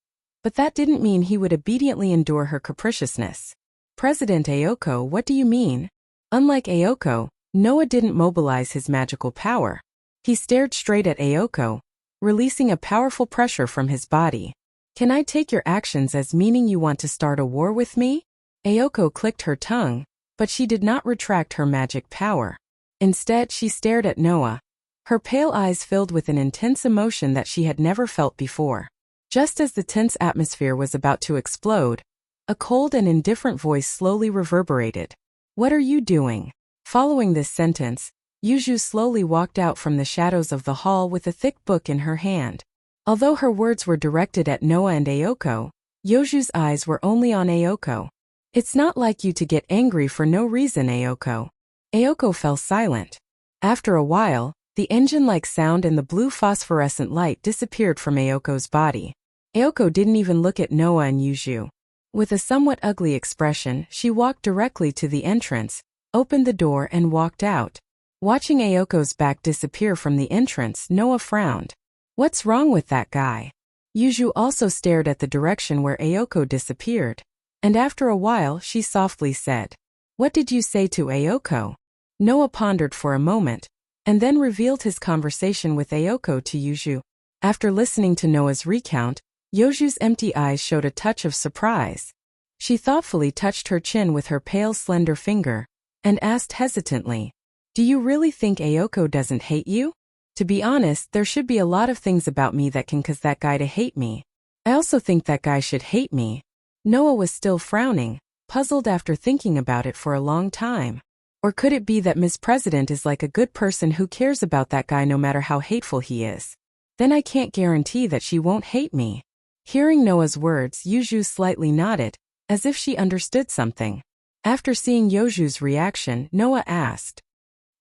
but that didn't mean he would obediently endure her capriciousness. President Ayoko, what do you mean? Unlike Ayoko, Noah didn't mobilize his magical power. He stared straight at Ayoko, releasing a powerful pressure from his body. Can I take your actions as meaning you want to start a war with me? Ayoko clicked her tongue, but she did not retract her magic power. Instead, she stared at Noah. Her pale eyes filled with an intense emotion that she had never felt before. Just as the tense atmosphere was about to explode, a cold and indifferent voice slowly reverberated. What are you doing? Following this sentence, Yuju slowly walked out from the shadows of the hall with a thick book in her hand. Although her words were directed at Noah and Ayoko, Yuju's eyes were only on Ayoko. It's not like you to get angry for no reason, Ayoko. Ayoko fell silent. After a while, the engine-like sound and the blue phosphorescent light disappeared from Ayoko's body. Ayoko didn't even look at Noah and Yuju. With a somewhat ugly expression, she walked directly to the entrance, opened the door and walked out. Watching Ayoko's back disappear from the entrance, Noah frowned. What's wrong with that guy? Yuju also stared at the direction where Ayoko disappeared. And after a while, she softly said, What did you say to Ayoko? Noah pondered for a moment, and then revealed his conversation with Ayoko to Yuju. After listening to Noah's recount, Yuju's empty eyes showed a touch of surprise. She thoughtfully touched her chin with her pale slender finger, and asked hesitantly, Do you really think Ayoko doesn't hate you? To be honest, there should be a lot of things about me that can cause that guy to hate me. I also think that guy should hate me. Noah was still frowning, puzzled after thinking about it for a long time. Or could it be that Ms. President is like a good person who cares about that guy no matter how hateful he is? Then I can't guarantee that she won't hate me. Hearing Noah's words, Yuju slightly nodded, as if she understood something. After seeing Yuju's reaction, Noah asked,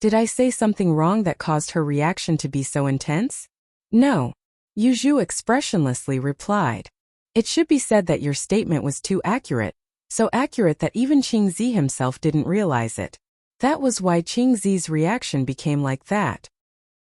Did I say something wrong that caused her reaction to be so intense? No. Yuju expressionlessly replied. It should be said that your statement was too accurate, So accurate that even Qingzi himself didn't realize it. That was why Qingzi's reaction became like that.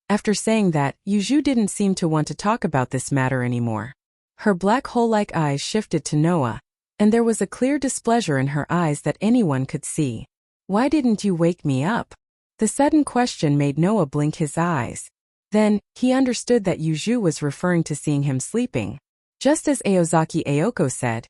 After saying that, Yuzhu didn't seem to want to talk about this matter anymore. Her black hole-like eyes shifted to Noah, and there was a clear displeasure in her eyes that anyone could see. Why didn't you wake me up? The sudden question made Noah blink his eyes. Then, he understood that Yuzhu was referring to seeing him sleeping. Just as Aozaki Aoko said,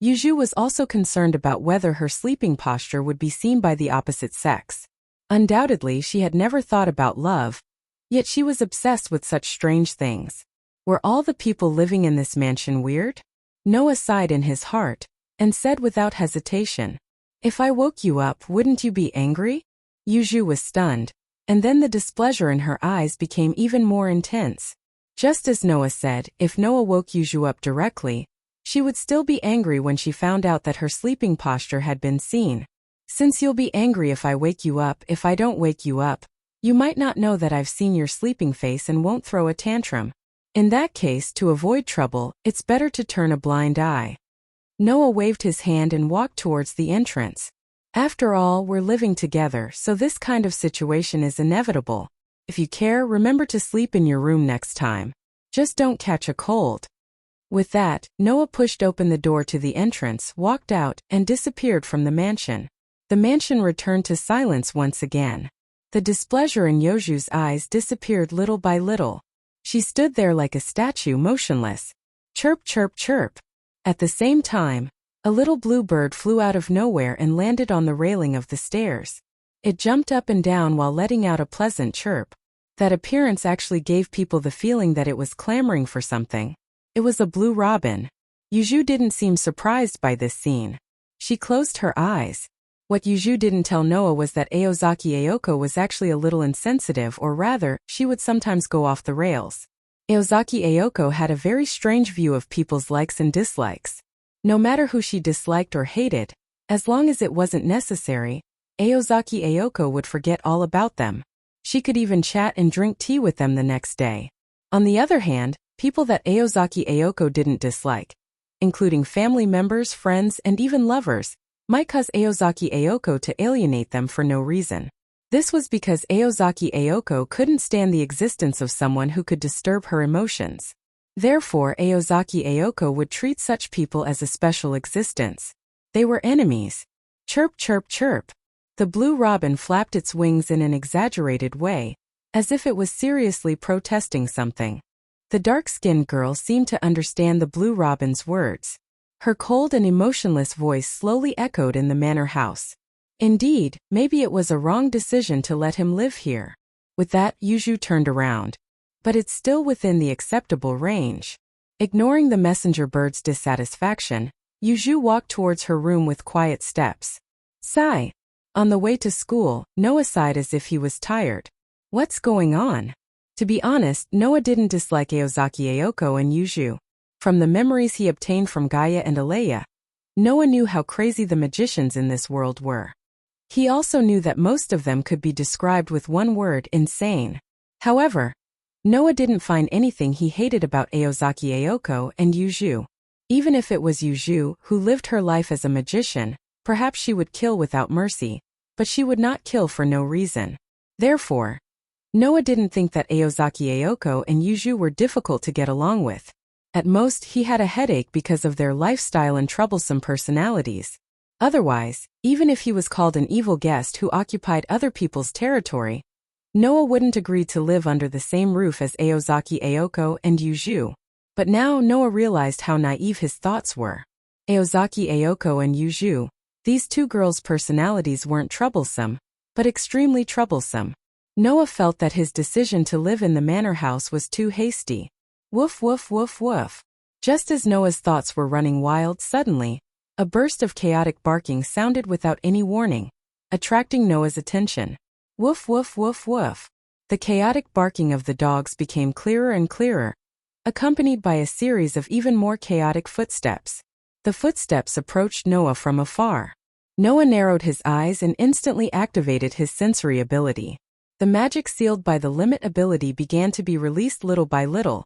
Yuzhu was also concerned about whether her sleeping posture would be seen by the opposite sex. Undoubtedly, she had never thought about love, yet she was obsessed with such strange things. Were all the people living in this mansion weird? Noah sighed in his heart, and said without hesitation, "If I woke you up, wouldn't you be angry?" Yuzhu was stunned, and then the displeasure in her eyes became even more intense. Just as Noah said, if Noah woke Yuzhu up directly, she would still be angry when she found out that her sleeping posture had been seen. Since you'll be angry if I wake you up, if I don't wake you up, you might not know that I've seen your sleeping face and won't throw a tantrum. In that case, to avoid trouble, it's better to turn a blind eye. Noah waved his hand and walked towards the entrance. After all, we're living together, so this kind of situation is inevitable. If you care, remember to sleep in your room next time. Just don't catch a cold. With that, Noah pushed open the door to the entrance, walked out, and disappeared from the mansion. The mansion returned to silence once again. The displeasure in Yuzhu's eyes disappeared little by little. She stood there like a statue, motionless. Chirp, chirp, chirp. At the same time, a little blue bird flew out of nowhere and landed on the railing of the stairs. It jumped up and down while letting out a pleasant chirp. That appearance actually gave people the feeling that it was clamoring for something. It was a blue robin. Yuzhu didn't seem surprised by this scene. She closed her eyes. What Yuzhu didn't tell Noah was that Aozaki Aoko was actually a little insensitive, or rather, she would sometimes go off the rails. Aozaki Aoko had a very strange view of people's likes and dislikes. No matter who she disliked or hated, as long as it wasn't necessary, Aozaki Aoko would forget all about them. She could even chat and drink tea with them the next day. On the other hand, people that Aozaki Aoko didn't dislike, including family members, friends, and even lovers, might cause Aozaki Aoko to alienate them for no reason. This was because Aozaki Aoko couldn't stand the existence of someone who could disturb her emotions. Therefore, Aozaki Aoko would treat such people as a special existence. They were enemies. Chirp, chirp, chirp. The blue robin flapped its wings in an exaggerated way, as if it was seriously protesting something. The dark-skinned girl seemed to understand the blue robin's words. Her cold and emotionless voice slowly echoed in the manor house. Indeed, maybe it was a wrong decision to let him live here. With that, Yuzhu turned around. But it's still within the acceptable range. Ignoring the messenger bird's dissatisfaction, Yuzhu walked towards her room with quiet steps. Sigh. On the way to school, Noah sighed as if he was tired. What's going on? To be honest, Noah didn't dislike Aozaki Aoko and Yuzhu. From the memories he obtained from Gaia and Alea, Noah knew how crazy the magicians in this world were. He also knew that most of them could be described with one word: insane. However, Noah didn't find anything he hated about Aozaki Aoko and Yuzhu. Even if it was Yuzhu who lived her life as a magician, perhaps she would kill without mercy, but she would not kill for no reason. Therefore, Noah didn't think that Aozaki Aoko and Yuzhu were difficult to get along with. At most, he had a headache because of their lifestyle and troublesome personalities. Otherwise, even if he was called an evil guest who occupied other people's territory, Noah wouldn't agree to live under the same roof as Aozaki Aoko and Yuzhu. But now Noah realized how naive his thoughts were. Aozaki Aoko and Yuzhu, these two girls' personalities weren't troublesome, but extremely troublesome. Noah felt that his decision to live in the manor house was too hasty. Woof, woof, woof, woof. Just as Noah's thoughts were running wild, suddenly, a burst of chaotic barking sounded without any warning, attracting Noah's attention. Woof, woof, woof, woof. The chaotic barking of the dogs became clearer and clearer, accompanied by a series of even more chaotic footsteps. The footsteps approached Noah from afar. Noah narrowed his eyes and instantly activated his sensory ability. The magic sealed by the limit ability began to be released little by little,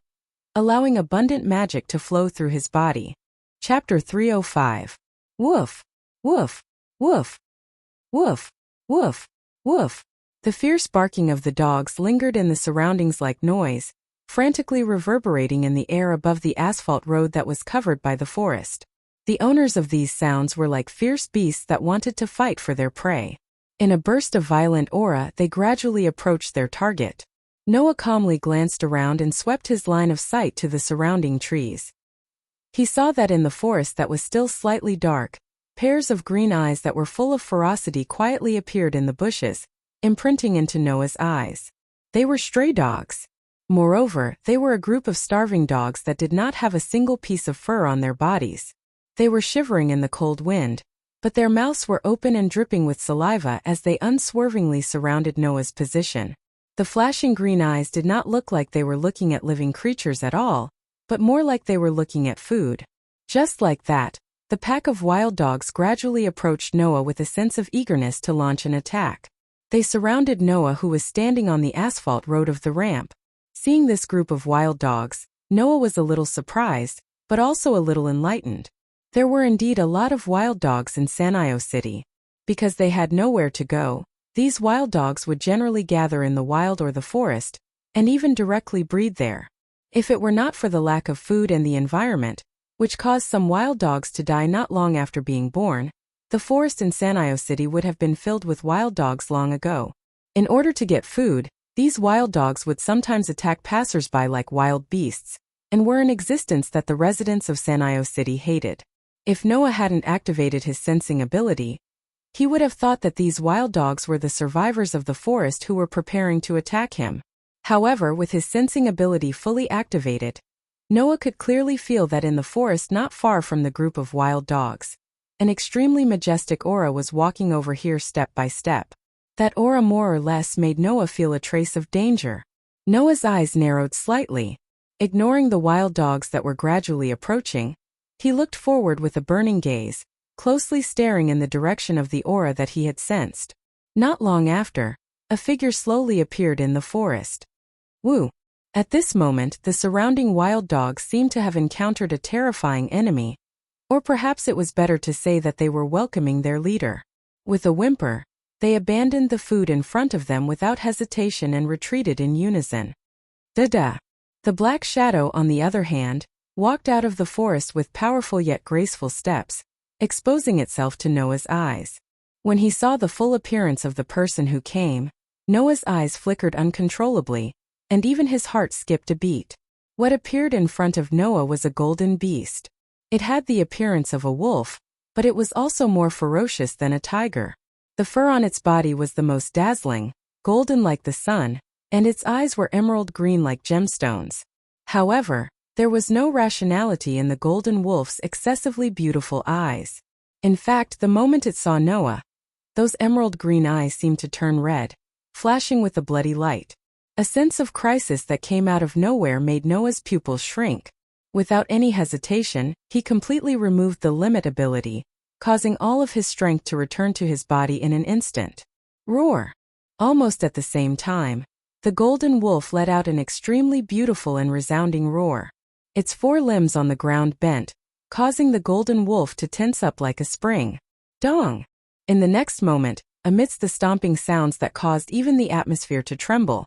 allowing abundant magic to flow through his body. Chapter 305. Woof. Woof, woof, woof, woof, woof. The fierce barking of the dogs lingered in the surroundings like noise, frantically reverberating in the air above the asphalt road that was covered by the forest. The owners of these sounds were like fierce beasts that wanted to fight for their prey. In a burst of violent aura, they gradually approached their target. Noah calmly glanced around and swept his line of sight to the surrounding trees. He saw that in the forest that was still slightly dark, pairs of green eyes that were full of ferocity quietly appeared in the bushes, imprinting into Noah's eyes. They were stray dogs. Moreover, they were a group of starving dogs that did not have a single piece of fur on their bodies. They were shivering in the cold wind, but their mouths were open and dripping with saliva as they unswervingly surrounded Noah's position. The flashing green eyes did not look like they were looking at living creatures at all, but more like they were looking at food. Just like that, the pack of wild dogs gradually approached Noah with a sense of eagerness to launch an attack. They surrounded Noah, who was standing on the asphalt road of the ramp. Seeing this group of wild dogs, Noah was a little surprised, but also a little enlightened. There were indeed a lot of wild dogs in Sanyo City. Because they had nowhere to go, these wild dogs would generally gather in the wild or the forest, and even directly breed there. If it were not for the lack of food and the environment, which caused some wild dogs to die not long after being born, the forest in Sanyo City would have been filled with wild dogs long ago. In order to get food, these wild dogs would sometimes attack passersby like wild beasts, and were an existence that the residents of Sanyo City hated. If Noah hadn't activated his sensing ability, he would have thought that these wild dogs were the survivors of the forest who were preparing to attack him. However, with his sensing ability fully activated, Noah could clearly feel that in the forest not far from the group of wild dogs, an extremely majestic aura was walking over here step by step. That aura more or less made Noah feel a trace of danger. Noah's eyes narrowed slightly. Ignoring the wild dogs that were gradually approaching, he looked forward with a burning gaze, closely staring in the direction of the aura that he had sensed. Not long after, a figure slowly appeared in the forest. Woo! At this moment, the surrounding wild dogs seemed to have encountered a terrifying enemy, or perhaps it was better to say that they were welcoming their leader. With a whimper, they abandoned the food in front of them without hesitation and retreated in unison. Da-da! The Black Shadow, on the other hand, walked out of the forest with powerful yet graceful steps, exposing itself to Noah's eyes. When he saw the full appearance of the person who came, Noah's eyes flickered uncontrollably, and even his heart skipped a beat. What appeared in front of Noah was a golden beast. It had the appearance of a wolf, but it was also more ferocious than a tiger. The fur on its body was the most dazzling, golden like the sun, and its eyes were emerald green like gemstones. However, there was no rationality in the golden wolf's excessively beautiful eyes. In fact, the moment it saw Noah, those emerald green eyes seemed to turn red, flashing with a bloody light. A sense of crisis that came out of nowhere made Noah's pupils shrink. Without any hesitation, he completely removed the limit ability, causing all of his strength to return to his body in an instant. Roar! Almost at the same time, the golden wolf let out an extremely beautiful and resounding roar. Its four limbs on the ground bent, causing the golden wolf to tense up like a spring. Dong! In the next moment, amidst the stomping sounds that caused even the atmosphere to tremble,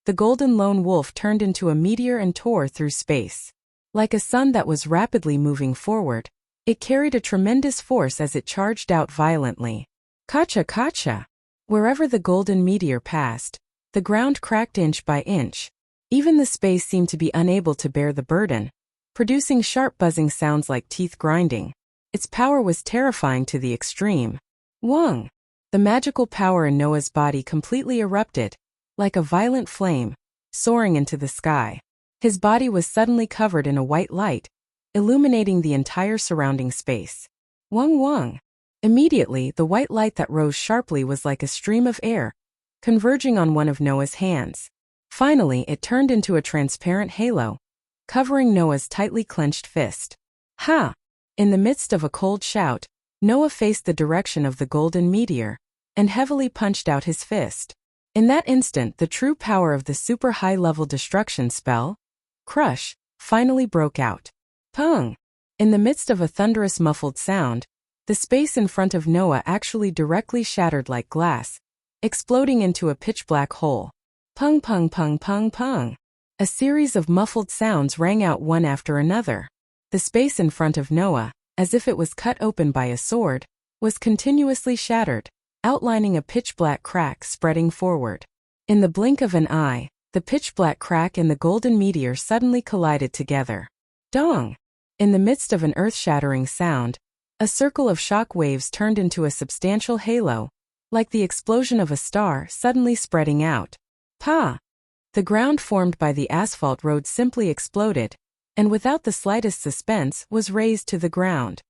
the golden lone wolf turned into a meteor and tore through space. Like a sun that was rapidly moving forward, it carried a tremendous force as it charged out violently. Kacha kacha! Wherever the golden meteor passed, the ground cracked inch by inch. Even the space seemed to be unable to bear the burden, producing sharp buzzing sounds like teeth grinding. Its power was terrifying to the extreme. Wong! The magical power in Noah's body completely erupted, like a violent flame, soaring into the sky. His body was suddenly covered in a white light, illuminating the entire surrounding space. Wong wong! Immediately, the white light that rose sharply was like a stream of air, converging on one of Noah's hands. Finally, it turned into a transparent halo, covering Noah's tightly clenched fist. Ha! In the midst of a cold shout, Noah faced the direction of the golden meteor, and heavily punched out his fist. In that instant, the true power of the super high-level destruction spell, Crush, finally broke out. Pung! In the midst of a thunderous muffled sound, The space in front of Noah actually directly shattered like glass, exploding into a pitch-black hole. Pung pung pung pung pung. A series of muffled sounds rang out one after another. The space in front of Noah, as if it was cut open by a sword, was continuously shattered, outlining a pitch-black crack spreading forward. In the blink of an eye, the pitch-black crack and the golden meteor suddenly collided together. Dong! In the midst of an earth-shattering sound, a circle of shock waves turned into a substantial halo, like the explosion of a star suddenly spreading out. Pa! The ground formed by the asphalt road simply exploded, and without the slightest suspense was razed to the ground.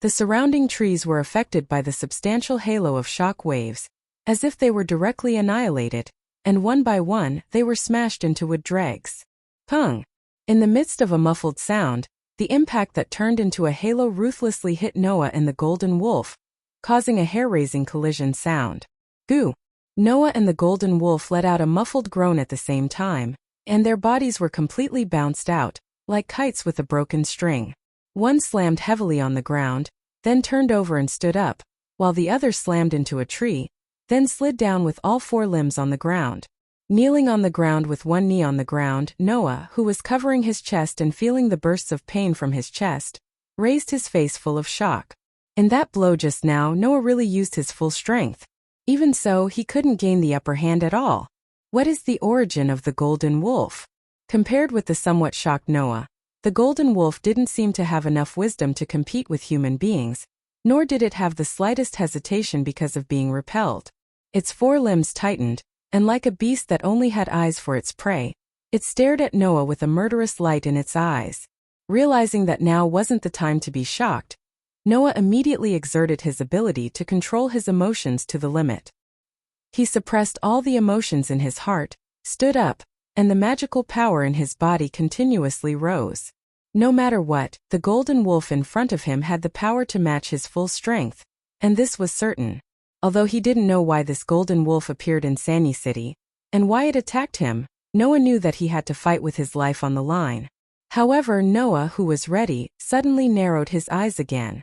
The surrounding trees were affected by the substantial halo of shock waves, as if they were directly annihilated, and one by one they were smashed into wood dregs. Pung! In the midst of a muffled sound, the impact that turned into a halo ruthlessly hit Noah and the golden wolf, causing a hair-raising collision sound. Goo! Noah and the golden wolf let out a muffled groan at the same time, and their bodies were completely bounced out, like kites with a broken string. One slammed heavily on the ground, then turned over and stood up, while the other slammed into a tree, then slid down with all four limbs on the ground. Kneeling on the ground with one knee on the ground, Noah, who was covering his chest and feeling the bursts of pain from his chest, raised his face full of shock. In that blow just now, Noah really used his full strength. Even so, he couldn't gain the upper hand at all. What is the origin of the golden wolf? Compared with the somewhat shocked Noah, the golden wolf didn't seem to have enough wisdom to compete with human beings, nor did it have the slightest hesitation because of being repelled. Its four limbs tightened, and like a beast that only had eyes for its prey, it stared at Noah with a murderous light in its eyes. Realizing that now wasn't the time to be shocked, Noah immediately exerted his ability to control his emotions to the limit. He suppressed all the emotions in his heart, stood up, and the magical power in his body continuously rose. No matter what, the golden wolf in front of him had the power to match his full strength, and this was certain. Although he didn't know why this golden wolf appeared in Sunny City, and why it attacked him, Noah knew that he had to fight with his life on the line. However, Noah, who was ready, suddenly narrowed his eyes again.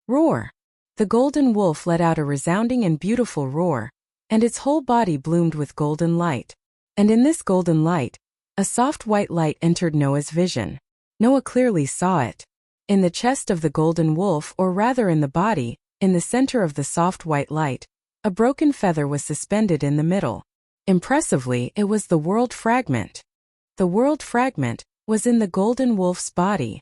Roar! The golden wolf let out a resounding and beautiful roar, and its whole body bloomed with golden light. And in this golden light, a soft white light entered Noah's vision. Noah clearly saw it. In the chest of the golden wolf, or rather in the body, in the center of the soft white light, a broken feather was suspended in the middle. Impressively, it was the world fragment. The world fragment was in the golden wolf's body.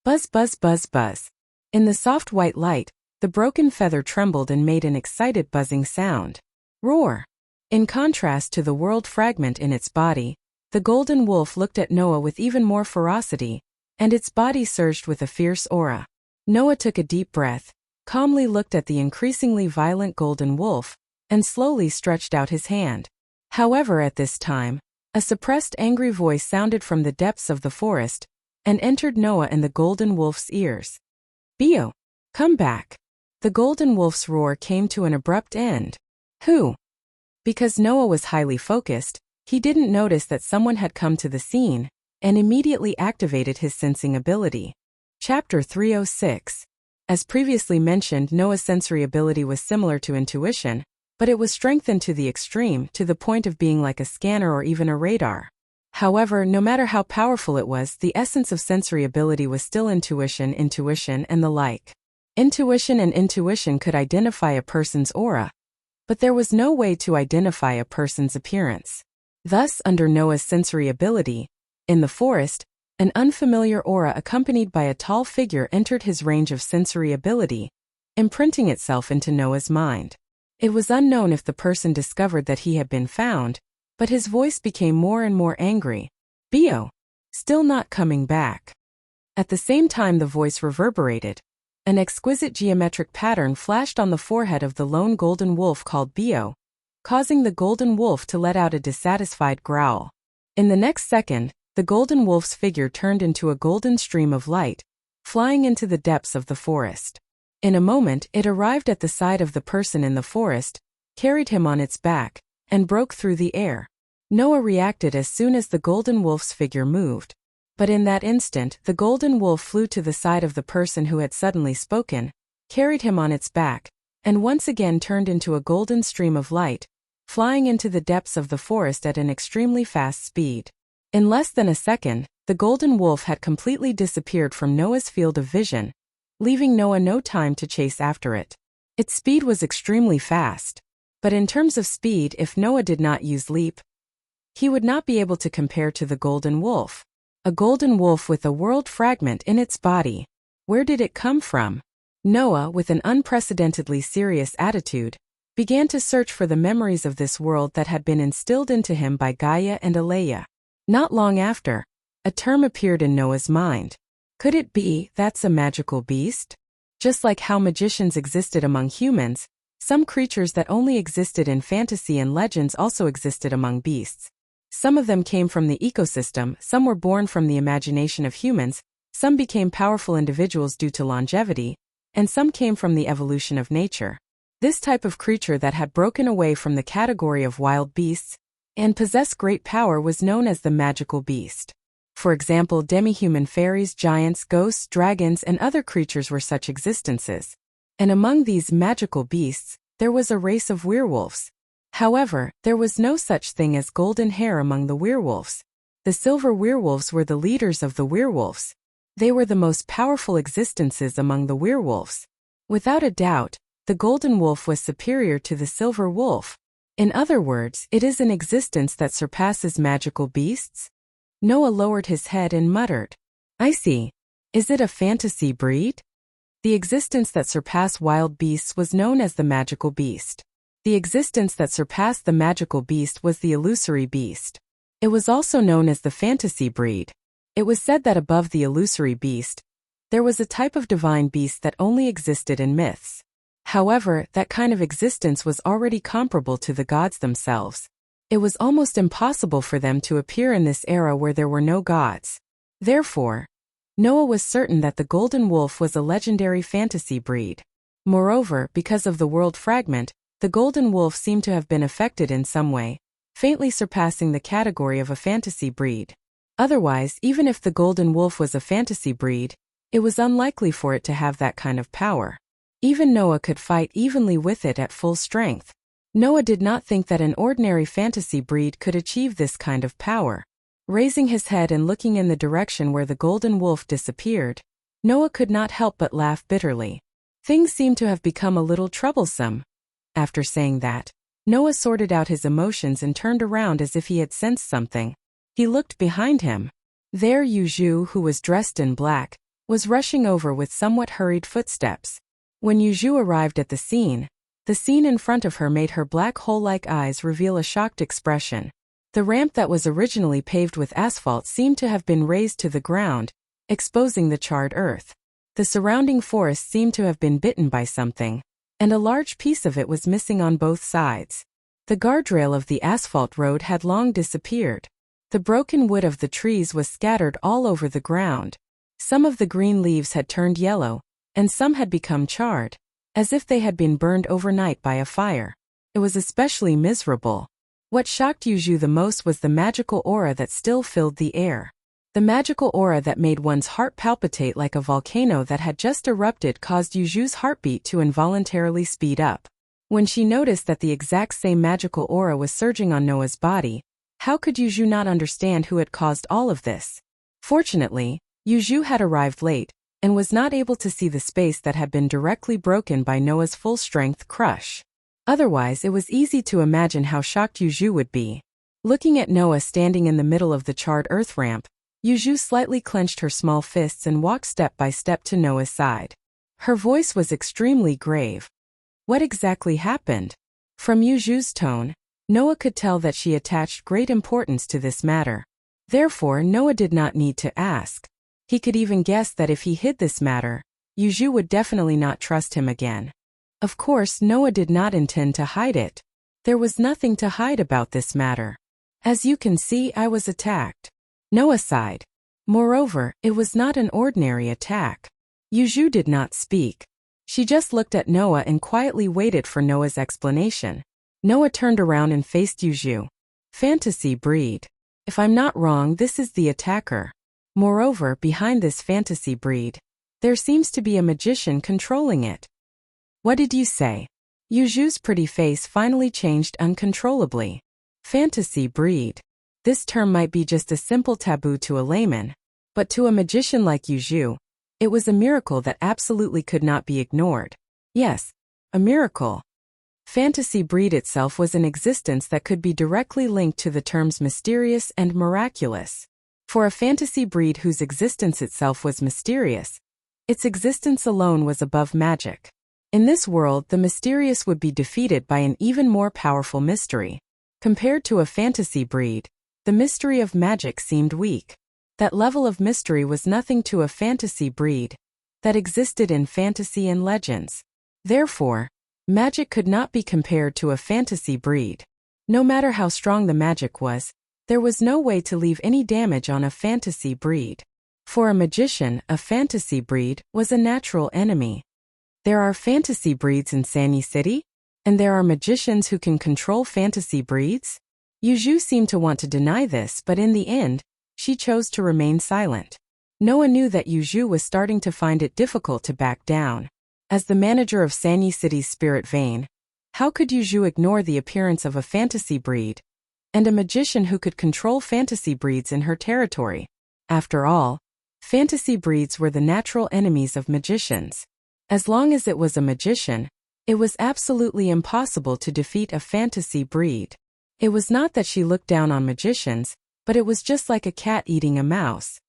Buzz buzz buzz buzz. In the soft white light, the broken feather trembled and made an excited buzzing sound. Roar! In contrast to the world fragment in its body, the golden wolf looked at Noah with even more ferocity, and its body surged with a fierce aura. Noah took a deep breath, calmly looked at the increasingly violent golden wolf, and slowly stretched out his hand. However, at this time, a suppressed angry voice sounded from the depths of the forest, and entered Noah and the golden wolf's ears. Bio! Come back! The golden wolf's roar came to an abrupt end. Who? Because Noah was highly focused, he didn't notice that someone had come to the scene, and immediately activated his sensing ability. Chapter 306. As previously mentioned, Noah's sensory ability was similar to intuition, but it was strengthened to the extreme, to the point of being like a scanner or even a radar. However, no matter how powerful it was, the essence of sensory ability was still intuition, and the like. Intuition could identify a person's aura, but there was no way to identify a person's appearance. Thus, under Noah's sensory ability, in the forest, an unfamiliar aura accompanied by a tall figure entered his range of sensory ability, imprinting itself into Noah's mind. It was unknown if the person discovered that he had been found, but his voice became more and more angry. Bio! Still not coming back. At the same time the voice reverberated. An exquisite geometric pattern flashed on the forehead of the lone golden wolf called Bio, causing the golden wolf to let out a dissatisfied growl. In the next second, the golden wolf's figure turned into a golden stream of light, flying into the depths of the forest. In a moment, it arrived at the side of the person in the forest, carried him on its back, and broke through the air. Noah reacted as soon as the golden wolf's figure moved. But in that instant, the golden wolf flew to the side of the person who had suddenly spoken, carried him on its back, and once again turned into a golden stream of light, flying into the depths of the forest at an extremely fast speed. In less than a second, the golden wolf had completely disappeared from Noah's field of vision, leaving Noah no time to chase after it. Its speed was extremely fast. But in terms of speed, if Noah did not use leap, he would not be able to compare to the golden wolf. A golden wolf with a world fragment in its body. Where did it come from? Noah, with an unprecedentedly serious attitude, began to search for the memories of this world that had been instilled into him by Gaia and Aleia. Not long after, a term appeared in Noah's mind. Could it be that's a magical beast? Just like how magicians existed among humans, some creatures that only existed in fantasy and legends also existed among beasts. Some of them came from the ecosystem, some were born from the imagination of humans, some became powerful individuals due to longevity, and some came from the evolution of nature. This type of creature that had broken away from the category of wild beasts and possessed great power was known as the magical beast. For example, demi-human fairies, giants, ghosts, dragons, and other creatures were such existences. And among these magical beasts, there was a race of werewolves. However, there was no such thing as golden hair among the werewolves. The silver werewolves were the leaders of the werewolves. They were the most powerful existences among the werewolves. Without a doubt, the golden wolf was superior to the silver wolf. In other words, it is an existence that surpasses magical beasts? Noah lowered his head and muttered, "I see. Is it a fantasy breed?" The existence that surpassed wild beasts was known as the magical beast. The existence that surpassed the magical beast was the illusory beast. It was also known as the fantasy breed. It was said that above the illusory beast, there was a type of divine beast that only existed in myths. However, that kind of existence was already comparable to the gods themselves. It was almost impossible for them to appear in this era where there were no gods. Therefore, Noah was certain that the golden wolf was a legendary fantasy breed. Moreover, because of the world fragment, the golden wolf seemed to have been affected in some way, faintly surpassing the category of a fantasy breed. Otherwise, even if the golden wolf was a fantasy breed, it was unlikely for it to have that kind of power. Even Noah could fight evenly with it at full strength. Noah did not think that an ordinary fantasy breed could achieve this kind of power. Raising his head and looking in the direction where the golden wolf disappeared, Noah could not help but laugh bitterly. Things seemed to have become a little troublesome. After saying that, Noah sorted out his emotions and turned around as if he had sensed something. He looked behind him. There Yuzhu, who was dressed in black, was rushing over with somewhat hurried footsteps. When Yuzhu arrived at the scene in front of her made her black hole-like eyes reveal a shocked expression. The ramp that was originally paved with asphalt seemed to have been raised to the ground, exposing the charred earth. The surrounding forest seemed to have been bitten by something, and a large piece of it was missing on both sides. The guardrail of the asphalt road had long disappeared. The broken wood of the trees was scattered all over the ground. Some of the green leaves had turned yellow, and some had become charred, as if they had been burned overnight by a fire. It was especially miserable. What shocked Yuzhu the most was the magical aura that still filled the air. The magical aura that made one's heart palpitate like a volcano that had just erupted caused Yuzhu's heartbeat to involuntarily speed up. When she noticed that the exact same magical aura was surging on Noah's body, how could Yuzhu not understand who had caused all of this? Fortunately, Yuzhu had arrived late, and was not able to see the space that had been directly broken by Noah's full-strength crush. Otherwise, it was easy to imagine how shocked Yuzhu would be. Looking at Noah standing in the middle of the charred earth ramp, Yuzhu slightly clenched her small fists and walked step by step to Noah's side. Her voice was extremely grave. What exactly happened? From Yuzhu's tone, Noah could tell that she attached great importance to this matter. Therefore, Noah did not need to ask. He could even guess that if he hid this matter, Yuzhu would definitely not trust him again. Of course, Noah did not intend to hide it. There was nothing to hide about this matter. As you can see, I was attacked. Noah sighed. Moreover, it was not an ordinary attack. Yuzhu did not speak. She just looked at Noah and quietly waited for Noah's explanation. Noah turned around and faced Yuzhu. Fantasy breed. If I'm not wrong, this is the attacker. Moreover, behind this fantasy breed, there seems to be a magician controlling it. What did you say? Yuju's pretty face finally changed uncontrollably. Fantasy breed. This term might be just a simple taboo to a layman, but to a magician like Yuju, it was a miracle that absolutely could not be ignored. Yes, a miracle. Fantasy breed itself was an existence that could be directly linked to the terms mysterious and miraculous. For a fantasy breed whose existence itself was mysterious, its existence alone was above magic. In this world, the mysterious would be defeated by an even more powerful mystery. Compared to a fantasy breed, the mystery of magic seemed weak. That level of mystery was nothing to a fantasy breed that existed in fantasy and legends. Therefore, magic could not be compared to a fantasy breed. No matter how strong the magic was, there was no way to leave any damage on a fantasy breed. For a magician, a fantasy breed was a natural enemy. There are fantasy breeds in Sanyi City? And there are magicians who can control fantasy breeds? Yuju seemed to want to deny this, but in the end, she chose to remain silent. Noah knew that Yuju was starting to find it difficult to back down. As the manager of Sanyi City's spirit vein, how could Yuju ignore the appearance of a fantasy breed and a magician who could control fantasy breeds in her territory? After all, fantasy breeds were the natural enemies of magicians. As long as it was a magician, it was absolutely impossible to defeat a fantasy breed. It was not that she looked down on magicians, but it was just like a cat eating a mouse.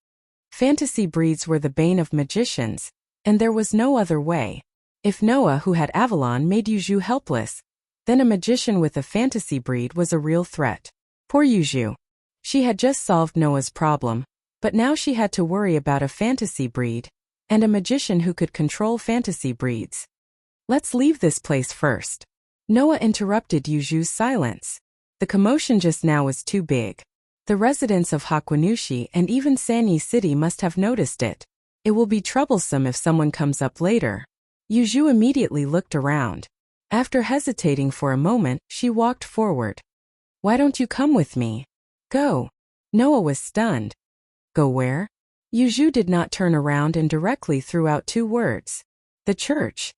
Fantasy breeds were the bane of magicians, and there was no other way. If Noah, who had Avalon, made Yuju helpless, then a magician with a fantasy breed was a real threat. Poor Yuju. She had just solved Noah's problem, but now she had to worry about a fantasy breed and a magician who could control fantasy breeds. Let's leave this place first. Noah interrupted Yuju's silence. The commotion just now was too big. The residents of Hakwanushi and even Sanyi City must have noticed it. It will be troublesome if someone comes up later. Yuju immediately looked around. After hesitating for a moment, she walked forward. Why don't you come with me? Go. Noah was stunned. Go where? Yuju did not turn around and directly threw out two words. The church.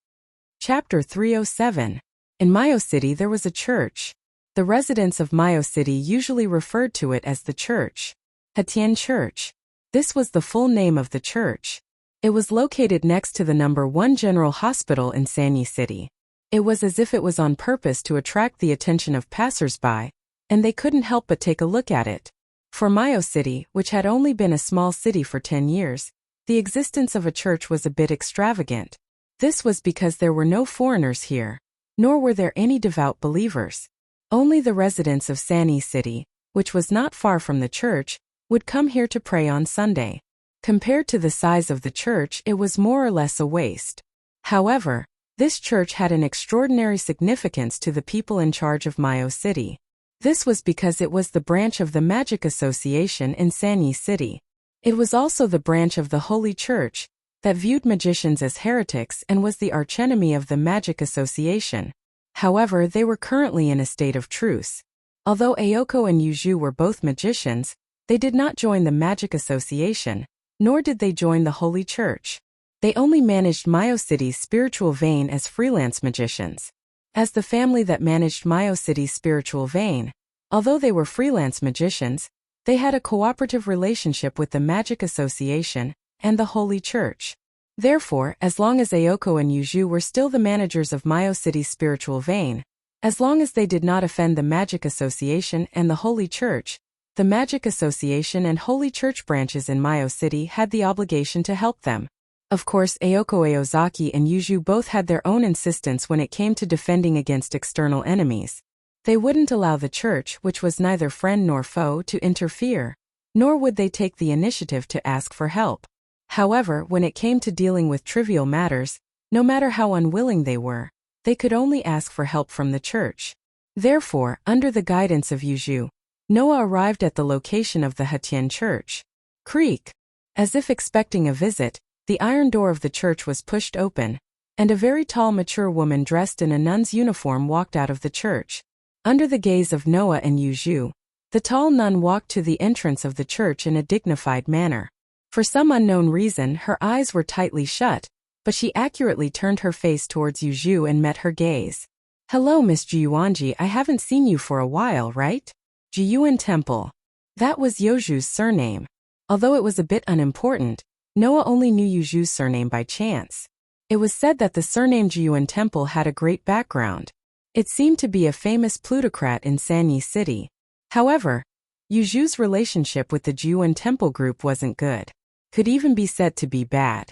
Chapter 307. In Mayo City there was a church. The residents of Mayo City usually referred to it as the church. Hatian Church. This was the full name of the church. It was located next to the number 1 General Hospital in Sanyi City. It was as if it was on purpose to attract the attention of passers-by, and they couldn't help but take a look at it. For Mayo City, which had only been a small city for 10 years, the existence of a church was a bit extravagant. This was because there were no foreigners here, nor were there any devout believers. Only the residents of Sanyi City, which was not far from the church, would come here to pray on Sunday. Compared to the size of the church, it was more or less a waste. However, this church had an extraordinary significance to the people in charge of Mayo City. This was because it was the branch of the Magic Association in Sanyi City. It was also the branch of the Holy Church that viewed magicians as heretics and was the archenemy of the Magic Association. However, they were currently in a state of truce. Although Ayoko and Yuju were both magicians, they did not join the Magic Association, nor did they join the Holy Church. They only managed Mayo City's spiritual vein as freelance magicians. As the family that managed Mayo City's spiritual vein, although they were freelance magicians, they had a cooperative relationship with the Magic Association and the Holy Church. Therefore, as long as Ayoko and Yuju were still the managers of Mayo City's spiritual vein, as long as they did not offend the Magic Association and the Holy Church, the Magic Association and Holy Church branches in Mayo City had the obligation to help them. Of course, Ayoko Aozaki and Yuju both had their own insistence when it came to defending against external enemies. They wouldn't allow the church, which was neither friend nor foe, to interfere, nor would they take the initiative to ask for help. However, when it came to dealing with trivial matters, no matter how unwilling they were, they could only ask for help from the church. Therefore, under the guidance of Yuju, Noah arrived at the location of the Hatian Church. Creak. As if expecting a visit, the iron door of the church was pushed open, and a very tall mature woman dressed in a nun's uniform walked out of the church. Under the gaze of Noah and Yuju, the tall nun walked to the entrance of the church in a dignified manner. For some unknown reason, her eyes were tightly shut, but she accurately turned her face towards Yuzhu and met her gaze. "Hello, Miss Jiyuanji, I haven't seen you for a while, right?" Jiyuan Temple. That was Yuzhu's surname. Although it was a bit unimportant, Noah only knew Yuzhu's surname by chance. It was said that the surname Jiyuan Temple had a great background. It seemed to be a famous plutocrat in Sanyi City. However, Yuzhu's relationship with the Jiyuan Temple group wasn't good. Could even be said to be bad.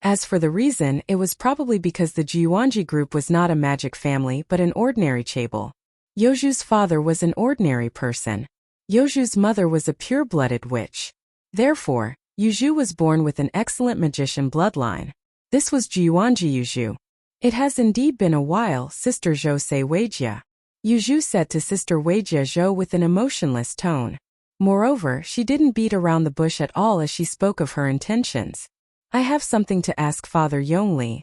As for the reason, it was probably because the Jiyuanji group was not a magic family but an ordinary chaebol. Yuzhu's father was an ordinary person. Yuzhu's mother was a pure-blooded witch. Therefore, Yuzhu was born with an excellent magician bloodline. This was Jiyuanji Yuzhu. "It has indeed been a while, Sister Zhou Sei Weijia," Yuzhu said to Sister Weijia Zhou with an emotionless tone. Moreover, she didn't beat around the bush at all as she spoke of her intentions. "I have something to ask Father Yongli."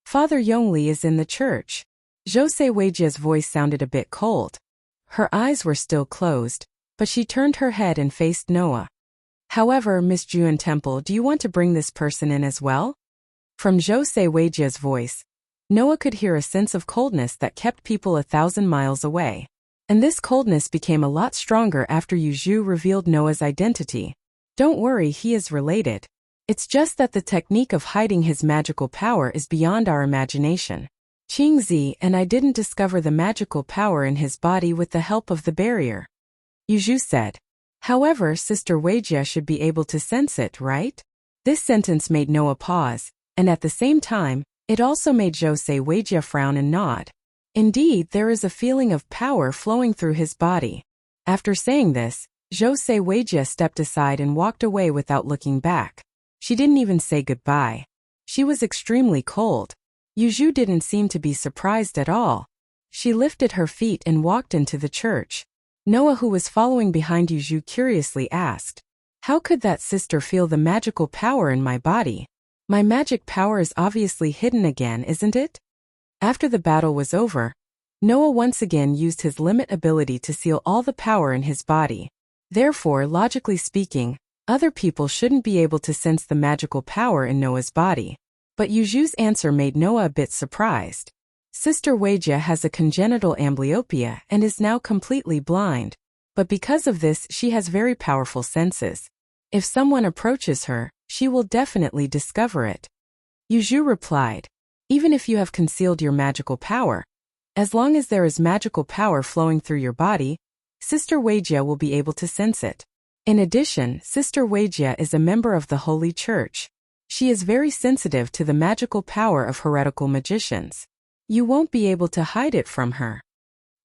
"Father Yongli is in the church." Zhou Sei Weijia's voice sounded a bit cold. Her eyes were still closed, but she turned her head and faced Noah. "However, Miss Jiyuan Temple, do you want to bring this person in as well?" From Zhou Sei Weijia's voice, Noah could hear a sense of coldness that kept people 1,000 miles away. And this coldness became a lot stronger after Yuzhu revealed Noah's identity. "Don't worry, he is related. It's just that the technique of hiding his magical power is beyond our imagination. Qingzi and I didn't discover the magical power in his body with the help of the barrier," Yuzhu said. "However, Sister Weijia should be able to sense it, right?" This sentence made Noah pause, and at the same time, it also made Zhou Sei Weijia frown and nod. Indeed, there is a feeling of power flowing through his body. After saying this, Zhou Sei Weijia stepped aside and walked away without looking back. She didn't even say goodbye. She was extremely cold. Yuzhu didn't seem to be surprised at all. She lifted her feet and walked into the church. Noah, who was following behind Yuzhu, curiously asked, "How could that sister feel the magical power in my body? My magic power is obviously hidden again, isn't it?" After the battle was over, Noah once again used his limit ability to seal all the power in his body. Therefore, logically speaking, other people shouldn't be able to sense the magical power in Noah's body. But Yuzhu's answer made Noah a bit surprised. Sister Weijia has a congenital amblyopia and is now completely blind. But because of this, she has very powerful senses. If someone approaches her, she will definitely discover it. Yuzhu replied, "Even if you have concealed your magical power, as long as there is magical power flowing through your body, Sister Weijia will be able to sense it. In addition, Sister Weijia is a member of the Holy Church. She is very sensitive to the magical power of heretical magicians. You won't be able to hide it from her."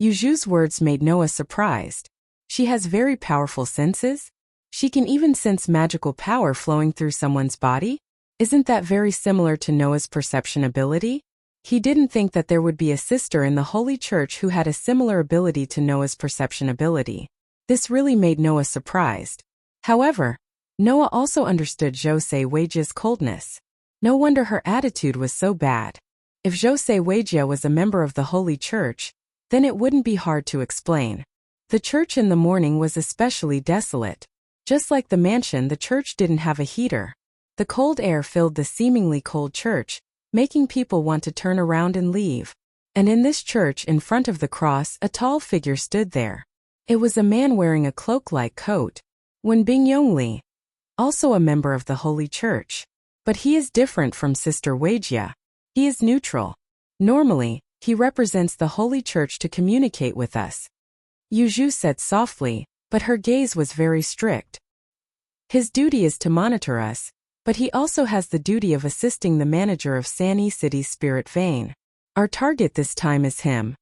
Yuzhu's words made Noah surprised. She has very powerful senses? She can even sense magical power flowing through someone's body? Isn't that very similar to Noah's perception ability? He didn't think that there would be a sister in the Holy Church who had a similar ability to Noah's perception ability. This really made Noah surprised. However, Noah also understood Zhou Sei Weijia's coldness. No wonder her attitude was so bad. If Zhou Sei Weijia was a member of the Holy Church, then it wouldn't be hard to explain. The church in the morning was especially desolate. Just like the mansion, the church didn't have a heater. The cold air filled the seemingly cold church, making people want to turn around and leave. And in this church, in front of the cross, a tall figure stood there. It was a man wearing a cloak-like coat. Wenbing Yongli, also a member of the Holy Church. But he is different from Sister Weijia. He is neutral. Normally, he represents the Holy Church to communicate with us. Yuzhu said softly, but her gaze was very strict. His duty is to monitor us, but he also has the duty of assisting the manager of Sanyi City's spirit vein. Our target this time is him.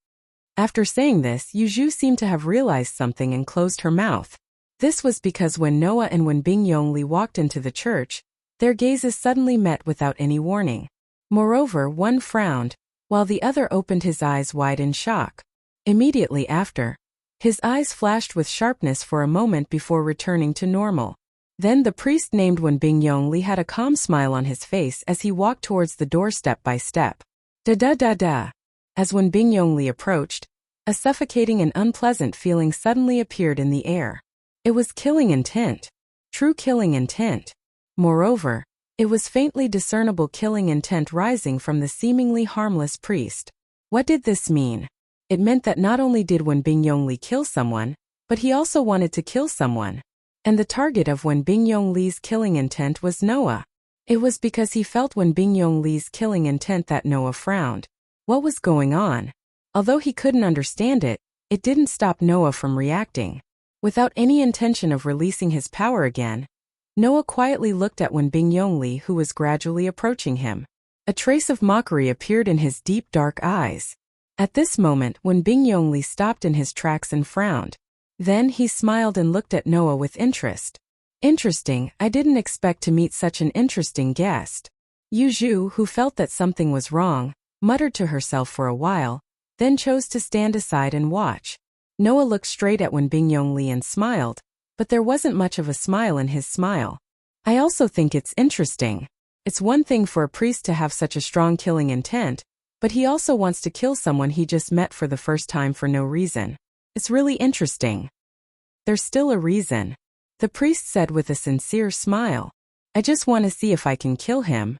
After saying this, Yuzhu seemed to have realized something and closed her mouth. This was because when Noah and Wenbing Yongli walked into the church, their gazes suddenly met without any warning. Moreover, one frowned, while the other opened his eyes wide in shock. Immediately after, his eyes flashed with sharpness for a moment before returning to normal. Then the priest named Wenbing Yongli had a calm smile on his face as he walked towards the door step by step. Da-da-da-da. As Wenbing Yongli approached, a suffocating and unpleasant feeling suddenly appeared in the air. It was killing intent. True killing intent. Moreover, It was faintly discernible killing intent rising from the seemingly harmless priest. What did this mean? It meant that not only did Wenbing Yongli kill someone, but he also wanted to kill someone. And the target of Wenbing Yongli's killing intent was Noah. It was because he felt Wenbing Yongli's killing intent that Noah frowned. What was going on? Although he couldn't understand it, it didn't stop Noah from reacting. Without any intention of releasing his power again, Noah quietly looked at Wenbing Yongli, who was gradually approaching him. A trace of mockery appeared in his deep dark eyes. At this moment, Wenbing Yongli stopped in his tracks and frowned. Then he smiled and looked at Noah with interest. Interesting, I didn't expect to meet such an interesting guest. Yu Zhu, who felt that something was wrong, muttered to herself for a while, then chose to stand aside and watch. Noah looked straight at Wenbing Yongli and smiled, but there wasn't much of a smile in his smile. I also think it's interesting. It's one thing for a priest to have such a strong killing intent, but he also wants to kill someone he just met for the first time for no reason. It's really interesting. There's still a reason, the priest said with a sincere smile. I just want to see if I can kill him.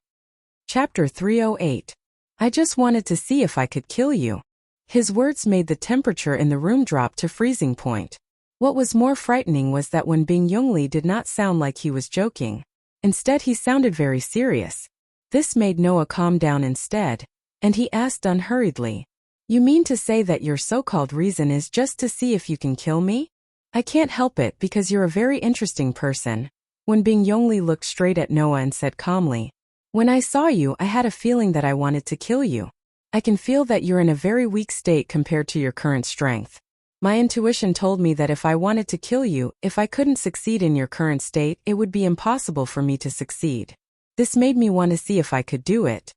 Chapter 308. I just wanted to see if I could kill you. His words made the temperature in the room drop to freezing point. What was more frightening was that Wenbing Yongli did not sound like he was joking. Instead, he sounded very serious. This made Noah calm down instead, and he asked unhurriedly, "You mean to say that your so-called reason is just to see if you can kill me?" "I can't help it because you're a very interesting person." Wenbing Yongli looked straight at Noah and said calmly, "When I saw you, I had a feeling that I wanted to kill you. I can feel that you're in a very weak state compared to your current strength. My intuition told me that if I wanted to kill you, if I couldn't succeed in your current state, it would be impossible for me to succeed. This made me want to see if I could do it.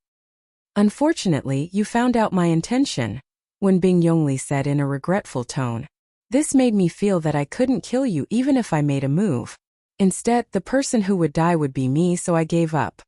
Unfortunately, you found out my intention," Wenbing Yongli said in a regretful tone. "This made me feel that I couldn't kill you even if I made a move. Instead, the person who would die would be me, so I gave up."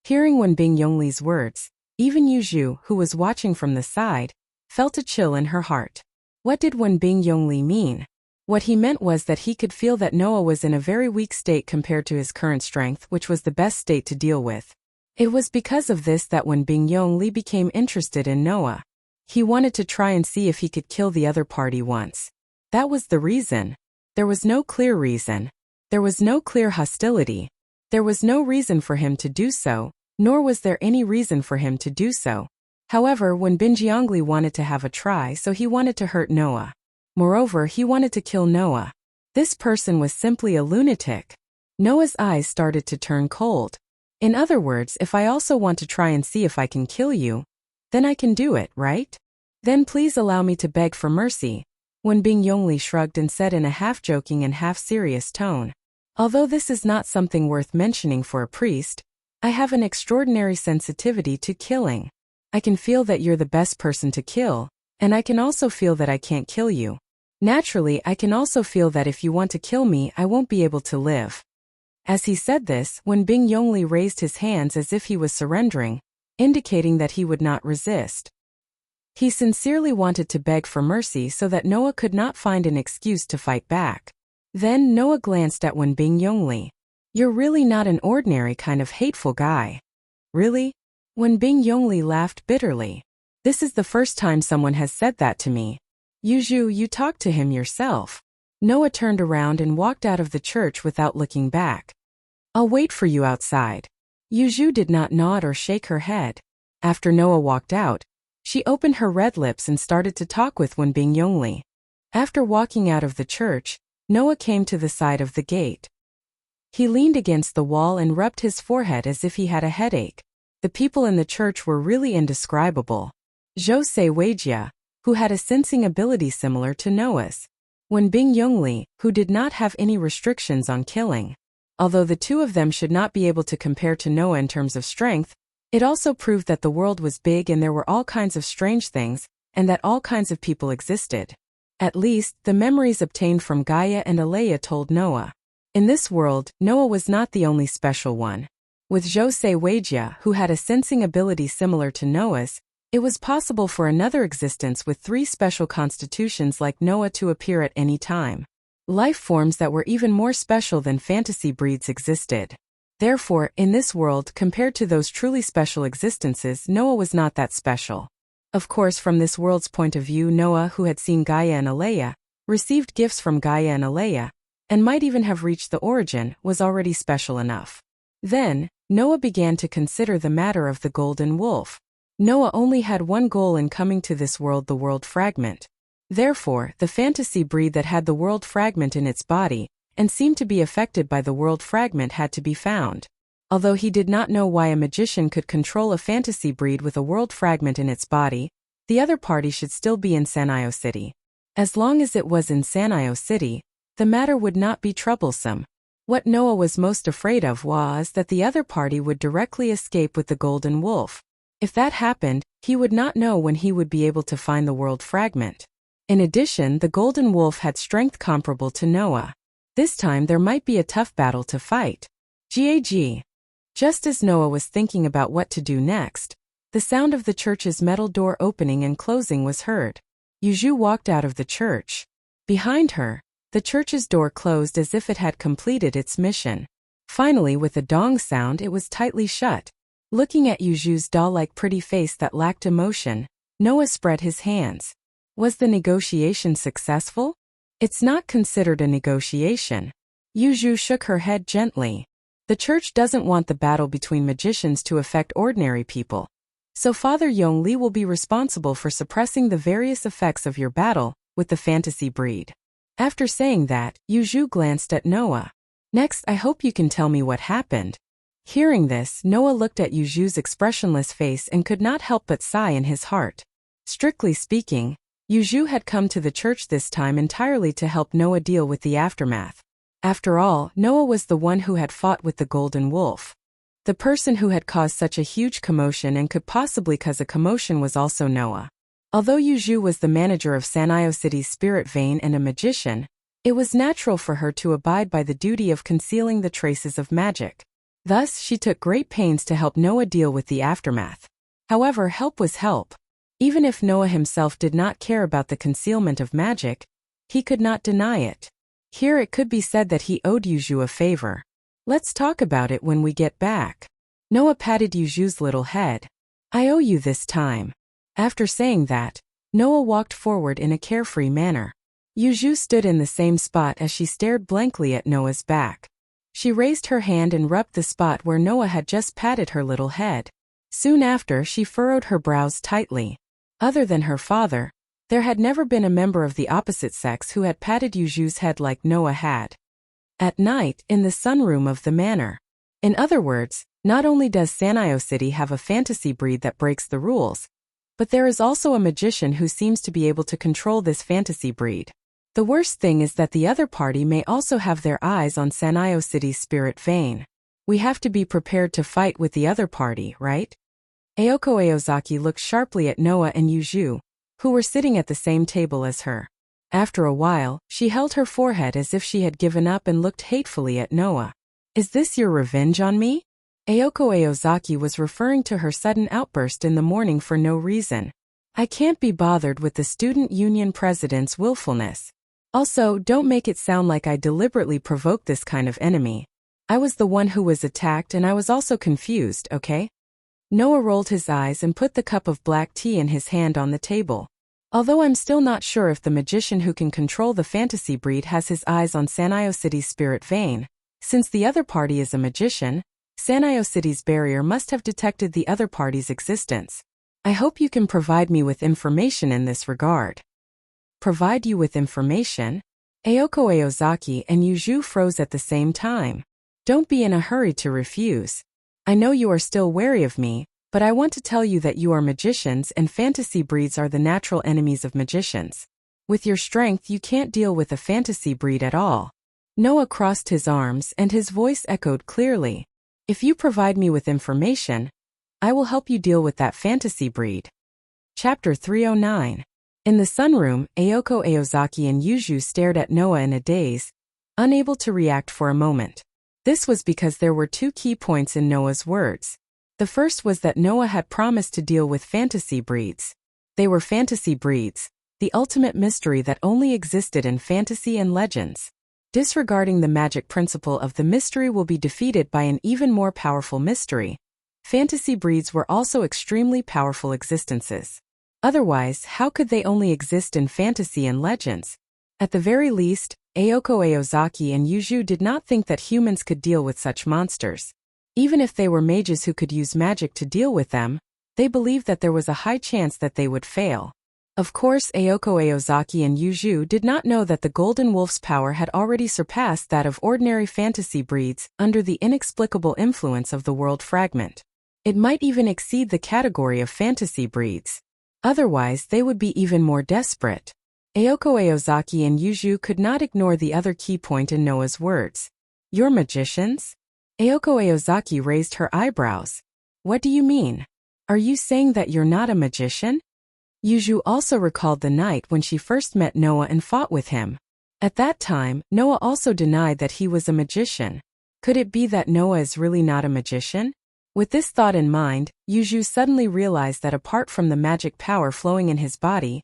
Hearing Wenbing Yongli's words, even Yu Zhu, who was watching from the side, felt a chill in her heart. What did Wenbing Yongli mean? What he meant was that he could feel that Noah was in a very weak state compared to his current strength, which was the best state to deal with. It was because of this that Wenbing Yongli became interested in Noah. He wanted to try and see if he could kill the other party once. That was the reason. There was no clear reason. There was no clear hostility. There was no reason for him to do so, nor was there any reason for him to do so. However, Wenbing Yongli wanted to have a try, so he wanted to hurt Noah. Moreover, he wanted to kill Noah. This person was simply a lunatic. Noah's eyes started to turn cold. In other words, if I also want to try and see if I can kill you, then I can do it, right? Then please allow me to beg for mercy. Wenbing Yongli shrugged and said in a half-joking and half-serious tone. Although this is not something worth mentioning for a priest, I have an extraordinary sensitivity to killing. I can feel that you're the best person to kill, and I can also feel that I can't kill you. Naturally, I can also feel that if you want to kill me, I won't be able to live. As he said this, Wenbing Yongli raised his hands as if he was surrendering, indicating that he would not resist. He sincerely wanted to beg for mercy so that Noah could not find an excuse to fight back. Then Noah glanced at Wenbing Yongli. You're really not an ordinary kind of hateful guy. Really? Wenbing Yongli laughed bitterly. This is the first time someone has said that to me. Yu Zhu, you talked to him yourself. Noah turned around and walked out of the church without looking back. I'll wait for you outside. Yu Zhu did not nod or shake her head. After Noah walked out, she opened her red lips and started to talk with Wenbing Yongli. After walking out of the church, Noah came to the side of the gate. He leaned against the wall and rubbed his forehead as if he had a headache. The people in the church were really indescribable. Wuxia, who had a sensing ability similar to Noah's. Wenbing Yongli, who did not have any restrictions on killing. Although the two of them should not be able to compare to Noah in terms of strength, it also proved that the world was big and there were all kinds of strange things, and that all kinds of people existed. At least, the memories obtained from Gaia and Alea told Noah. In this world, Noah was not the only special one. With Wuxia, who had a sensing ability similar to Noah's, it was possible for another existence with 3 special constitutions like Noah to appear at any time. Life forms that were even more special than fantasy breeds existed. Therefore, in this world, compared to those truly special existences, Noah was not that special. Of course, from this world's point of view, Noah, who had seen Gaia and Alea, received gifts from Gaia and Alea, and might even have reached the origin, was already special enough. Then, Noah began to consider the matter of the golden wolf. Noah only had one goal in coming to this world: the world fragment. Therefore, the fantasy breed that had the world fragment in its body, and seemed to be affected by the world fragment, had to be found. Although he did not know why a magician could control a fantasy breed with a world fragment in its body, the other party should still be in Sanio City. As long as it was in Sanio City, the matter would not be troublesome. What Noah was most afraid of was that the other party would directly escape with the golden wolf. If that happened, he would not know when he would be able to find the world fragment. In addition, the golden wolf had strength comparable to Noah. This time there might be a tough battle to fight. Gag. Just as Noah was thinking about what to do next, the sound of the church's metal door opening and closing was heard. Yuzhu walked out of the church. Behind her, the church's door closed as if it had completed its mission. Finally, with a dong sound, it was tightly shut. Looking at Yuzhu's doll-like pretty face that lacked emotion, Noah spread his hands. Was the negotiation successful? It's not considered a negotiation. Yuzhu shook her head gently. The church doesn't want the battle between magicians to affect ordinary people. So Father Yongli will be responsible for suppressing the various effects of your battle with the fantasy breed. After saying that, Yuzhu glanced at Noah. Next, I hope you can tell me what happened. Hearing this, Noah looked at Yuzhu's expressionless face and could not help but sigh in his heart. Strictly speaking, Yuzhu had come to the church this time entirely to help Noah deal with the aftermath. After all, Noah was the one who had fought with the golden wolf. The person who had caused such a huge commotion and could possibly cause a commotion was also Noah. Although Yuzhu was the manager of Sanio City's spirit vein and a magician, it was natural for her to abide by the duty of concealing the traces of magic. Thus, she took great pains to help Noah deal with the aftermath. However, help was help. Even if Noah himself did not care about the concealment of magic, he could not deny it. Here it could be said that he owed Yuzhu a favor. Let's talk about it when we get back. Noah patted Yuzhu's little head. I owe you this time. After saying that, Noah walked forward in a carefree manner. Yuzhu stood in the same spot as she stared blankly at Noah's back. She raised her hand and rubbed the spot where Noah had just patted her little head. Soon after, she furrowed her brows tightly. Other than her father, there had never been a member of the opposite sex who had patted Yuzhu's head like Noah had. At night, in the sunroom of the manor. In other words, not only does Sanio City have a fantasy breed that breaks the rules, but there is also a magician who seems to be able to control this fantasy breed. The worst thing is that the other party may also have their eyes on Sanio City's spirit vein. We have to be prepared to fight with the other party, right? Ayako Aozaki looked sharply at Noah and Yuzhu, who were sitting at the same table as her. After a while, she held her forehead as if she had given up and looked hatefully at Noah. Is this your revenge on me? Ayako Aozaki was referring to her sudden outburst in the morning for no reason. I can't be bothered with the student union president's willfulness. Also, don't make it sound like I deliberately provoked this kind of enemy. I was the one who was attacked and I was also confused, okay? Noah rolled his eyes and put the cup of black tea in his hand on the table. Although I'm still not sure if the magician who can control the fantasy breed has his eyes on Sanio City's spirit vein, since the other party is a magician, Sanio City's barrier must have detected the other party's existence. I hope you can provide me with information in this regard. Provide you with information? Ayako Aozaki and Yuzhu froze at the same time. Don't be in a hurry to refuse. I know you are still wary of me, but I want to tell you that you are magicians and fantasy breeds are the natural enemies of magicians. With your strength you can't deal with a fantasy breed at all. Noah crossed his arms and his voice echoed clearly. If you provide me with information, I will help you deal with that fantasy breed. Chapter 309. In the sunroom, Ayako Aozaki and Yuzhu stared at Noah in a daze, unable to react for a moment. This was because there were two key points in Noah's words. The first was that Noah had promised to deal with fantasy breeds. They were fantasy breeds, the ultimate mystery that only existed in fantasy and legends. Disregarding the magic principle of the mystery will be defeated by an even more powerful mystery. Fantasy breeds were also extremely powerful existences. Otherwise, how could they only exist in fantasy and legends? At the very least, Ayako Aozaki and Yuju did not think that humans could deal with such monsters. Even if they were mages who could use magic to deal with them, they believed that there was a high chance that they would fail. Of course, Ayako Aozaki and Yuju did not know that the Golden Wolf's power had already surpassed that of ordinary fantasy breeds under the inexplicable influence of the world fragment. It might even exceed the category of fantasy breeds. Otherwise, they would be even more desperate. Ayako Aozaki and Yuju could not ignore the other key point in Noah's words. "You're magicians?" Ayako Aozaki raised her eyebrows. "What do you mean? Are you saying that you're not a magician?" Yuju also recalled the night when she first met Noah and fought with him. At that time, Noah also denied that he was a magician. Could it be that Noah is really not a magician? With this thought in mind, Yuju suddenly realized that apart from the magic power flowing in his body,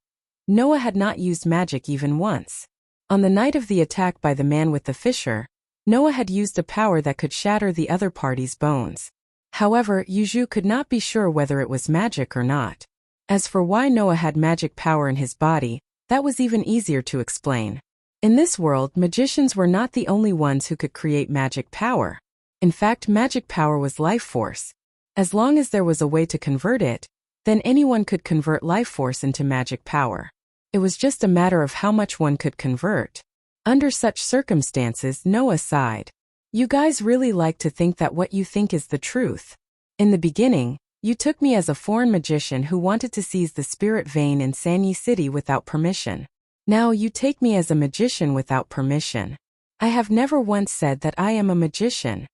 Noah had not used magic even once. On the night of the attack by the man with the fissure, Noah had used a power that could shatter the other party's bones. However, Yuju could not be sure whether it was magic or not. As for why Noah had magic power in his body, that was even easier to explain. In this world, magicians were not the only ones who could create magic power. In fact, magic power was life force. As long as there was a way to convert it, then anyone could convert life force into magic power. It was just a matter of how much one could convert. Under such circumstances, Noah sighed. "You guys really like to think that what you think is the truth. In the beginning, you took me as a foreign magician who wanted to seize the spirit vein in Sanyi City without permission. Now you take me as a magician without permission. I have never once said that I am a magician."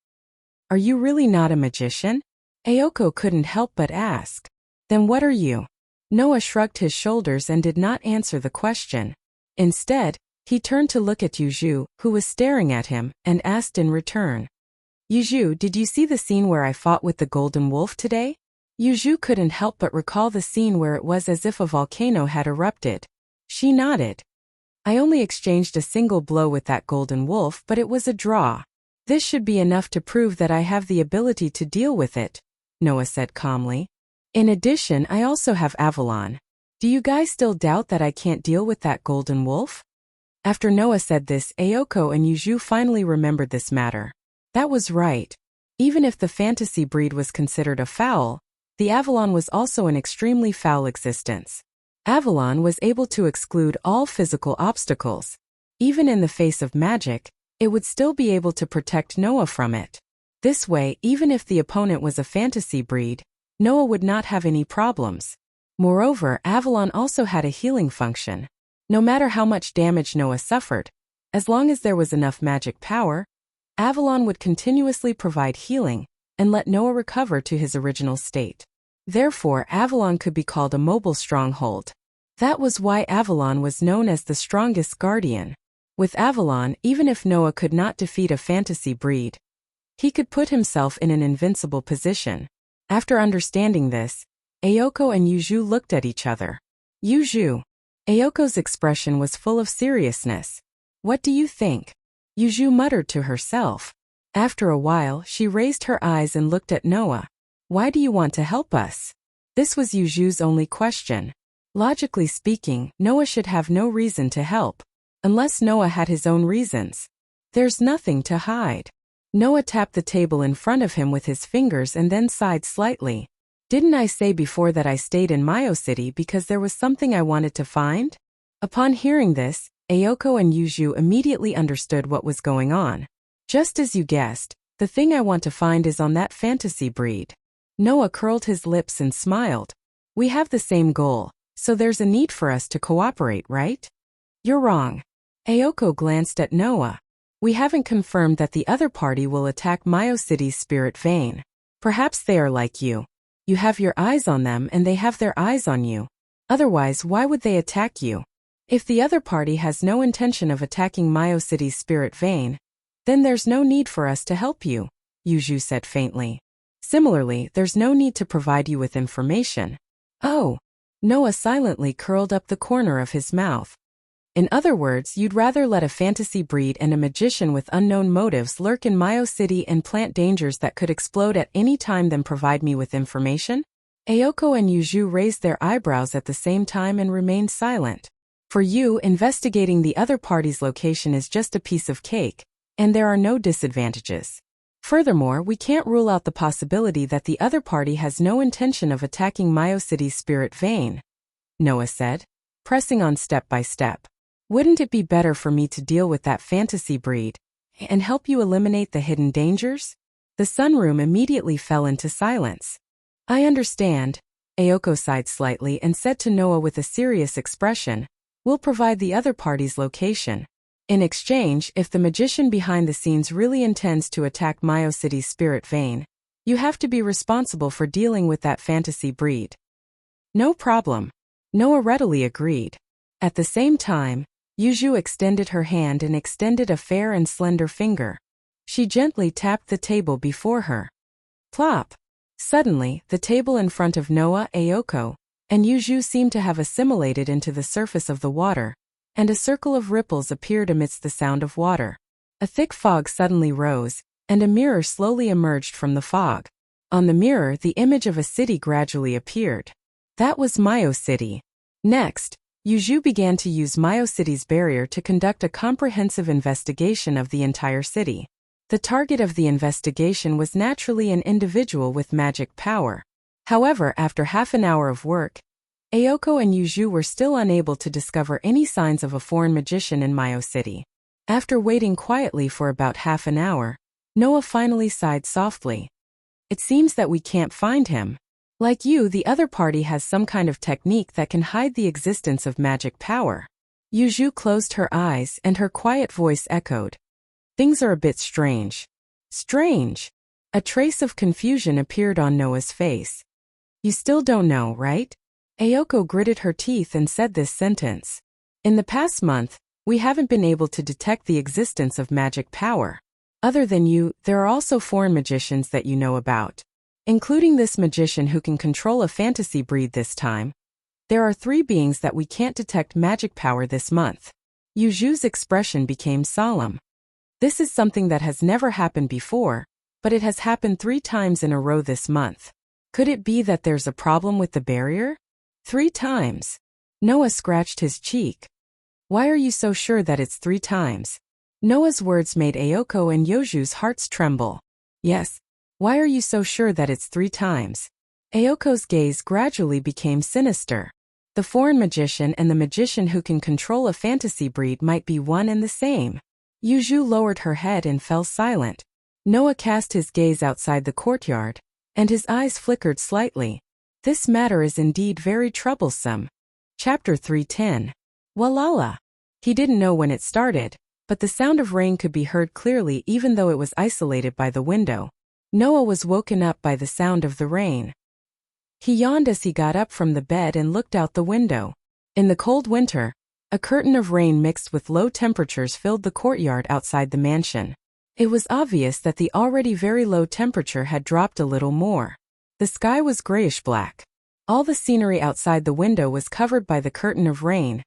"Are you really not a magician?" Ayako couldn't help but ask. "Then what are you?" Noah shrugged his shoulders and did not answer the question. Instead, he turned to look at Yuju, who was staring at him, and asked in return. "Yuju, did you see the scene where I fought with the Golden Wolf today?" Yuju couldn't help but recall the scene where it was as if a volcano had erupted. She nodded. "I only exchanged a single blow with that Golden Wolf, but it was a draw. This should be enough to prove that I have the ability to deal with it," Noah said calmly. "In addition, I also have Avalon. Do you guys still doubt that I can't deal with that Golden Wolf?" After Noah said this, Ayako and Yuju finally remembered this matter. That was right. Even if the fantasy breed was considered a foul, the Avalon was also an extremely foul existence. Avalon was able to exclude all physical obstacles. Even in the face of magic, it would still be able to protect Noah from it. This way, even if the opponent was a fantasy breed, Noah would not have any problems. Moreover, Avalon also had a healing function. No matter how much damage Noah suffered, as long as there was enough magic power, Avalon would continuously provide healing and let Noah recover to his original state. Therefore, Avalon could be called a mobile stronghold. That was why Avalon was known as the strongest guardian. With Avalon, even if Noah could not defeat a fantasy breed, he could put himself in an invincible position. After understanding this, Ayako and Yuju looked at each other. "Yuju." Ayoko's expression was full of seriousness. "What do you think?" Yuju muttered to herself. After a while, she raised her eyes and looked at Noah. "Why do you want to help us?" This was Yuju's only question. Logically speaking, Noah should have no reason to help. Unless Noah had his own reasons. There's nothing to hide. Noah tapped the table in front of him with his fingers and then sighed slightly. "Didn't I say before that I stayed in Mayo City because there was something I wanted to find?" Upon hearing this, Ayako and Yuju immediately understood what was going on. "Just as you guessed, the thing I want to find is on that fantasy breed." Noah curled his lips and smiled. "We have the same goal, so there's a need for us to cooperate, right?" "You're wrong." Ayako glanced at Noah. "We haven't confirmed that the other party will attack Mayo City's spirit vein. Perhaps they are like you. You have your eyes on them and they have their eyes on you. Otherwise, why would they attack you? If the other party has no intention of attacking Mayo City's spirit vein, then there's no need for us to help you," Yuju said faintly. "Similarly, there's no need to provide you with information." "Oh." Noah silently curled up the corner of his mouth. In other words, you'd rather let a fantasy breed and a magician with unknown motives lurk in Mayo City and plant dangers that could explode at any time than provide me with information? Ayoko and Yuju raised their eyebrows at the same time and remained silent. For you, investigating the other party's location is just a piece of cake, and there are no disadvantages. Furthermore, we can't rule out the possibility that the other party has no intention of attacking Mayo City's spirit vein, Noah said, pressing on step by step. Wouldn't it be better for me to deal with that fantasy breed and help you eliminate the hidden dangers? The sunroom immediately fell into silence. I understand, Ayoko sighed slightly and said to Noah with a serious expression, we'll provide the other party's location. In exchange, if the magician behind the scenes really intends to attack Mayo City's spirit vein, you have to be responsible for dealing with that fantasy breed. No problem. Noah readily agreed. At the same time, Yuju extended her hand and extended a fair and slender finger. She gently tapped the table before her. Plop! Suddenly, the table in front of Noah, Ayoko, and Yuju seemed to have assimilated into the surface of the water, and a circle of ripples appeared amidst the sound of water. A thick fog suddenly rose, and a mirror slowly emerged from the fog. On the mirror, the image of a city gradually appeared. That was Mayo City. Next, Yuju began to use Mayo City's barrier to conduct a comprehensive investigation of the entire city. The target of the investigation was naturally an individual with magic power. However, after half an hour of work, Ayoko and Yuju were still unable to discover any signs of a foreign magician in Mayo City. After waiting quietly for about half an hour, Noah finally sighed softly. It seems that we can't find him. Like you, the other party has some kind of technique that can hide the existence of magic power. Yuju closed her eyes and her quiet voice echoed. Things are a bit strange. Strange. A trace of confusion appeared on Noah's face. You still don't know, right? Ayoko gritted her teeth and said this sentence. In the past month, we haven't been able to detect the existence of magic power. Other than you, there are also foreign magicians that you know about, including this magician who can control a fantasy breed this time. There are 3 beings that we can't detect magic power this month. Yuju's expression became solemn. This is something that has never happened before, but it has happened 3 times in a row this month. Could it be that there's a problem with the barrier? 3 times. Noah scratched his cheek. Why are you so sure that it's 3 times? Noah's words made Ayoko and Yoju's hearts tremble. Yes. Why are you so sure that it's 3 times? Ayoko's gaze gradually became sinister. The foreign magician and the magician who can control a fantasy breed might be one and the same. Yuju lowered her head and fell silent. Noah cast his gaze outside the courtyard, and his eyes flickered slightly. This matter is indeed very troublesome. Chapter 310. Walala. He didn't know when it started, but the sound of rain could be heard clearly even though it was isolated by the window. Noah was woken up by the sound of the rain. He yawned as he got up from the bed and looked out the window. In the cold winter, a curtain of rain mixed with low temperatures filled the courtyard outside the mansion. It was obvious that the already very low temperature had dropped a little more. The sky was grayish-black. All the scenery outside the window was covered by the curtain of rain,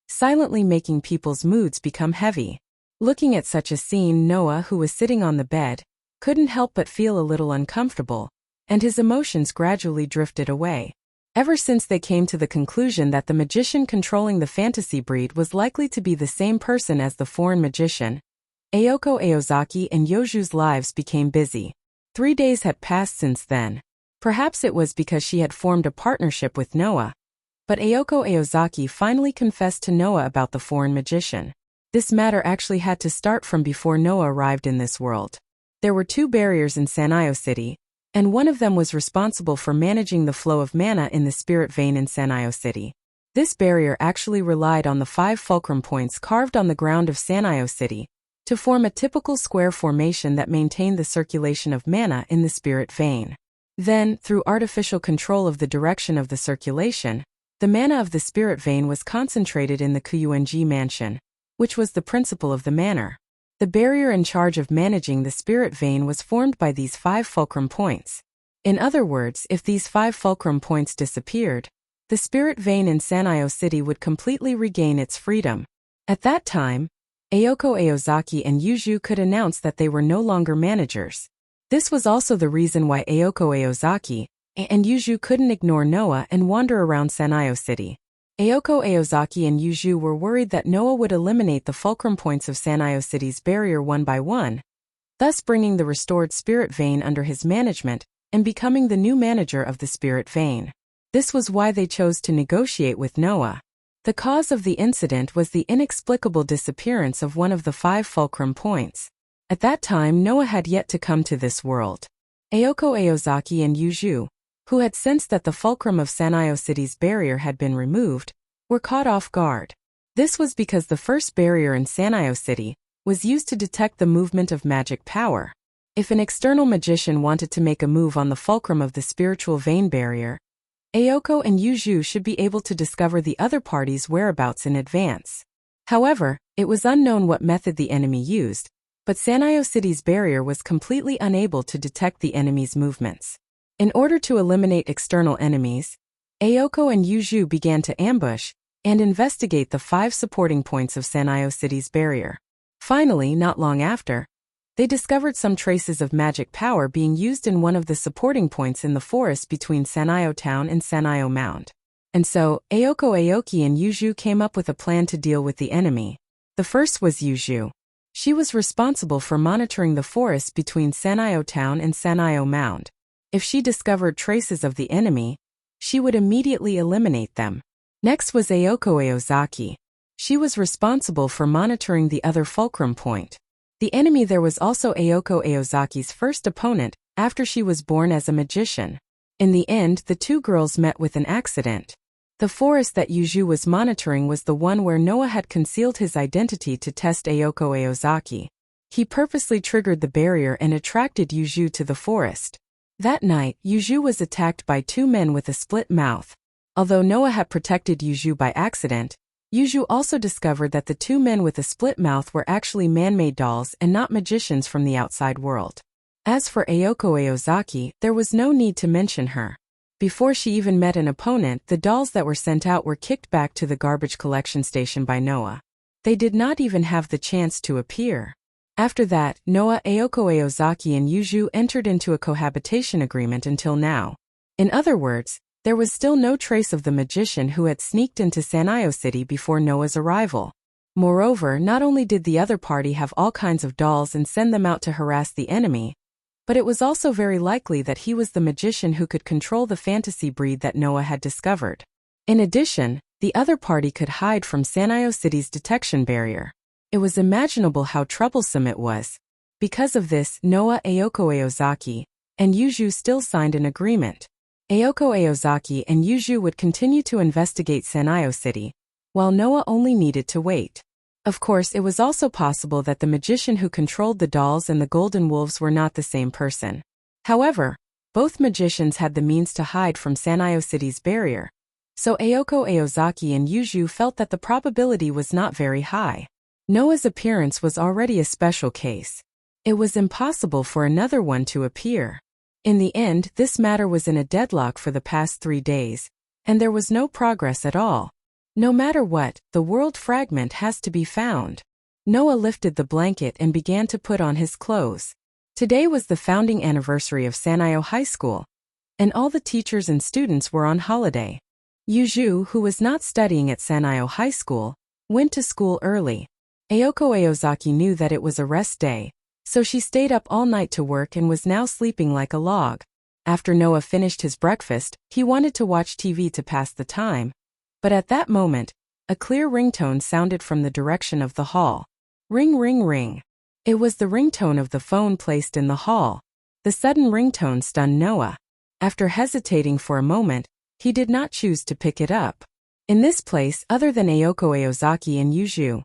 silently making people's moods become heavy. Looking at such a scene, Noah, who was sitting on the bed, couldn't help but feel a little uncomfortable, and his emotions gradually drifted away. Ever since they came to the conclusion that the magician controlling the fantasy breed was likely to be the same person as the foreign magician, Ayoko Aozaki and Yoju's lives became busy. 3 days had passed since then. Perhaps it was because she had formed a partnership with Noah. But Ayoko Aozaki finally confessed to Noah about the foreign magician. This matter actually had to start from before Noah arrived in this world. There were 2 barriers in Sanayo City, and one of them was responsible for managing the flow of mana in the spirit vein in Sanayo City. This barrier actually relied on the 5 fulcrum points carved on the ground of Sanayo City to form a typical square formation that maintained the circulation of mana in the spirit vein. Then, through artificial control of the direction of the circulation, the mana of the spirit vein was concentrated in the Kuyuenji mansion, which was the principal of the manor. The barrier in charge of managing the spirit vein was formed by these 5 fulcrum points. In other words, if these 5 fulcrum points disappeared, the spirit vein in Sanayo City would completely regain its freedom. At that time, Ayako Aozaki and Yuju could announce that they were no longer managers. This was also the reason why Ayako Aozaki and Yuju couldn't ignore Noah and wander around Sanayo City. Ayako Aozaki and Yuju were worried that Noah would eliminate the fulcrum points of Sanayo City's barrier one by one, thus bringing the restored spirit vein under his management and becoming the new manager of the spirit vein. This was why they chose to negotiate with Noah. The cause of the incident was the inexplicable disappearance of one of the 5 fulcrum points. At that time, Noah had yet to come to this world. Ayako Aozaki and Yuju, who had sensed that the fulcrum of Sanayo City's barrier had been removed, were caught off guard. This was because the first barrier in Sanayo City was used to detect the movement of magic power. If an external magician wanted to make a move on the fulcrum of the spiritual vein barrier, Ayako and Yuju should be able to discover the other party's whereabouts in advance. However, it was unknown what method the enemy used, but Sanayo City's barrier was completely unable to detect the enemy's movements. In order to eliminate external enemies, Ayako and Yuju began to ambush and investigate the 5 supporting points of Sanayo City's barrier. Finally, not long after, they discovered some traces of magic power being used in one of the supporting points in the forest between Sanayo Town and Sanayo Mound. And so, Ayako Aoki and Yuju came up with a plan to deal with the enemy. The first was Yuju. She was responsible for monitoring the forest between Sanayo Town and Sanayo Mound. If she discovered traces of the enemy, she would immediately eliminate them. Next was Ayako Aozaki. She was responsible for monitoring the other fulcrum point. The enemy there was also Ayako Aozaki's first opponent after she was born as a magician. In the end, the 2 girls met with an accident. The forest that Yuju was monitoring was the one where Noah had concealed his identity to test Ayako Aozaki. He purposely triggered the barrier and attracted Yuju to the forest. That night, Yuju was attacked by 2 men with a split mouth. Although Noah had protected Yuju by accident, Yuju also discovered that the 2 men with a split mouth were actually man-made dolls and not magicians from the outside world. As for Ayako Aozaki, there was no need to mention her. Before she even met an opponent, the dolls that were sent out were kicked back to the garbage collection station by Noah. They did not even have the chance to appear. After that, Noah, Ayako Aozaki and Yuju entered into a cohabitation agreement until now. In other words, there was still no trace of the magician who had sneaked into Sanayo City before Noah's arrival. Moreover, not only did the other party have all kinds of dolls and send them out to harass the enemy, but it was also very likely that he was the magician who could control the fantasy breed that Noah had discovered. In addition, the other party could hide from Sanayo City's detection barrier. It was imaginable how troublesome it was. Because of this, Noah, Ayako Aozaki, and Yuju still signed an agreement. Ayako Aozaki and Yuju would continue to investigate Sanayo City, while Noah only needed to wait. Of course, it was also possible that the magician who controlled the dolls and the golden wolves were not the same person. However, both magicians had the means to hide from Sanayo City's barrier, so Ayako Aozaki and Yuju felt that the probability was not very high. Noah's appearance was already a special case. It was impossible for another one to appear. In the end, this matter was in a deadlock for the past 3 days, and there was no progress at all. No matter what, the world fragment has to be found. Noah lifted the blanket and began to put on his clothes. Today was the founding anniversary of Sanayo High School, and all the teachers and students were on holiday. Yuju, who was not studying at Sanayo High School, went to school early. Ayako Aozaki knew that it was a rest day, so she stayed up all night to work and was now sleeping like a log. After Noah finished his breakfast, he wanted to watch TV to pass the time. But at that moment, a clear ringtone sounded from the direction of the hall. Ring, ring, ring. It was the ringtone of the phone placed in the hall. The sudden ringtone stunned Noah. After hesitating for a moment, he did not choose to pick it up. In this place, other than Ayako Aozaki and Yuju,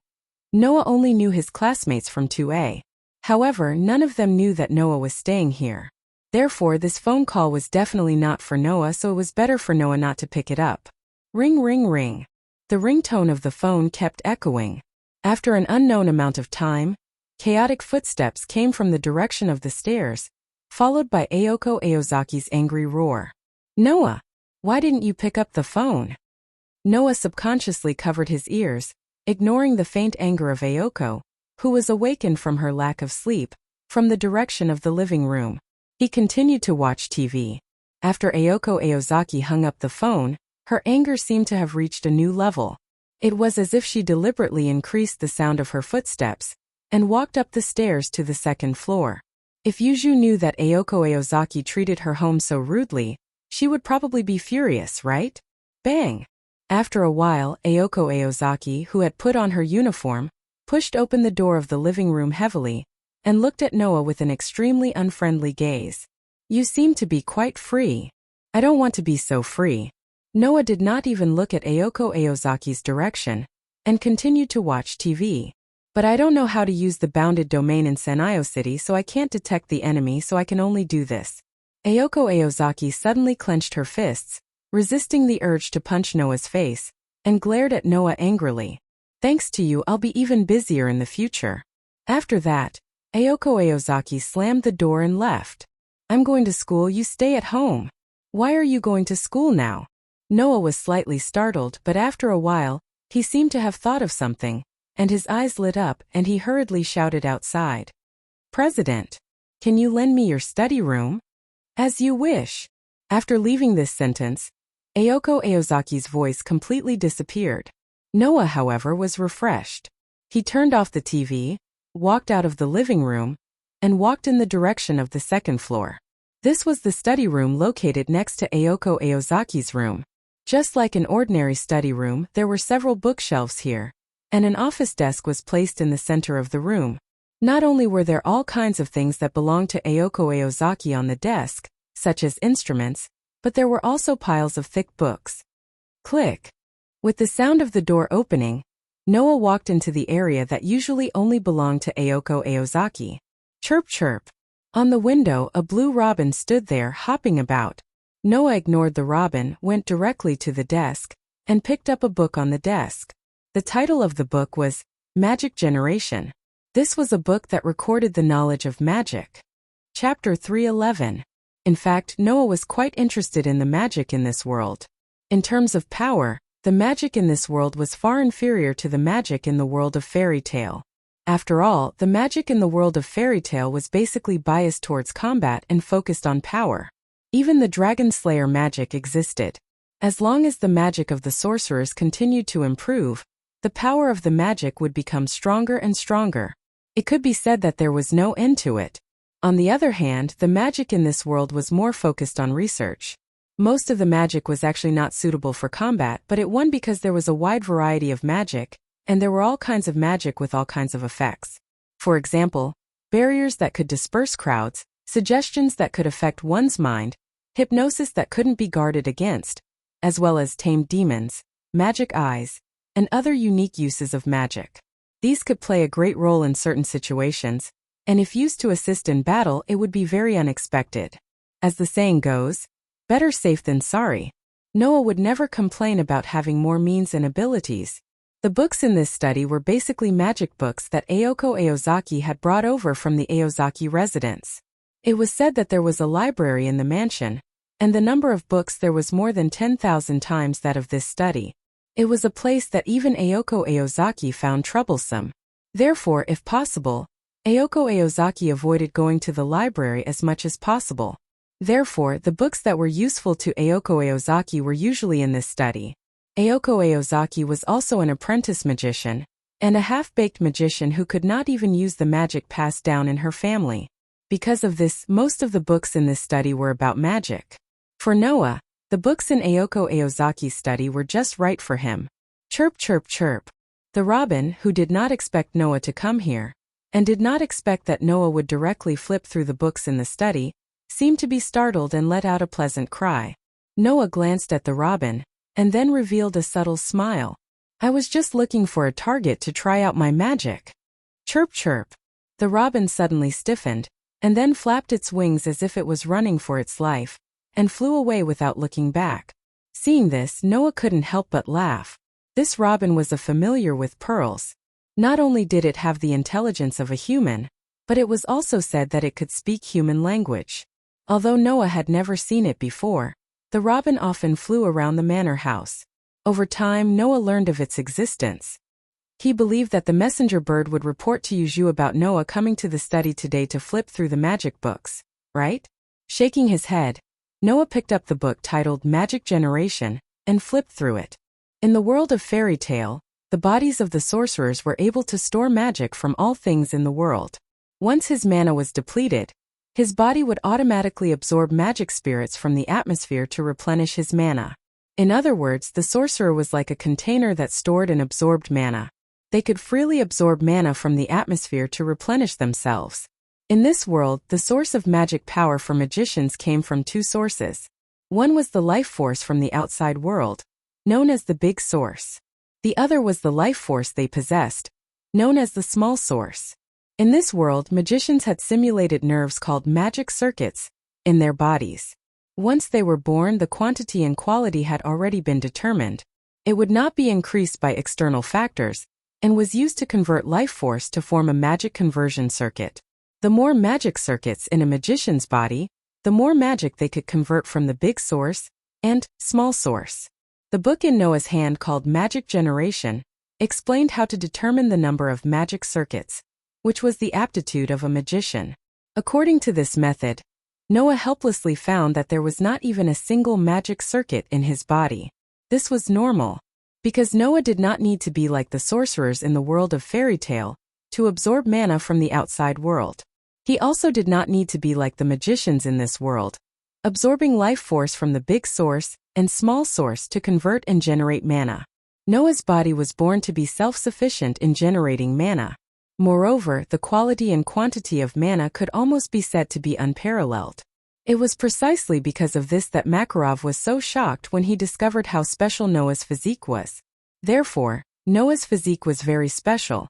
Noah only knew his classmates from 2A. However, none of them knew that Noah was staying here. Therefore, this phone call was definitely not for Noah, so it was better for Noah not to pick it up. Ring, ring, ring. The ringtone of the phone kept echoing. After an unknown amount of time, chaotic footsteps came from the direction of the stairs, followed by Ayako Aozaki's angry roar. Noah, why didn't you pick up the phone? Noah subconsciously covered his ears, ignoring the faint anger of Ayoko, who was awakened from her lack of sleep, from the direction of the living room. He continued to watch TV. After Ayoko Aozaki hung up the phone, her anger seemed to have reached a new level. It was as if she deliberately increased the sound of her footsteps and walked up the stairs to the second floor. If Yuju knew that Ayoko Aozaki treated her home so rudely, she would probably be furious, right? Bang! After a while, Ayoko Aozaki, who had put on her uniform, pushed open the door of the living room heavily and looked at Noah with an extremely unfriendly gaze. You seem to be quite free. I don't want to be so free. Noah did not even look at Ayoko Aozaki's direction and continued to watch TV. But I don't know how to use the bounded domain in Senio City, so I can't detect the enemy, so I can only do this. Ayoko Aozaki suddenly clenched her fists, resisting the urge to punch Noah's face, and glared at Noah angrily. Thanks to you, I'll be even busier in the future. After that, Ayoko Aozaki slammed the door and left. I'm going to school, you stay at home. Why are you going to school now? Noah was slightly startled, but after a while, he seemed to have thought of something, and his eyes lit up and he hurriedly shouted outside. President, can you lend me your study room? As you wish. After leaving this sentence, Ayoko Aozaki's voice completely disappeared. Noah, however, was refreshed. He turned off the TV, walked out of the living room, and walked in the direction of the second floor. This was the study room located next to Ayoko Aozaki's room. Just like an ordinary study room, there were several bookshelves here, and an office desk was placed in the center of the room. Not only were there all kinds of things that belonged to Ayoko Aozaki on the desk, such as instruments, but there were also piles of thick books. Click. With the sound of the door opening, Noah walked into the area that usually only belonged to Ayoko Aozaki. Chirp chirp. On the window, a blue robin stood there, hopping about. Noah ignored the robin, went directly to the desk, and picked up a book on the desk. The title of the book was Magic Generation. This was a book that recorded the knowledge of magic. Chapter 311. In fact, Noah was quite interested in the magic in this world. In terms of power, the magic in this world was far inferior to the magic in the world of fairy tale. After all, the magic in the world of fairy tale was basically biased towards combat and focused on power. Even the Dragon Slayer magic existed. As long as the magic of the sorcerers continued to improve, the power of the magic would become stronger and stronger. It could be said that there was no end to it. On the other hand, the magic in this world was more focused on research. Most of the magic was actually not suitable for combat, but it won because there was a wide variety of magic, and there were all kinds of magic with all kinds of effects. For example, barriers that could disperse crowds, suggestions that could affect one's mind, hypnosis that couldn't be guarded against, as well as tamed demons, magic eyes, and other unique uses of magic. These could play a great role in certain situations, and if used to assist in battle, it would be very unexpected. As the saying goes, better safe than sorry. Noah would never complain about having more means and abilities. The books in this study were basically magic books that Ayoko Aozaki had brought over from the Aozaki residence. It was said that there was a library in the mansion, and the number of books there was more than 10,000 times that of this study. It was a place that even Ayoko Aozaki found troublesome. Therefore, if possible, Ayoko Aozaki avoided going to the library as much as possible. Therefore, the books that were useful to Ayoko Aozaki were usually in this study. Ayoko Aozaki was also an apprentice magician, and a half-baked magician who could not even use the magic passed down in her family. Because of this, most of the books in this study were about magic. For Noah, the books in Ayoko Aozaki's study were just right for him. Chirp chirp chirp. The robin, who did not expect Noah to come here, and did not expect that Noah would directly flip through the books in the study, seemed to be startled and let out a pleasant cry. Noah glanced at the robin, and then revealed a subtle smile. I was just looking for a target to try out my magic. Chirp chirp. The robin suddenly stiffened, and then flapped its wings as if it was running for its life, and flew away without looking back. Seeing this, Noah couldn't help but laugh. This robin was a familiar with pearls. Not only did it have the intelligence of a human, but it was also said that it could speak human language. Although Noah had never seen it before, the robin often flew around the manor house. Over time, Noah learned of its existence. He believed that the messenger bird would report to you about Noah coming to the study today to flip through the magic books, right? Shaking his head, Noah picked up the book titled Magic Generation and flipped through it. In the world of fairy tale, the bodies of the sorcerers were able to store magic from all things in the world. Once his mana was depleted, his body would automatically absorb magic spirits from the atmosphere to replenish his mana. In other words, the sorcerer was like a container that stored and absorbed mana. They could freely absorb mana from the atmosphere to replenish themselves. In this world, the source of magic power for magicians came from two sources. One was the life force from the outside world, known as the big source. The other was the life force they possessed, known as the small source. In this world, magicians had simulated nerves called magic circuits in their bodies. Once they were born, the quantity and quality had already been determined. It would not be increased by external factors, and was used to convert life force to form a magic conversion circuit. The more magic circuits in a magician's body, the more magic they could convert from the big source and small source. The book in Noah's hand called Magic Generation explained how to determine the number of magic circuits, which was the aptitude of a magician. According to this method, Noah helplessly found that there was not even a single magic circuit in his body. This was normal, because Noah did not need to be like the sorcerers in the world of fairy tale to absorb mana from the outside world. He also did not need to be like the magicians in this world, absorbing life force from the big source and small source to convert and generate mana. Noah's body was born to be self-sufficient in generating mana. Moreover, the quality and quantity of mana could almost be said to be unparalleled. It was precisely because of this that Makarov was so shocked when he discovered how special Noah's physique was. Therefore, Noah's physique was very special,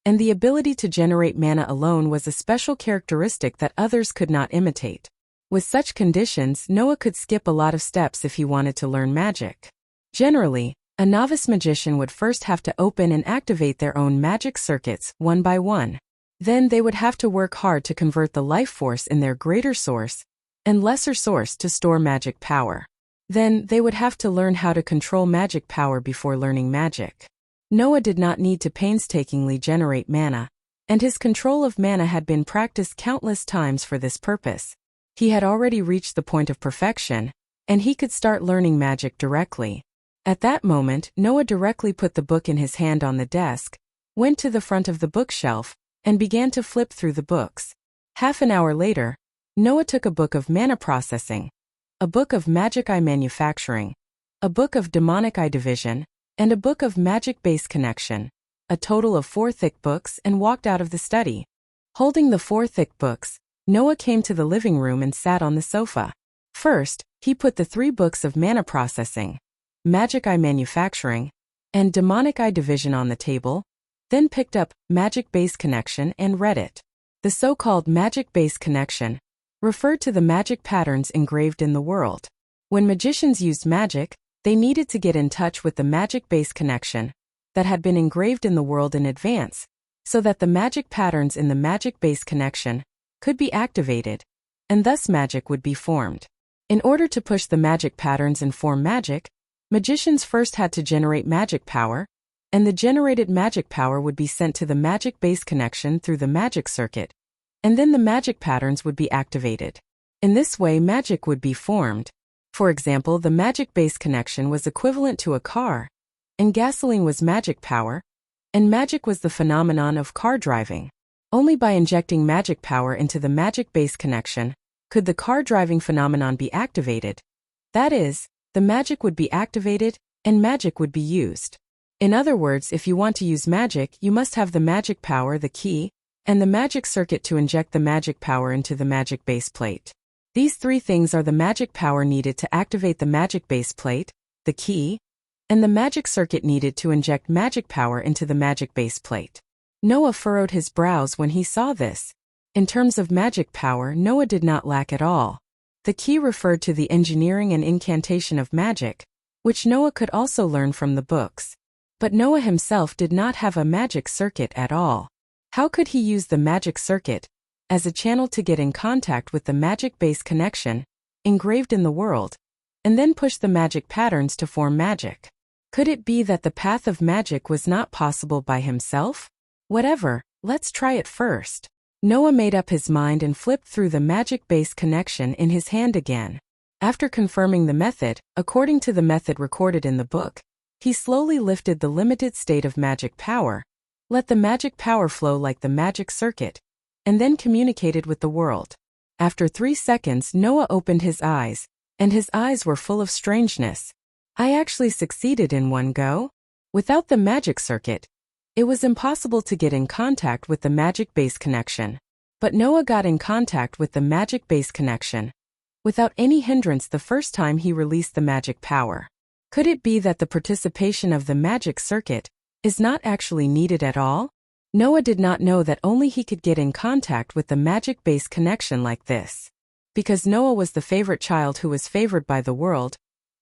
and the ability to generate mana alone was a special characteristic that others could not imitate. With such conditions, Noah could skip a lot of steps if he wanted to learn magic. Generally, a novice magician would first have to open and activate their own magic circuits one by one. Then they would have to work hard to convert the life force in their greater source and lesser source to store magic power. Then they would have to learn how to control magic power before learning magic. Noah did not need to painstakingly generate mana, and his control of mana had been practiced countless times for this purpose. He had already reached the point of perfection, and he could start learning magic directly. At that moment, Noah directly put the book in his hand on the desk, went to the front of the bookshelf, and began to flip through the books. Half an hour later, Noah took a book of mana processing, a book of magic eye manufacturing, a book of demonic eye division, and a book of magic base connection, a total of 4 thick books, and walked out of the study. Holding the 4 thick books, Noah came to the living room and sat on the sofa. First, he put the 3 books of mana processing, magic eye manufacturing, and demonic eye division on the table, then picked up magic base connection and read it. The so-called magic base connection referred to the magic patterns engraved in the world. When magicians used magic, they needed to get in touch with the magic base connection that had been engraved in the world in advance, so that the magic patterns in the magic base connection could be activated, and thus magic would be formed. In order to push the magic patterns and form magic, magicians first had to generate magic power, and the generated magic power would be sent to the magic base connection through the magic circuit, and then the magic patterns would be activated. In this way, magic would be formed. For example, the magic base connection was equivalent to a car, and gasoline was magic power, and magic was the phenomenon of car driving. Only by injecting magic power into the magic base connection could the car driving phenomenon be activated. That is, the magic would be activated, and magic would be used. In other words, if you want to use magic, you must have the magic power, the key, and the magic circuit to inject the magic power into the magic base plate. These 3 things are the magic power needed to activate the magic base plate, the key, and the magic circuit needed to inject magic power into the magic base plate. Noah furrowed his brows when he saw this. In terms of magic power, Noah did not lack at all. The key referred to the engineering and incantation of magic, which Noah could also learn from the books. But Noah himself did not have a magic circuit at all. How could he use the magic circuit as a channel to get in contact with the magic base connection engraved in the world, and then push the magic patterns to form magic? Could it be that the path of magic was not possible by himself? Whatever, let's try it first. Noah made up his mind and flipped through the magic base connection in his hand again. After confirming the method, according to the method recorded in the book, he slowly lifted the limited state of magic power, let the magic power flow like the magic circuit, and then communicated with the world. After 3 seconds, Noah opened his eyes, and his eyes were full of strangeness. I actually succeeded in one go? Without the magic circuit, it was impossible to get in contact with the magic base connection. But Noah got in contact with the magic base connection without any hindrance the first time he released the magic power. Could it be that the participation of the magic circuit is not actually needed at all? Noah did not know that only he could get in contact with the magic base connection like this. Because Noah was the favorite child who was favored by the world,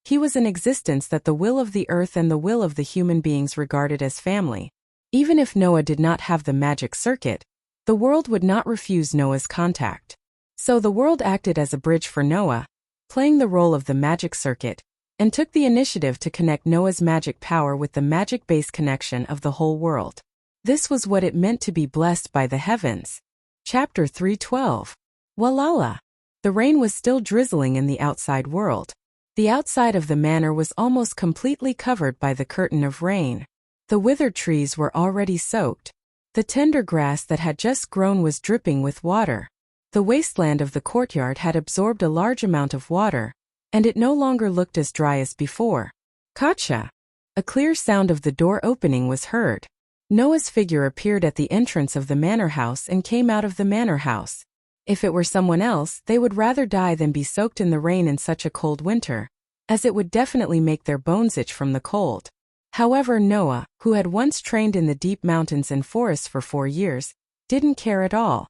he was an existence that the will of the earth and the will of the human beings regarded as family. Even if Noah did not have the magic circuit, the world would not refuse Noah's contact. So the world acted as a bridge for Noah, playing the role of the magic circuit, and took the initiative to connect Noah's magic power with the magic base connection of the whole world. This was what it meant to be blessed by the heavens. Chapter 3:12. Walala. The rain was still drizzling in the outside world. The outside of the manor was almost completely covered by the curtain of rain. The withered trees were already soaked. The tender grass that had just grown was dripping with water. The wasteland of the courtyard had absorbed a large amount of water, and it no longer looked as dry as before. Gotcha! A clear sound of the door opening was heard. Noah's figure appeared at the entrance of the manor house and came out of the manor house. If it were someone else, they would rather die than be soaked in the rain in such a cold winter, as it would definitely make their bones itch from the cold. However, Noah, who had once trained in the deep mountains and forests for 4 years, didn't care at all.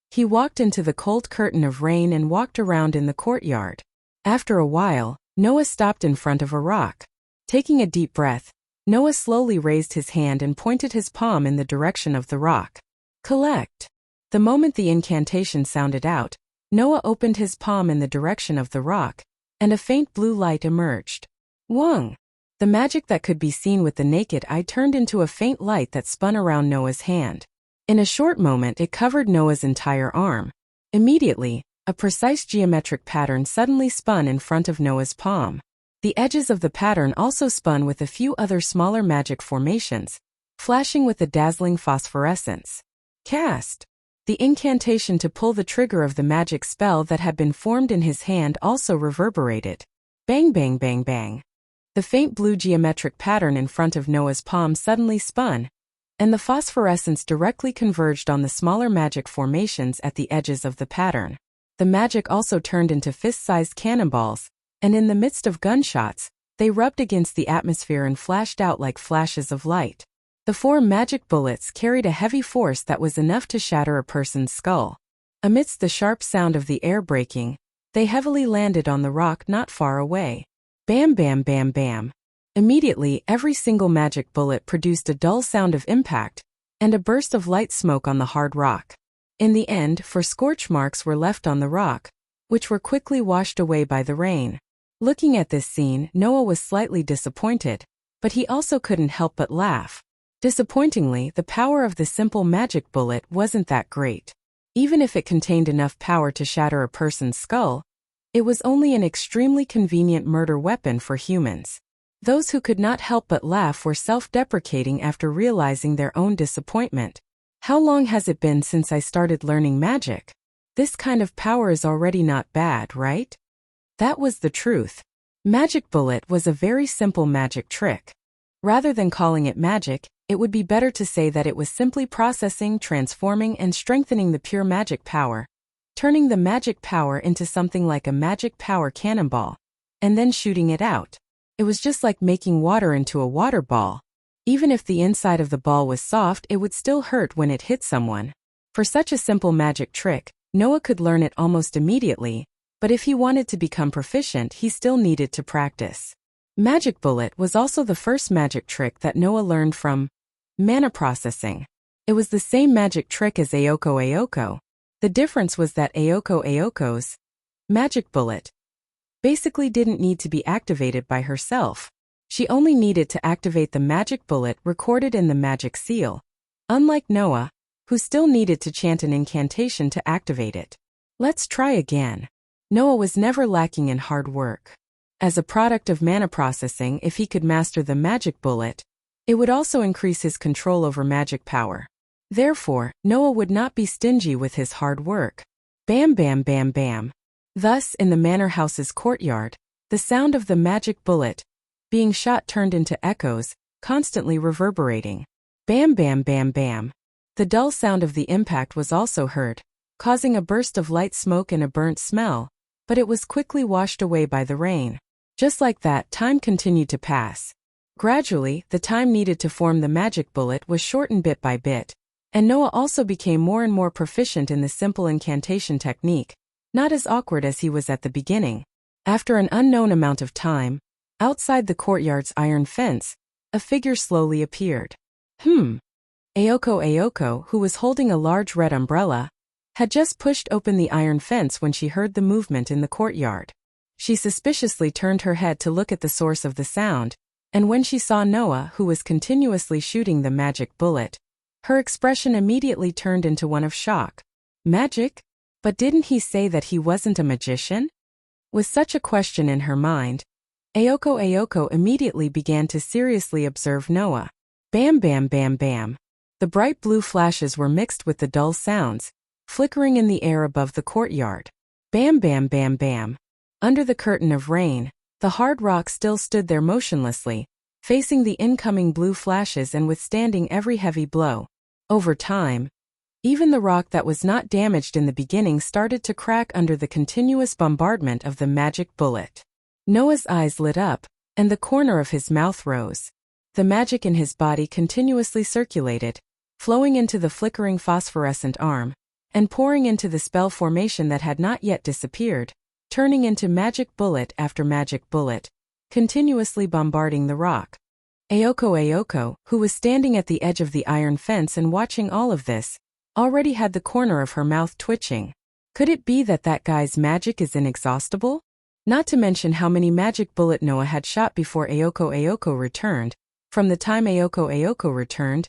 He walked into the cold curtain of rain and walked around in the courtyard. After a while, Noah stopped in front of a rock. Taking a deep breath, Noah slowly raised his hand and pointed his palm in the direction of the rock. Collect. The moment the incantation sounded out, Noah opened his palm in the direction of the rock, and a faint blue light emerged. Wong! The magic that could be seen with the naked eye turned into a faint light that spun around Noah's hand. In a short moment it covered Noah's entire arm. Immediately, a precise geometric pattern suddenly spun in front of Noah's palm. The edges of the pattern also spun with a few other smaller magic formations, flashing with a dazzling phosphorescence. Cast! The incantation to pull the trigger of the magic spell that had been formed in his hand also reverberated. Bang bang bang bang. The faint blue geometric pattern in front of Noah's palm suddenly spun, and the phosphorescence directly converged on the smaller magic formations at the edges of the pattern. The magic also turned into fist-sized cannonballs, and in the midst of gunshots, they rubbed against the atmosphere and flashed out like flashes of light. The 4 magic bullets carried a heavy force that was enough to shatter a person's skull. Amidst the sharp sound of the air breaking, they heavily landed on the rock not far away. Bam bam bam bam. Immediately, every single magic bullet produced a dull sound of impact, and a burst of light smoke on the hard rock. In the end, 4 scorch marks were left on the rock, which were quickly washed away by the rain. Looking at this scene, Noah was slightly disappointed, but he also couldn't help but laugh. Disappointingly, the power of the simple magic bullet wasn't that great. Even if it contained enough power to shatter a person's skull, it was only an extremely convenient murder weapon for humans. Those who could not help but laugh were self-deprecating after realizing their own disappointment. How long has it been since I started learning magic? This kind of power is already not bad, right? That was the truth. Magic bullet was a very simple magic trick. Rather than calling it magic, it would be better to say that it was simply processing, transforming, and strengthening the pure magic power, turning the magic power into something like a magic power cannonball, and then shooting it out. It was just like making water into a water ball. Even if the inside of the ball was soft, it would still hurt when it hit someone. For such a simple magic trick, Noah could learn it almost immediately, but if he wanted to become proficient, he still needed to practice. Magic bullet was also the first magic trick that Noah learned from mana processing. It was the same magic trick as Ayoko. The difference was that Ayoko's magic bullet basically didn't need to be activated by herself. She only needed to activate the magic bullet recorded in the magic seal, unlike Noah, who still needed to chant an incantation to activate it. Let's try again. Noah was never lacking in hard work. As a product of mana processing, if he could master the magic bullet, it would also increase his control over magic power. Therefore, Noah would not be stingy with his hard work. Bam bam bam bam. Thus, in the manor house's courtyard, the sound of the magic bullet being shot turned into echoes, constantly reverberating. Bam bam bam bam. The dull sound of the impact was also heard, causing a burst of light smoke and a burnt smell, but it was quickly washed away by the rain. Just like that, time continued to pass. Gradually, the time needed to form the magic bullet was shortened bit by bit, and Noah also became more and more proficient in the simple incantation technique, not as awkward as he was at the beginning. After an unknown amount of time, outside the courtyard's iron fence, a figure slowly appeared. Ayoko, who was holding a large red umbrella, had just pushed open the iron fence when she heard the movement in the courtyard. She suspiciously turned her head to look at the source of the sound, and when she saw Noah, who was continuously shooting the magic bullet, her expression immediately turned into one of shock. Magic? But didn't he say that he wasn't a magician? With such a question in her mind, Ayoko immediately began to seriously observe Noah. Bam bam bam bam. The bright blue flashes were mixed with the dull sounds, flickering in the air above the courtyard. Bam bam bam bam. Under the curtain of rain, the hard rock still stood there motionlessly, facing the incoming blue flashes and withstanding every heavy blow. Over time, even the rock that was not damaged in the beginning started to crack under the continuous bombardment of the magic bullet. Noah's eyes lit up, and the corner of his mouth rose. The magic in his body continuously circulated, flowing into the flickering phosphorescent arm, and pouring into the spell formation that had not yet disappeared, turning into magic bullet after magic bullet, continuously bombarding the rock. Ayoko, who was standing at the edge of the iron fence and watching all of this, already had the corner of her mouth twitching. Could it be that that guy's magic is inexhaustible? Not to mention how many magic bullet Noah had shot before Ayoko returned. From the time Ayoko returned,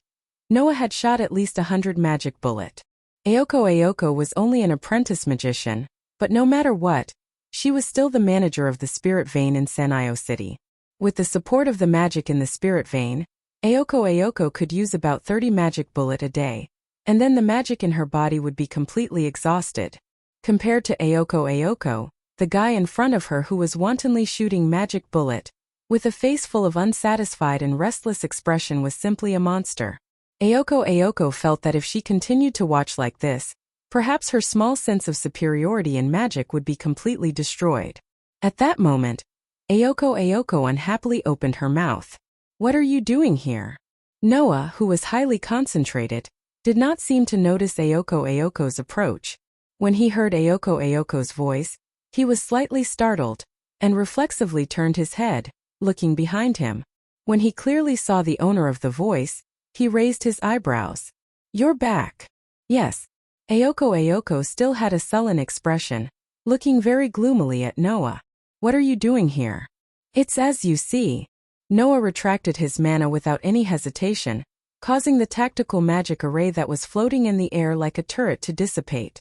Noah had shot at least 100 magic bullet. Ayoko was only an apprentice magician, but no matter what, she was still the manager of the spirit vein in Sanio City. With the support of the magic in the spirit vein, Ayoko could use about 30 magic bullet a day, and then the magic in her body would be completely exhausted. Compared to Ayoko, the guy in front of her who was wantonly shooting magic bullet, with a face full of unsatisfied and restless expression, was simply a monster. Ayoko felt that if she continued to watch like this, perhaps her small sense of superiority in magic would be completely destroyed. At that moment, Ayoko unhappily opened her mouth. What are you doing here? Noah, who was highly concentrated, did not seem to notice Ayoko's approach. When he heard Ayoko's voice, he was slightly startled, and reflexively turned his head, looking behind him. When he clearly saw the owner of the voice, he raised his eyebrows. You're back. Yes. Ayoko still had a sullen expression, looking very gloomily at Noah. What are you doing here? It's as you see. Noah retracted his mana without any hesitation, causing the tactical magic array that was floating in the air like a turret to dissipate.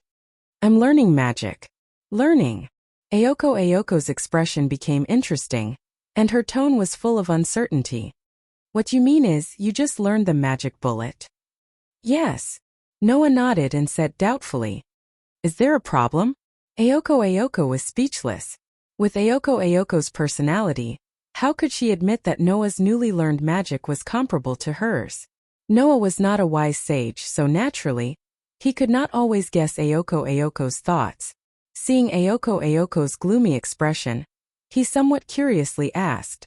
I'm learning magic. Learning. Ayoko's expression became interesting, and her tone was full of uncertainty. What you mean is, you just learned the magic bullet? Yes. Noah nodded and said doubtfully. Is there a problem? Ayoko was speechless. With Ayoko's personality, how could she admit that Noah's newly learned magic was comparable to hers? Noah was not a wise sage, so naturally, he could not always guess Ayoko's thoughts. Seeing Ayoko's gloomy expression, he somewhat curiously asked,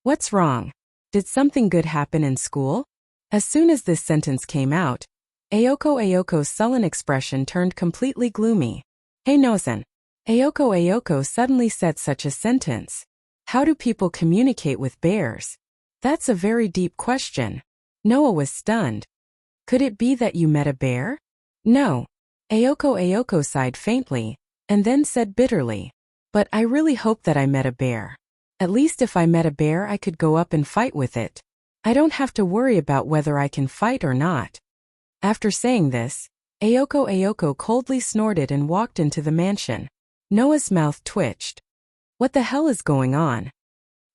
"What's wrong? Did something good happen in school?" As soon as this sentence came out, Ayoko's sullen expression turned completely gloomy. Hey Noah-san. Ayoko suddenly said such a sentence. How do people communicate with bears? That's a very deep question. Noah was stunned. Could it be that you met a bear? No. Ayoko sighed faintly, and then said bitterly. But I really hope that I met a bear. At least if I met a bear I could go up and fight with it. I don't have to worry about whether I can fight or not. After saying this, Ayoko coldly snorted and walked into the mansion. Noah's mouth twitched. What the hell is going on?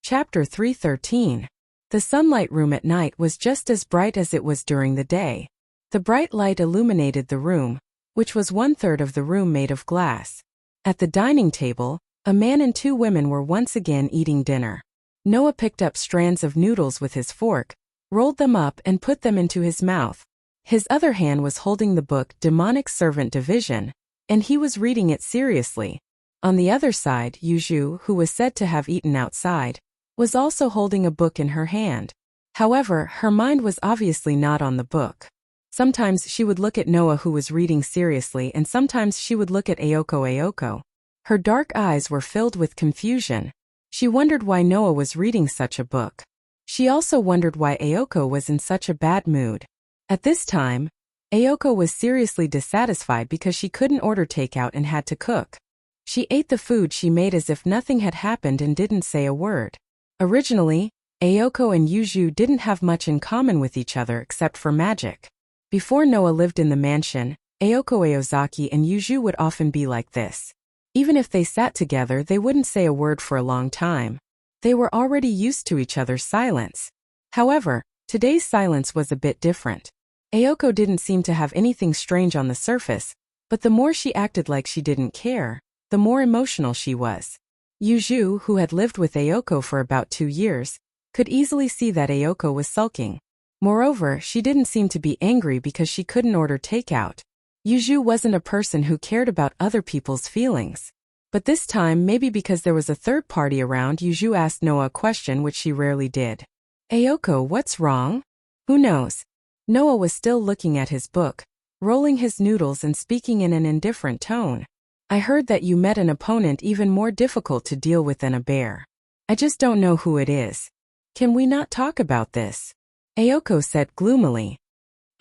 Chapter 313. The sunlight room at night was just as bright as it was during the day. The bright light illuminated the room, which was 1/3 of the room made of glass. At the dining table, a man and 2 women were once again eating dinner. Noah picked up strands of noodles with his fork, rolled them up and put them into his mouth. His other hand was holding the book Demonic Servant Division, and he was reading it seriously. On the other side, Yuju, who was said to have eaten outside, was also holding a book in her hand. However, her mind was obviously not on the book. Sometimes she would look at Noah, who was reading seriously, and sometimes she would look at Ayoko. Her dark eyes were filled with confusion. She wondered why Noah was reading such a book. She also wondered why Ayoko was in such a bad mood. At this time, Ayoko was seriously dissatisfied because she couldn't order takeout and had to cook. She ate the food she made as if nothing had happened and didn't say a word. Originally, Ayoko and Yuju didn't have much in common with each other except for magic. Before Noah lived in the mansion, Ayoko Aozaki and Yuju would often be like this. Even if they sat together, they wouldn't say a word for a long time. They were already used to each other's silence. However, today's silence was a bit different. Ayoko didn't seem to have anything strange on the surface, but the more she acted like she didn't care, the more emotional she was. Yuju, who had lived with Ayoko for about 2 years, could easily see that Ayoko was sulking. Moreover, she didn't seem to be angry because she couldn't order takeout. Yuju wasn't a person who cared about other people's feelings. But this time, maybe because there was a third party around, Yuju asked Noah a question which she rarely did. Ayoko, what's wrong? Who knows? Noah was still looking at his book, rolling his noodles and speaking in an indifferent tone. I heard that you met an opponent even more difficult to deal with than a bear. I just don't know who it is. Can we not talk about this? Ayoko said gloomily.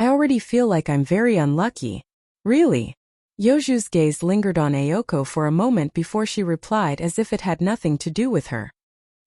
I already feel like I'm very unlucky. Really? Yoju's gaze lingered on Ayoko for a moment before she replied as if it had nothing to do with her.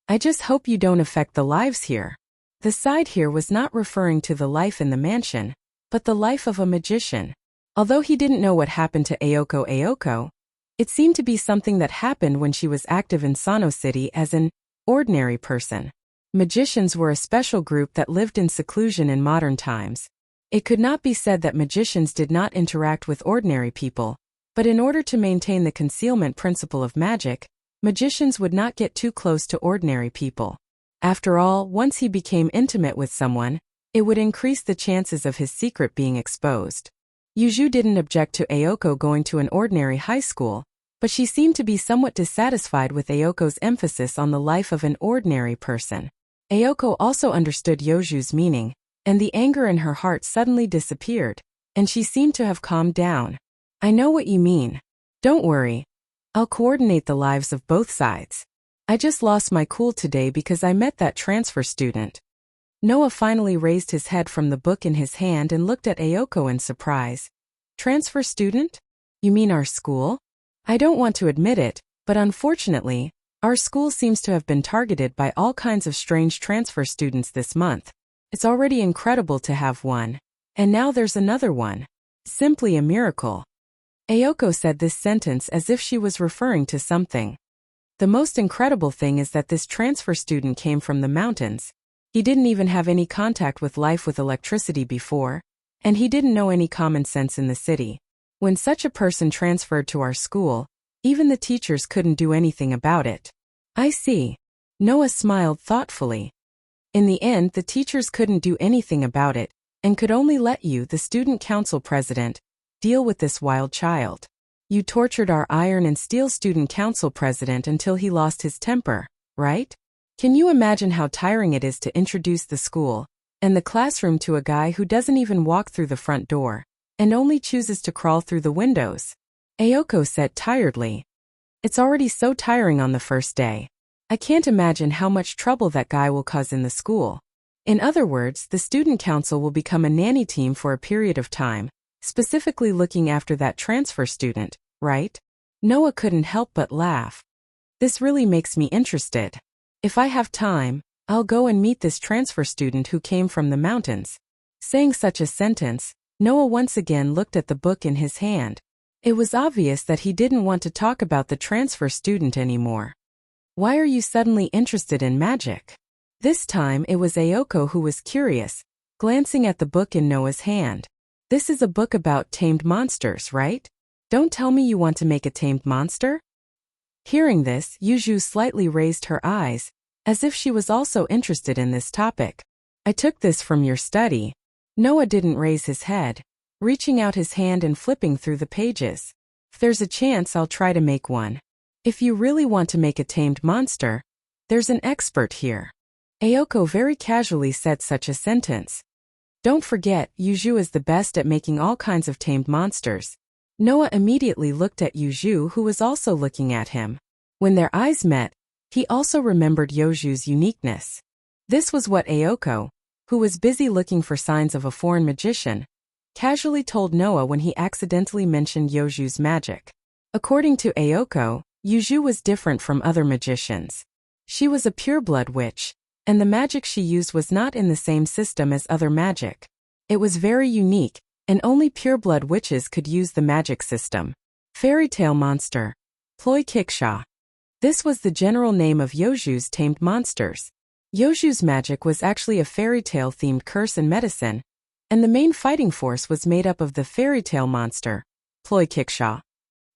I just hope you don't affect the lives here. The side here was not referring to the life in the mansion, but the life of a magician. Although he didn't know what happened to Ayoko, it seemed to be something that happened when she was active in Sano City as an ordinary person. Magicians were a special group that lived in seclusion in modern times. It could not be said that magicians did not interact with ordinary people, but in order to maintain the concealment principle of magic, magicians would not get too close to ordinary people. After all, once he became intimate with someone, it would increase the chances of his secret being exposed. Yuju didn't object to Ayoko going to an ordinary high school, but she seemed to be somewhat dissatisfied with Ayoko's emphasis on the life of an ordinary person. Ayoko also understood Yoju's meaning, and the anger in her heart suddenly disappeared, and she seemed to have calmed down. I know what you mean. Don't worry. I'll coordinate the lives of both sides. I just lost my cool today because I met that transfer student. Noah finally raised his head from the book in his hand and looked at Ayoko in surprise. Transfer student? You mean our school? I don't want to admit it, but unfortunately, our school seems to have been targeted by all kinds of strange transfer students this month. It's already incredible to have one, and now there's another one. Simply a miracle. Ayoko said this sentence as if she was referring to something. The most incredible thing is that this transfer student came from the mountains. He didn't even have any contact with life with electricity before, and he didn't know any common sense in the city. When such a person transferred to our school, even the teachers couldn't do anything about it. I see. Noah smiled thoughtfully. In the end, the teachers couldn't do anything about it, and could only let you, the student council president, deal with this wild child. You tortured our iron and steel student council president until he lost his temper, right? Can you imagine how tiring it is to introduce the school and the classroom to a guy who doesn't even walk through the front door, and only chooses to crawl through the windows? Ayoko said tiredly. It's already so tiring on the first day. I can't imagine how much trouble that guy will cause in the school. In other words, the student council will become a nanny team for a period of time, specifically looking after that transfer student, right? Noah couldn't help but laugh. This really makes me interested. If I have time, I'll go and meet this transfer student who came from the mountains. Saying such a sentence, Noah once again looked at the book in his hand. It was obvious that he didn't want to talk about the transfer student anymore. Why are you suddenly interested in magic? This time it was Ayoko who was curious, glancing at the book in Noah's hand. This is a book about tamed monsters, right? Don't tell me you want to make a tamed monster? Hearing this, Yuju slightly raised her eyes, as if she was also interested in this topic. I took this from your study. Noah didn't raise his head, reaching out his hand and flipping through the pages. If there's a chance, I'll try to make one. If you really want to make a tamed monster, there's an expert here. Ayoko very casually said such a sentence. Don't forget, Yuju is the best at making all kinds of tamed monsters. Noah immediately looked at Yuju, who was also looking at him. When their eyes met, he also remembered Yuju's uniqueness. This was what Ayoko, who was busy looking for signs of a foreign magician, casually told Noah when he accidentally mentioned Yuju's magic. According to Ayoko, Yuju was different from other magicians. She was a pureblood witch, and the magic she used was not in the same system as other magic. It was very unique, and only pureblood witches could use the magic system. Fairy tale monster. Ploi Kiksha. This was the general name of Yuju's tamed monsters. Yuju's magic was actually a fairy tale themed curse and medicine, and the main fighting force was made up of the fairy tale monster, Ploi Kiksha.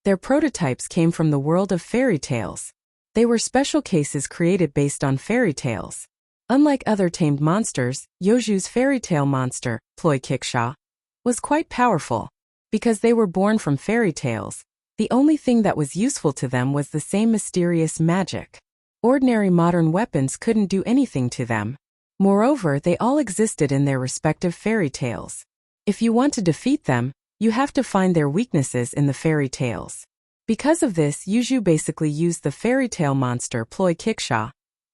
Their prototypes came from the world of fairy tales. They were special cases created based on fairy tales. Unlike other tamed monsters, Yuju's fairy tale monster, Ploi Kiksha, was quite powerful. Because they were born from fairy tales, the only thing that was useful to them was the same mysterious magic. Ordinary modern weapons couldn't do anything to them. Moreover, they all existed in their respective fairy tales. If you want to defeat them, you have to find their weaknesses in the fairy tales. Because of this, Yuju basically used the fairy tale monster Ploi Kiksha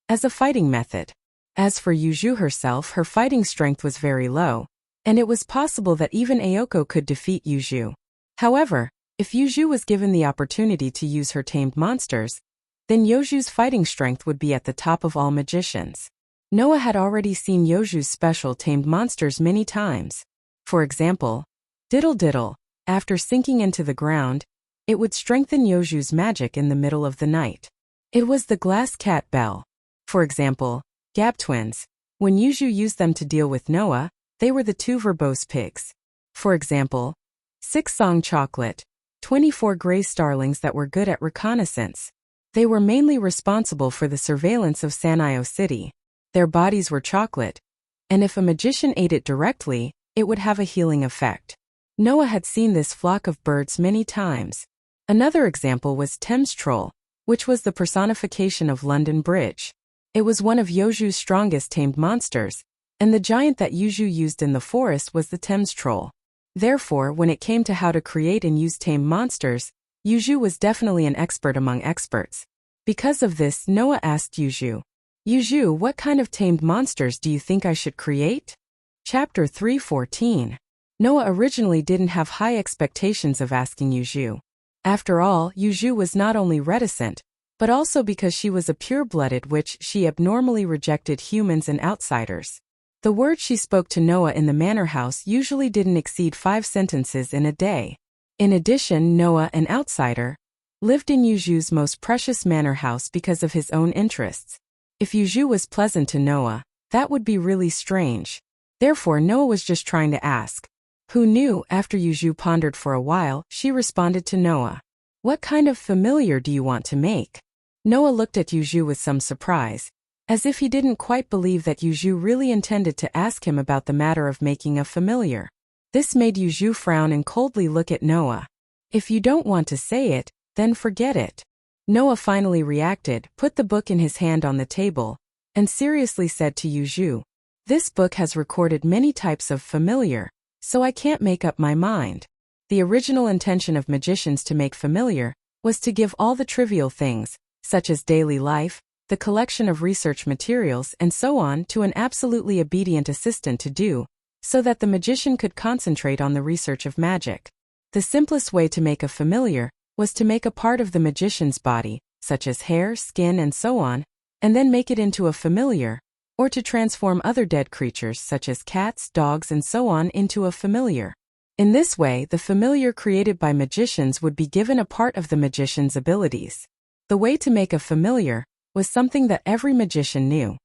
as a fighting method. As for Yuju herself, her fighting strength was very low, and it was possible that even Ayoko could defeat Yuju. However, if Yuju was given the opportunity to use her tamed monsters, then Yuju's fighting strength would be at the top of all magicians. Noah had already seen Yuju's special tamed monsters many times. For example, Diddle Diddle, after sinking into the ground, it would strengthen Yuju's magic in the middle of the night. It was the glass cat Bell. For example, Gab twins. When Yuju used them to deal with Noah, they were the two verbose pigs. For example, 6 Song Chocolate, 24 gray starlings that were good at reconnaissance. They were mainly responsible for the surveillance of Sanio City. Their bodies were chocolate, and if a magician ate it directly, it would have a healing effect. Noah had seen this flock of birds many times. Another example was Thames Troll, which was the personification of London Bridge. It was one of Yuju's strongest tamed monsters, and the giant that Yuju used in the forest was the Thames Troll. Therefore, when it came to how to create and use tamed monsters, Yuju was definitely an expert among experts. Because of this, Noah asked Yuju, "Yuju, what kind of tamed monsters do you think I should create?" Chapter 3:14. Noah originally didn't have high expectations of asking Yuju. After all, Yuju was not only reticent, but also because she was a pure-blooded witch, she abnormally rejected humans and outsiders. The words she spoke to Noah in the manor house usually didn't exceed 5 sentences in a day. In addition, Noah, an outsider, lived in Yuju's most precious manor house because of his own interests. If Yuju was pleasant to Noah, that would be really strange. Therefore, Noah was just trying to ask. Who knew? After Yuju pondered for a while, she responded to Noah. "What kind of familiar do you want to make?" Noah looked at Yuju with some surprise, as if he didn't quite believe that Yuju really intended to ask him about the matter of making a familiar. This made Yuju frown and coldly look at Noah. "If you don't want to say it, then forget it." Noah finally reacted, put the book in his hand on the table, and seriously said to Yuju, "This book has recorded many types of familiar, so I can't make up my mind." The original intention of magicians to make familiar was to give all the trivial things, such as daily life, the collection of research materials, and so on, to an absolutely obedient assistant to do, so that the magician could concentrate on the research of magic. The simplest way to make a familiar was to make a part of the magician's body, such as hair, skin, and so on, and then make it into a familiar, or to transform other dead creatures such as cats, dogs, and so on into a familiar. In this way, the familiar created by magicians would be given a part of the magician's abilities. The way to make a familiar was something that every magician knew.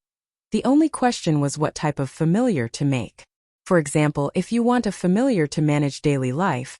The only question was what type of familiar to make. For example, if you want a familiar to manage daily life,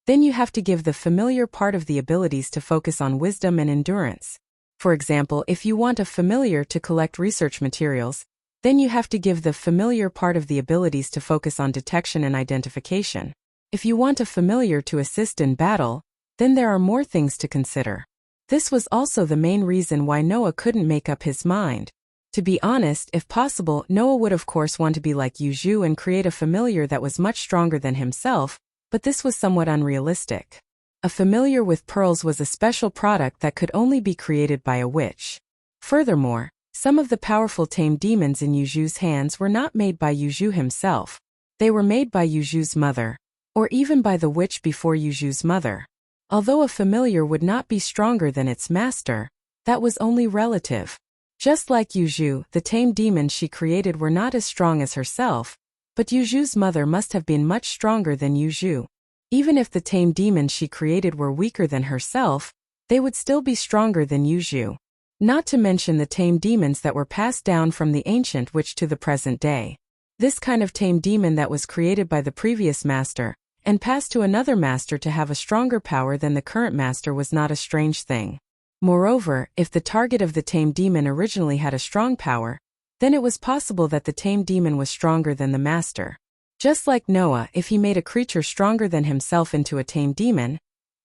then you have to give the familiar part of the abilities to focus on wisdom and endurance. For example, if you want a familiar to collect research materials, then you have to give the familiar part of the abilities to focus on detection and identification. If you want a familiar to assist in battle, then there are more things to consider. This was also the main reason why Noah couldn't make up his mind. To be honest, if possible, Noah would of course want to be like Yuzhu and create a familiar that was much stronger than himself, but this was somewhat unrealistic. A familiar with pearls was a special product that could only be created by a witch. Furthermore, some of the powerful tamed demons in Yuzhu's hands were not made by Yuzhu himself. They were made by Yuzhu's mother, or even by the witch before Yuzhu's mother. Although a familiar would not be stronger than its master, that was only relative. Just like Yuzhu, the tamed demons she created were not as strong as herself, but Yuzhu's mother must have been much stronger than Yuzhu. Even if the tamed demons she created were weaker than herself, they would still be stronger than Yuzhu. Not to mention the tamed demons that were passed down from the ancient witch to the present day. This kind of tamed demon that was created by the previous master, and passed to another master to have a stronger power than the current master was not a strange thing. Moreover, if the target of the tamed demon originally had a strong power, then it was possible that the tamed demon was stronger than the master. Just like Noah, if he made a creature stronger than himself into a tamed demon,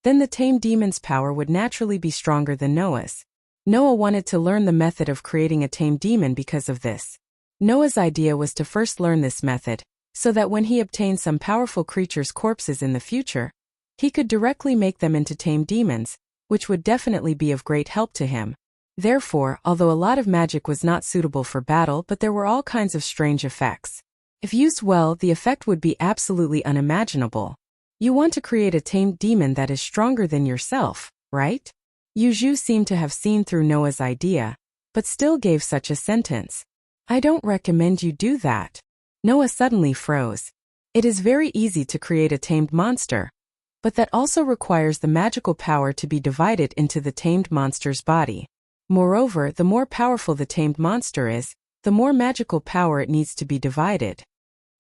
then the tamed demon's power would naturally be stronger than Noah's. Noah wanted to learn the method of creating a tamed demon because of this. Noah's idea was to first learn this method, so that when he obtained some powerful creatures' corpses in the future, he could directly make them into tamed demons, which would definitely be of great help to him. Therefore, although a lot of magic was not suitable for battle, but there were all kinds of strange effects. If used well, the effect would be absolutely unimaginable. You want to create a tamed demon that is stronger than yourself, right? Yuzhu seemed to have seen through Noah's idea, but still gave such a sentence. I don't recommend you do that. Noah suddenly froze. It is very easy to create a tamed monster, but that also requires the magical power to be divided into the tamed monster's body. Moreover, the more powerful the tamed monster is, the more magical power it needs to be divided.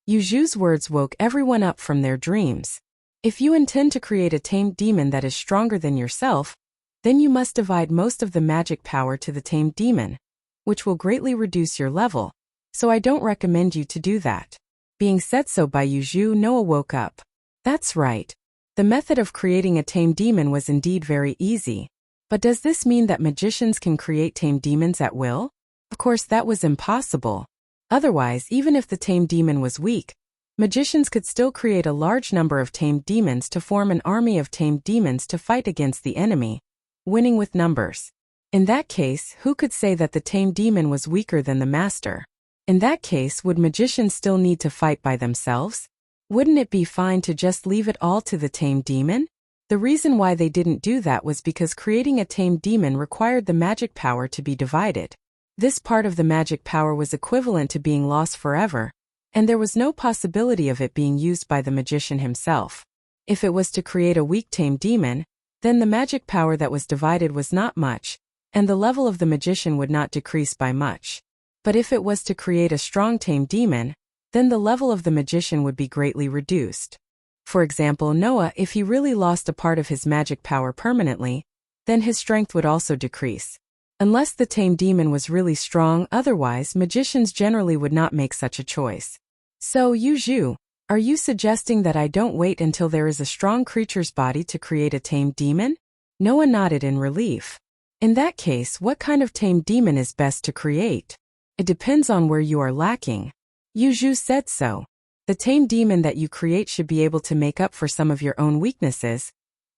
Yuzhu's words woke everyone up from their dreams. If you intend to create a tamed demon that is stronger than yourself, then you must divide most of the magic power to the tamed demon, which will greatly reduce your level. So I don't recommend you to do that. Being said so by Yuzhu, Noah woke up. That's right. The method of creating a tamed demon was indeed very easy. But does this mean that magicians can create tamed demons at will? Of course that was impossible. Otherwise, even if the tamed demon was weak, magicians could still create a large number of tamed demons to form an army of tamed demons to fight against the enemy, winning with numbers. In that case, who could say that the tamed demon was weaker than the master? In that case, would magicians still need to fight by themselves? Wouldn't it be fine to just leave it all to the tamed demon? The reason why they didn't do that was because creating a tamed demon required the magic power to be divided. This part of the magic power was equivalent to being lost forever, and there was no possibility of it being used by the magician himself. If it was to create a weak tamed demon, then the magic power that was divided was not much, and the level of the magician would not decrease by much. But if it was to create a strong tamed demon, then the level of the magician would be greatly reduced. For example, Noah, if he really lost a part of his magic power permanently, then his strength would also decrease. Unless the tamed demon was really strong, otherwise magicians generally would not make such a choice. So, Yuzhu, are you suggesting that I don't wait until there is a strong creature's body to create a tamed demon? Noah nodded in relief. In that case, what kind of tamed demon is best to create? It depends on where you are lacking. Yuzhu said so. The tamed demon that you create should be able to make up for some of your own weaknesses.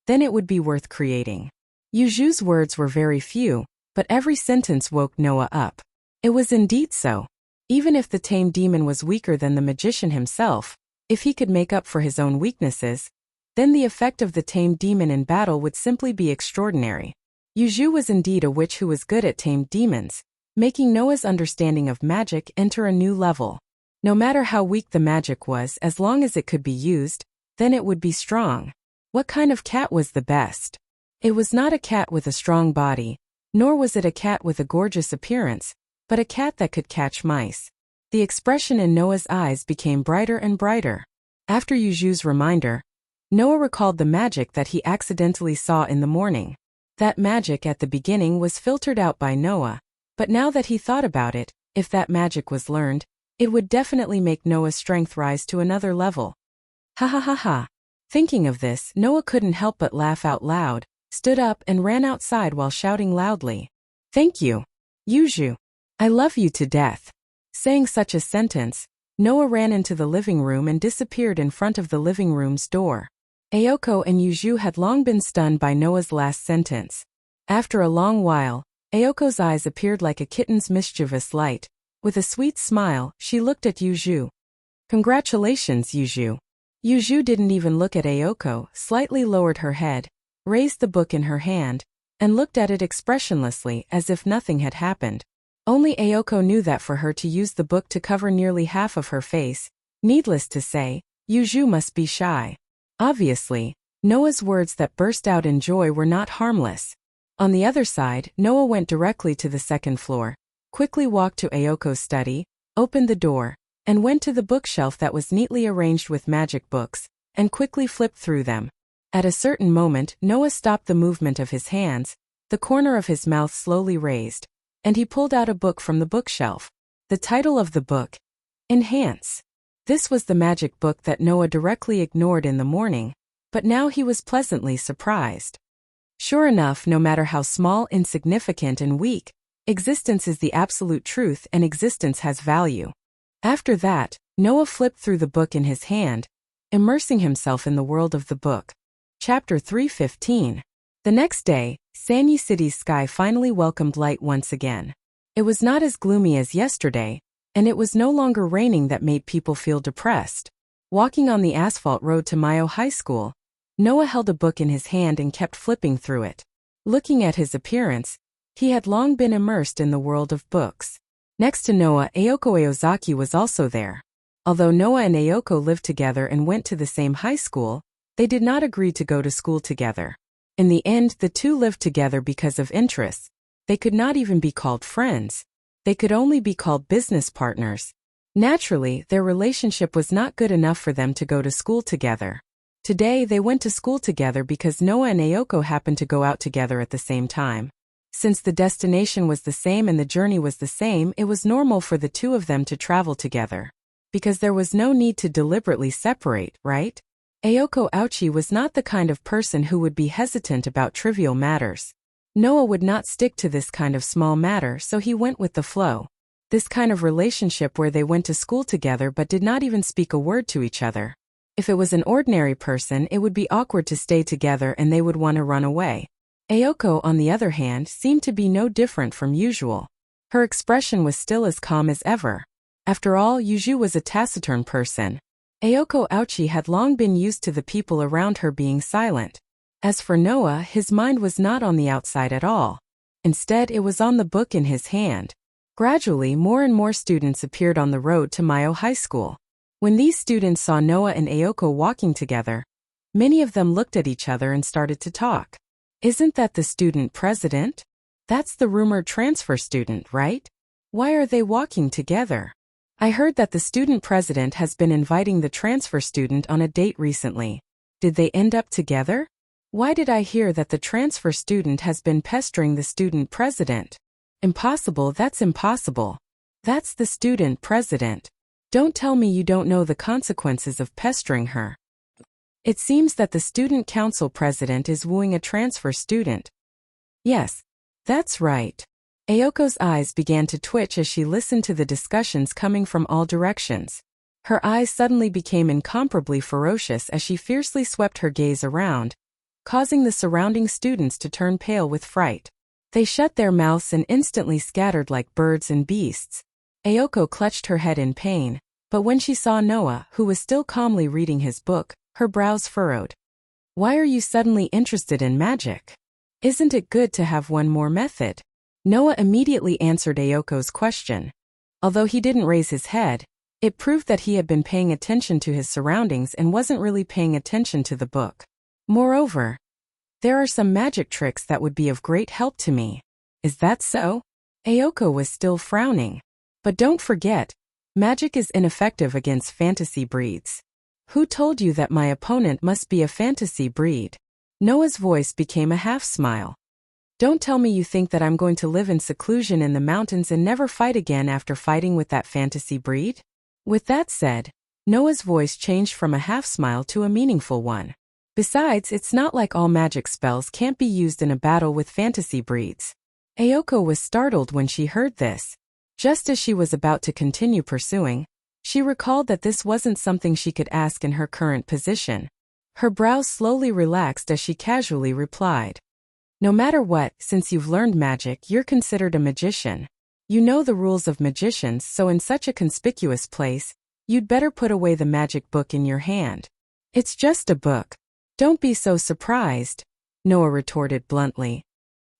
Then it would be worth creating. Yuzhu's words were very few, but every sentence woke Noah up. It was indeed so. Even if the tamed demon was weaker than the magician himself, if he could make up for his own weaknesses, then the effect of the tamed demon in battle would simply be extraordinary. Yuzhu was indeed a witch who was good at tamed demons, making Noah's understanding of magic enter a new level. No matter how weak the magic was, as long as it could be used, then it would be strong. What kind of cat was the best? It was not a cat with a strong body, nor was it a cat with a gorgeous appearance, but a cat that could catch mice. The expression in Noah's eyes became brighter and brighter. After Yuju's reminder, Noah recalled the magic that he accidentally saw in the morning. That magic at the beginning was filtered out by Noah, but now that he thought about it, if that magic was learned, it would definitely make Noah's strength rise to another level. Ha ha ha ha. Thinking of this, Noah couldn't help but laugh out loud, stood up and ran outside while shouting loudly, "Thank you, Yuju. I love you to death." Saying such a sentence, Noah ran into the living room and disappeared in front of the living room's door. Ayoko and Yuju had long been stunned by Noah's last sentence. After a long while, Ayoko's eyes appeared like a kitten's mischievous light. With a sweet smile, she looked at Yuju. "Congratulations, Yuju." Yuju didn't even look at Ayoko, slightly lowered her head, raised the book in her hand, and looked at it expressionlessly as if nothing had happened. Only Ayoko knew that for her to use the book to cover nearly half of her face, needless to say, Yuju must be shy. Obviously, Noah's words that burst out in joy were not harmless. On the other side, Noah went directly to the second floor, quickly walked to Ayoko's study, opened the door, and went to the bookshelf that was neatly arranged with magic books, and quickly flipped through them. At a certain moment, Noah stopped the movement of his hands, the corner of his mouth slowly raised, and he pulled out a book from the bookshelf. The title of the book, Enhance. This was the magic book that Noah directly ignored in the morning, but now he was pleasantly surprised. Sure enough, no matter how small, insignificant, and weak, existence is the absolute truth and existence has value. After that, Noah flipped through the book in his hand, immersing himself in the world of the book. Chapter 3:15. The next day, Sanyi City's sky finally welcomed light once again. It was not as gloomy as yesterday, and it was no longer raining that made people feel depressed. Walking on the asphalt road to Mayo High School, Noah held a book in his hand and kept flipping through it. Looking at his appearance, he had long been immersed in the world of books. Next to Noah, Ayoko Aozaki was also there. Although Noah and Ayoko lived together and went to the same high school, they did not agree to go to school together. In the end, the two lived together because of interests. They could not even be called friends. They could only be called business partners. Naturally, their relationship was not good enough for them to go to school together. Today, they went to school together because Noah and Ayoko happened to go out together at the same time. Since the destination was the same and the journey was the same, it was normal for the two of them to travel together. Because there was no need to deliberately separate, right? Ayoko Aochi was not the kind of person who would be hesitant about trivial matters. Noah would not stick to this kind of small matter, so he went with the flow. This kind of relationship where they went to school together but did not even speak a word to each other. If it was an ordinary person, it would be awkward to stay together and they would want to run away. Ayoko, on the other hand, seemed to be no different from usual. Her expression was still as calm as ever. After all, Yuju was a taciturn person. Ayoko Aochi had long been used to the people around her being silent. As for Noah, his mind was not on the outside at all. Instead, it was on the book in his hand. Gradually, more and more students appeared on the road to Mayo High School. When these students saw Noah and Ayoko walking together, many of them looked at each other and started to talk. "Isn't that the student president? That's the rumored transfer student, right? Why are they walking together? I heard that the student president has been inviting the transfer student on a date recently. Did they end up together? Why did I hear that the transfer student has been pestering the student president? Impossible, that's impossible. That's the student president. Don't tell me you don't know the consequences of pestering her." It seems that the student council president is wooing a transfer student. Yes, that's right. Ayoko's eyes began to twitch as she listened to the discussions coming from all directions. Her eyes suddenly became incomparably ferocious as she fiercely swept her gaze around, causing the surrounding students to turn pale with fright. They shut their mouths and instantly scattered like birds and beasts. Ayoko clutched her head in pain, but when she saw Noah, who was still calmly reading his book, her brows furrowed. "Why are you suddenly interested in magic? Isn't it good to have one more method?" Noah immediately answered Ayoko's question. Although he didn't raise his head, it proved that he had been paying attention to his surroundings and wasn't really paying attention to the book. Moreover, there are some magic tricks that would be of great help to me. Is that so? Ayoko was still frowning. But don't forget, magic is ineffective against fantasy breeds. Who told you that my opponent must be a fantasy breed? Noah's voice became a half-smile. Don't tell me you think that I'm going to live in seclusion in the mountains and never fight again after fighting with that fantasy breed? With that said, Noah's voice changed from a half-smile to a meaningful one. Besides, it's not like all magic spells can't be used in a battle with fantasy breeds. Ayoko was startled when she heard this. Just as she was about to continue pursuing, she recalled that this wasn't something she could ask in her current position. Her brows slowly relaxed as she casually replied. No matter what, since you've learned magic, you're considered a magician. You know the rules of magicians, so in such a conspicuous place, you'd better put away the magic book in your hand. It's just a book. Don't be so surprised, Noah retorted bluntly.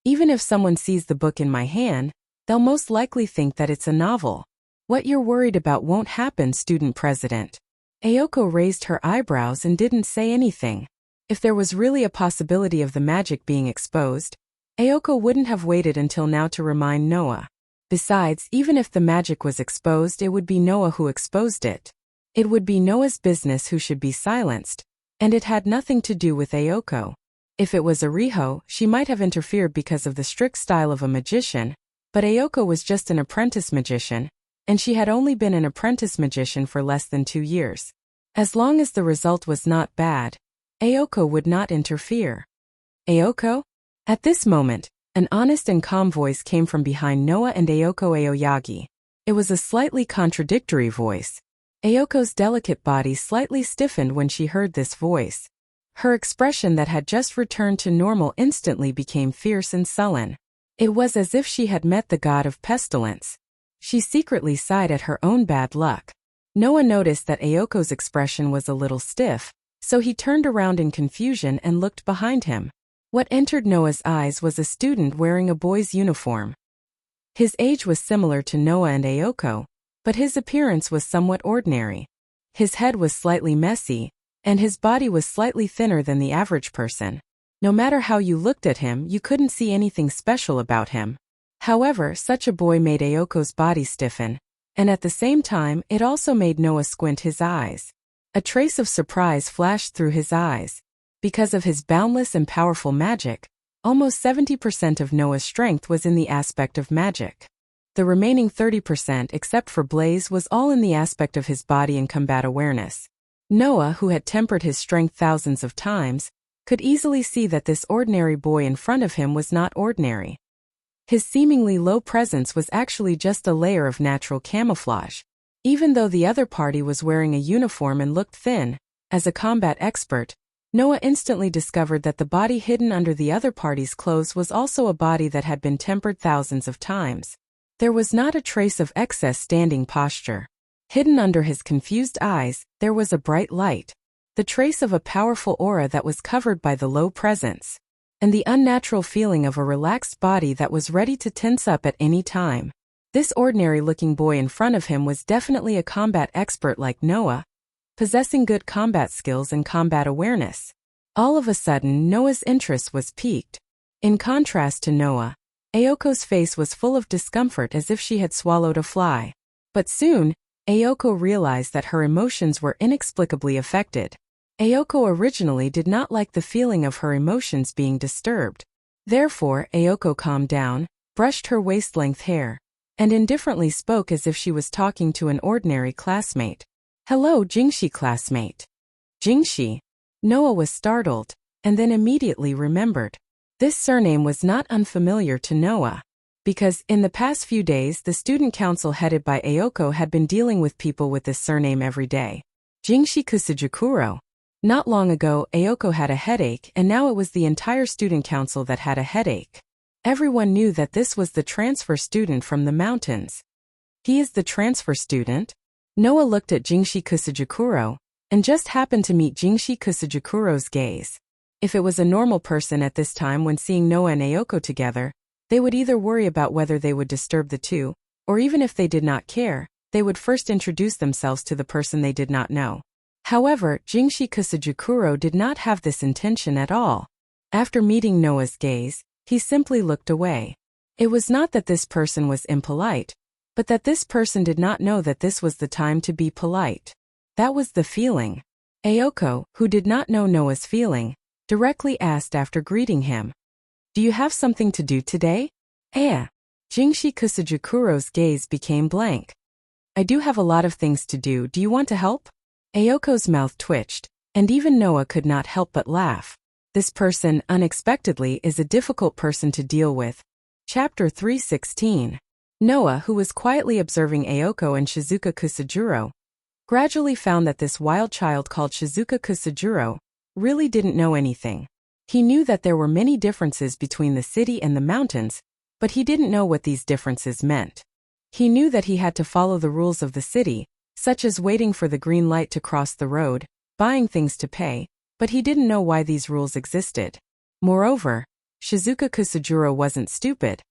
Even if someone sees the book in my hand, they'll most likely think that it's a novel. What you're worried about won't happen, student president. Ayoko raised her eyebrows and didn't say anything. If there was really a possibility of the magic being exposed, Ayoko wouldn't have waited until now to remind Noah. Besides, even if the magic was exposed, it would be Noah who exposed it. It would be Noah's business who should be silenced, and it had nothing to do with Ayoko. If it was Ariho, she might have interfered because of the strict style of a magician, but Ayoko was just an apprentice magician, and she had only been an apprentice magician for less than 2 years. As long as the result was not bad, Ayoko would not interfere. Ayoko? At this moment, an honest and calm voice came from behind Noah and Ayoko Aoyagi. It was a slightly contradictory voice. Ayoko's delicate body slightly stiffened when she heard this voice. Her expression that had just returned to normal instantly became fierce and sullen. It was as if she had met the god of pestilence. She secretly sighed at her own bad luck. Noah noticed that Ayoko's expression was a little stiff, so he turned around in confusion and looked behind him. What entered Noah's eyes was a student wearing a boy's uniform. His age was similar to Noah and Ayoko, but his appearance was somewhat ordinary. His head was slightly messy, and his body was slightly thinner than the average person. No matter how you looked at him, you couldn't see anything special about him. However, such a boy made Ayoko's body stiffen, and at the same time, it also made Noah squint his eyes. A trace of surprise flashed through his eyes. Because of his boundless and powerful magic, almost 70% of Noah's strength was in the aspect of magic. The remaining 30%, except for Blaze, was all in the aspect of his body and combat awareness. Noah, who had tempered his strength thousands of times, could easily see that this ordinary boy in front of him was not ordinary. His seemingly low presence was actually just a layer of natural camouflage. Even though the other party was wearing a uniform and looked thin, as a combat expert, Noah instantly discovered that the body hidden under the other party's clothes was also a body that had been tempered thousands of times. There was not a trace of excess standing posture. Hidden under his confused eyes, there was a bright light, the trace of a powerful aura that was covered by the low presence, and the unnatural feeling of a relaxed body that was ready to tense up at any time. This ordinary-looking boy in front of him was definitely a combat expert like Noah, possessing good combat skills and combat awareness. All of a sudden, Noah's interest was piqued. In contrast to Noah, Ayoko's face was full of discomfort as if she had swallowed a fly. But soon, Ayoko realized that her emotions were inexplicably affected. Ayoko originally did not like the feeling of her emotions being disturbed. Therefore, Ayoko calmed down, brushed her waist-length hair, and indifferently spoke as if she was talking to an ordinary classmate. "Hello, Jingshi classmate." Jingshi. Noah was startled, and then immediately remembered. This surname was not unfamiliar to Noah, because in the past few days the student council headed by Ayoko had been dealing with people with this surname every day. Jingshi Kusujikuro. Not long ago, Ayoko had a headache, and now it was the entire student council that had a headache. Everyone knew that this was the transfer student from the mountains. He is the transfer student? Noah looked at Jingshi Kusujikuro, and just happened to meet Jingshi Kusujikuro's gaze. If it was a normal person at this time when seeing Noah and Ayoko together, They would either worry about whether they would disturb the two, or even if they did not care, they would first introduce themselves to the person they did not know. However, Jingshi Kusajikuro did not have this intention at all. After meeting Noah's gaze, he simply looked away. It was not that this person was impolite, but that this person did not know that this was the time to be polite. That was the feeling. Ayoko, who did not know Noah's feeling, directly asked after greeting him, "Do you have something to do today?" Jingshi Kusajikuro's gaze became blank. "I do have a lot of things to do. Do you want to help?" Ayoko's mouth twitched, and even Noah could not help but laugh. This person, unexpectedly, is a difficult person to deal with. Chapter 316. Noah, who was quietly observing Ayoko and Shizuka Kusajuro, gradually found that this wild child called Shizuka Kusajuro really didn't know anything. He knew that there were many differences between the city and the mountains, but he didn't know what these differences meant. He knew that he had to follow the rules of the city, such as waiting for the green light to cross the road, buying things to pay, but he didn't know why these rules existed. Moreover, Shizuka Kusajuro wasn't stupid,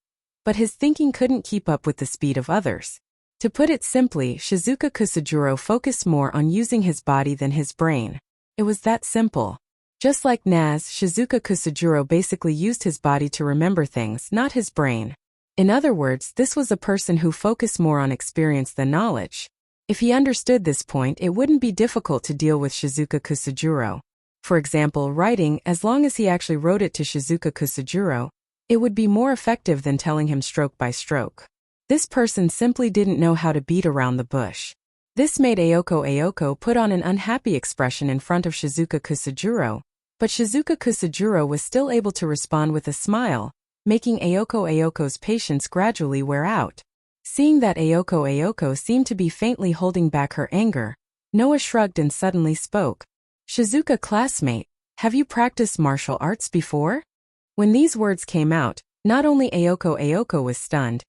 but his thinking couldn't keep up with the speed of others. To put it simply, Shizuka Kusajuro focused more on using his body than his brain. It was that simple. Just like Naz, Shizuka Kusajuro basically used his body to remember things, not his brain. In other words, this was a person who focused more on experience than knowledge. If he understood this point, it wouldn't be difficult to deal with Shizuka Kusajuro. For example, writing, as long as he actually wrote it to Shizuka Kusajuro, it would be more effective than telling him stroke by stroke. This person simply didn't know how to beat around the bush. This made Ayoko put on an unhappy expression in front of Shizuka Kusajuro, but Shizuka Kusajuro was still able to respond with a smile, making Ayoko's patience gradually wear out. Seeing that Ayoko seemed to be faintly holding back her anger, Noah shrugged and suddenly spoke. "Shizuka classmate, have you practiced martial arts before?" When these words came out, not only Ayoko was stunned,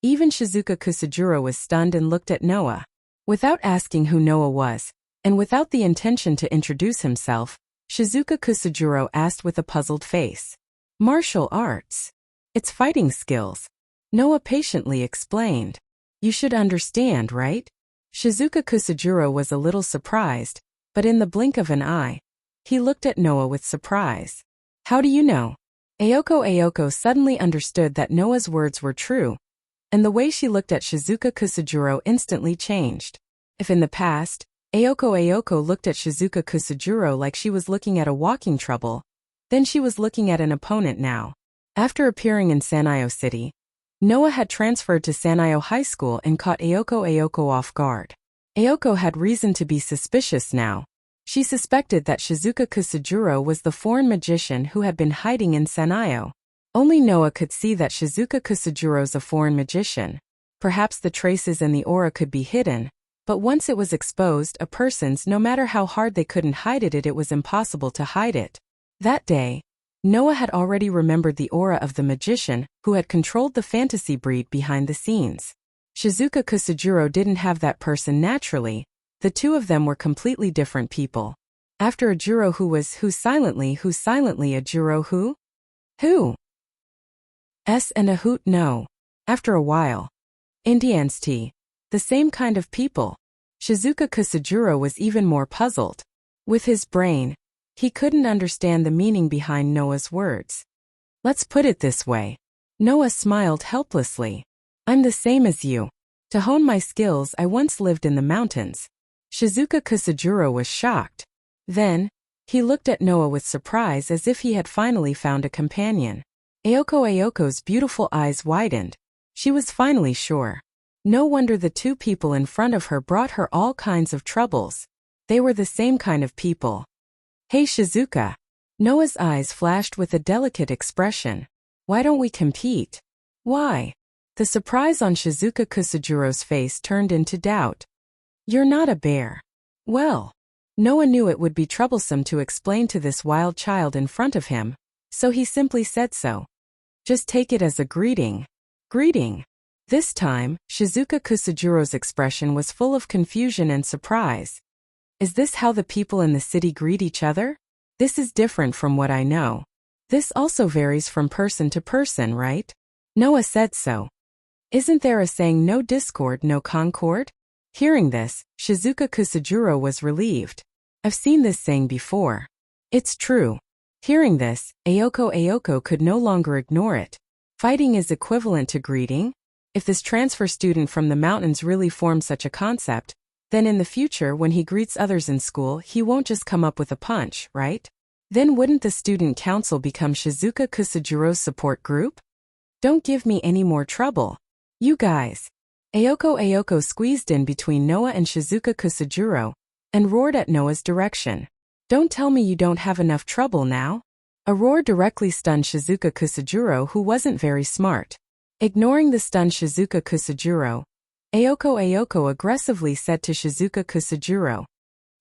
even Shizuka Kusajuro was stunned and looked at Noah. Without asking who Noah was, and without the intention to introduce himself, Shizuka Kusajuro asked with a puzzled face. "Martial arts. It's fighting skills." Noah patiently explained. "You should understand, right?" Shizuka Kusajuro was a little surprised, but in the blink of an eye, he looked at Noah with surprise. "How do you know?" Ayoko suddenly understood that Noah's words were true, and the way she looked at Shizuka Kusajuro instantly changed. If in the past, Ayoko looked at Shizuka Kusajuro like she was looking at a walking trouble, then she was looking at an opponent now. After appearing in Sanyo City, Noah had transferred to Sanyo High School and caught Ayoko off guard. Ayoko had reason to be suspicious now. She suspected that Shizuka Kusajuro was the foreign magician who had been hiding in Sanyo. Only Noah could see that Shizuka Kusajuro's a foreign magician. Perhaps the traces and the aura could be hidden, but once it was exposed, a person's, no matter how hard they couldn't hide it, it was impossible to hide it. That day, Noah had already remembered the aura of the magician who had controlled the fantasy breed behind the scenes. Shizuka Kusajuro didn't have that person naturally. The two of them were completely different people. After a Juro who silently a Juro who? And a hoot no. After a while. Indians tea. The same kind of people. Shizuka Kusajuro was even more puzzled. With his brain, he couldn't understand the meaning behind Noah's words. "Let's put it this way." Noah smiled helplessly. "I'm the same as you. To hone my skills, I once lived in the mountains." Shizuka Kusajuro was shocked. Then, he looked at Noah with surprise as if he had finally found a companion. Ayoko's beautiful eyes widened. She was finally sure. No wonder the two people in front of her brought her all kinds of troubles. They were the same kind of people. "Hey Shizuka." Noah's eyes flashed with a delicate expression. "Why don't we compete?" "Why?" The surprise on Shizuka Kusajuro's face turned into doubt. "You're not a bear." Well, Noah knew it would be troublesome to explain to this wild child in front of him, so he simply said so. "Just take it as a greeting." "Greeting." This time, Shizuka Kusajuro's expression was full of confusion and surprise. "Is this how the people in the city greet each other? This is different from what I know. This also varies from person to person, right?" Noah said so. Isn't there a saying, no discord, no concord? Hearing this, Shizuka Kusujiro was relieved. I've seen this saying before. It's true. Hearing this, Ayoko could no longer ignore it. Fighting is equivalent to greeting? If this transfer student from the mountains really formed such a concept, then in the future when he greets others in school he won't just come up with a punch, right? Then wouldn't the student council become Shizuka Kusujiro's support group? Don't give me any more trouble. You guys. Ayoko squeezed in between Noah and Shizuka Kusujiro and roared at Noah's direction. Don't tell me you don't have enough trouble now. A roar directly stunned Shizuka Kusujiro, who wasn't very smart. Ignoring the stunned Shizuka Kusujiro, Ayoko aggressively said to Shizuka Kusujiro,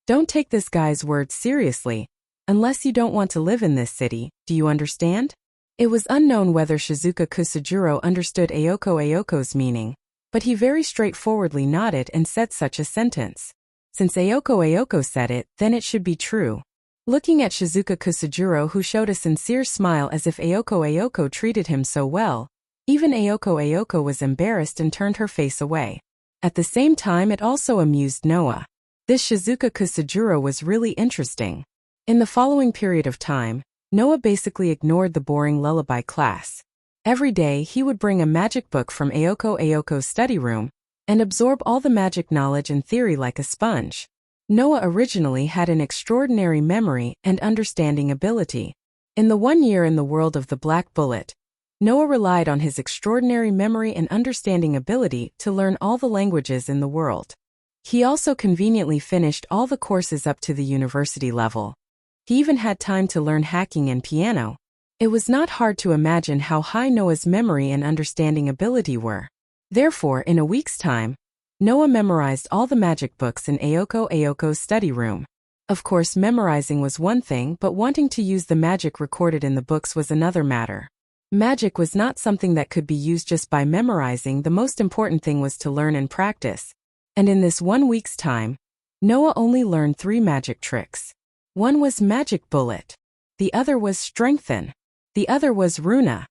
"Don't take this guy's words seriously, unless you don't want to live in this city, do you understand?" It was unknown whether Shizuka Kusujiro understood Ayoko's meaning, but he very straightforwardly nodded and said such a sentence. Since Ayoko said it, then it should be true. Looking at Shizuka Kusujiro, who showed a sincere smile as if Ayoko treated him so well, even Ayoko was embarrassed and turned her face away. At the same time, it also amused Noah. This Shizuka Kusujiro was really interesting. In the following period of time, Noah basically ignored the boring lullaby class. Every day he would bring a magic book from Ayoko's study room and absorb all the magic knowledge and theory like a sponge. Noah originally had an extraordinary memory and understanding ability. In the 1 year in the world of the Black Bullet, Noah relied on his extraordinary memory and understanding ability to learn all the languages in the world. He also conveniently finished all the courses up to the university level. He even had time to learn hacking and piano. It was not hard to imagine how high Noah's memory and understanding ability were. Therefore, in a week's time, Noah memorized all the magic books in Ayoko's study room. Of course, memorizing was one thing, but wanting to use the magic recorded in the books was another matter. Magic was not something that could be used just by memorizing. The most important thing was to learn and practice. And in this 1 week's time, Noah only learned 3 magic tricks. One was Magic Bullet. The other was Strengthen. The other was Runa.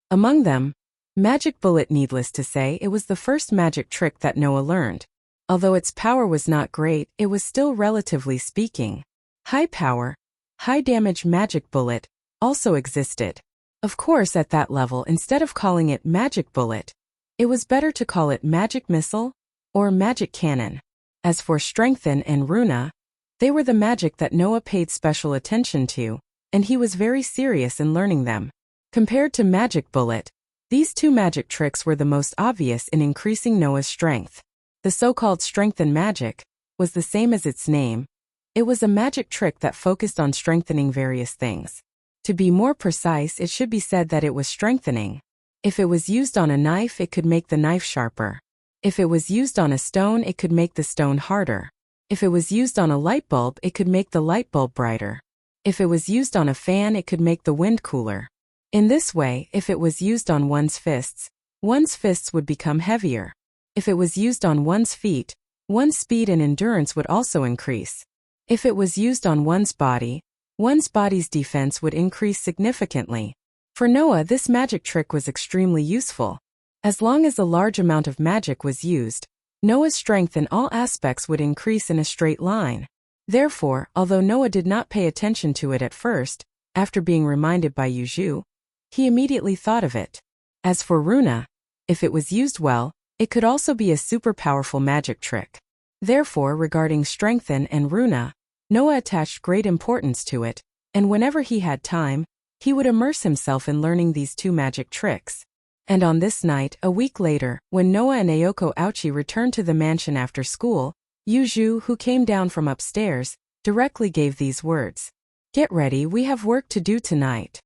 Among them, Magic Bullet, needless to say, it was the first magic trick that Noah learned. Although its power was not great, it was still, relatively speaking, high power. High damage Magic Bullet also existed. Of course, at that level, instead of calling it Magic Bullet, it was better to call it Magic Missile or Magic Cannon. As for Strengthen and Runa, they were the magic that Noah paid special attention to, and he was very serious in learning them. Compared to Magic Bullet, these 2 magic tricks were the most obvious in increasing Noah's strength. The so-called Strengthen magic was the same as its name. It was a magic trick that focused on strengthening various things. To be more precise, it should be said that it was strengthening. If it was used on a knife, it could make the knife sharper. If it was used on a stone, it could make the stone harder. If it was used on a light bulb, it could make the light bulb brighter. If it was used on a fan, it could make the wind cooler. In this way, if it was used on one's fists would become heavier. If it was used on one's feet, one's speed and endurance would also increase. If it was used on one's body's defense would increase significantly. For Noah, this magic trick was extremely useful. As long as a large amount of magic was used, Noah's strength in all aspects would increase in a straight line. Therefore, although Noah did not pay attention to it at first, after being reminded by Yuju, he immediately thought of it. As for Runa, if it was used well, it could also be a super powerful magic trick. Therefore, regarding Strengthen and Runa, Noah attached great importance to it, and whenever he had time, he would immerse himself in learning these 2 magic tricks. And on this night, a week later, when Noah and Ayoko returned to the mansion after school, Yuju, who came down from upstairs, directly gave these words. "Get ready, we have work to do tonight."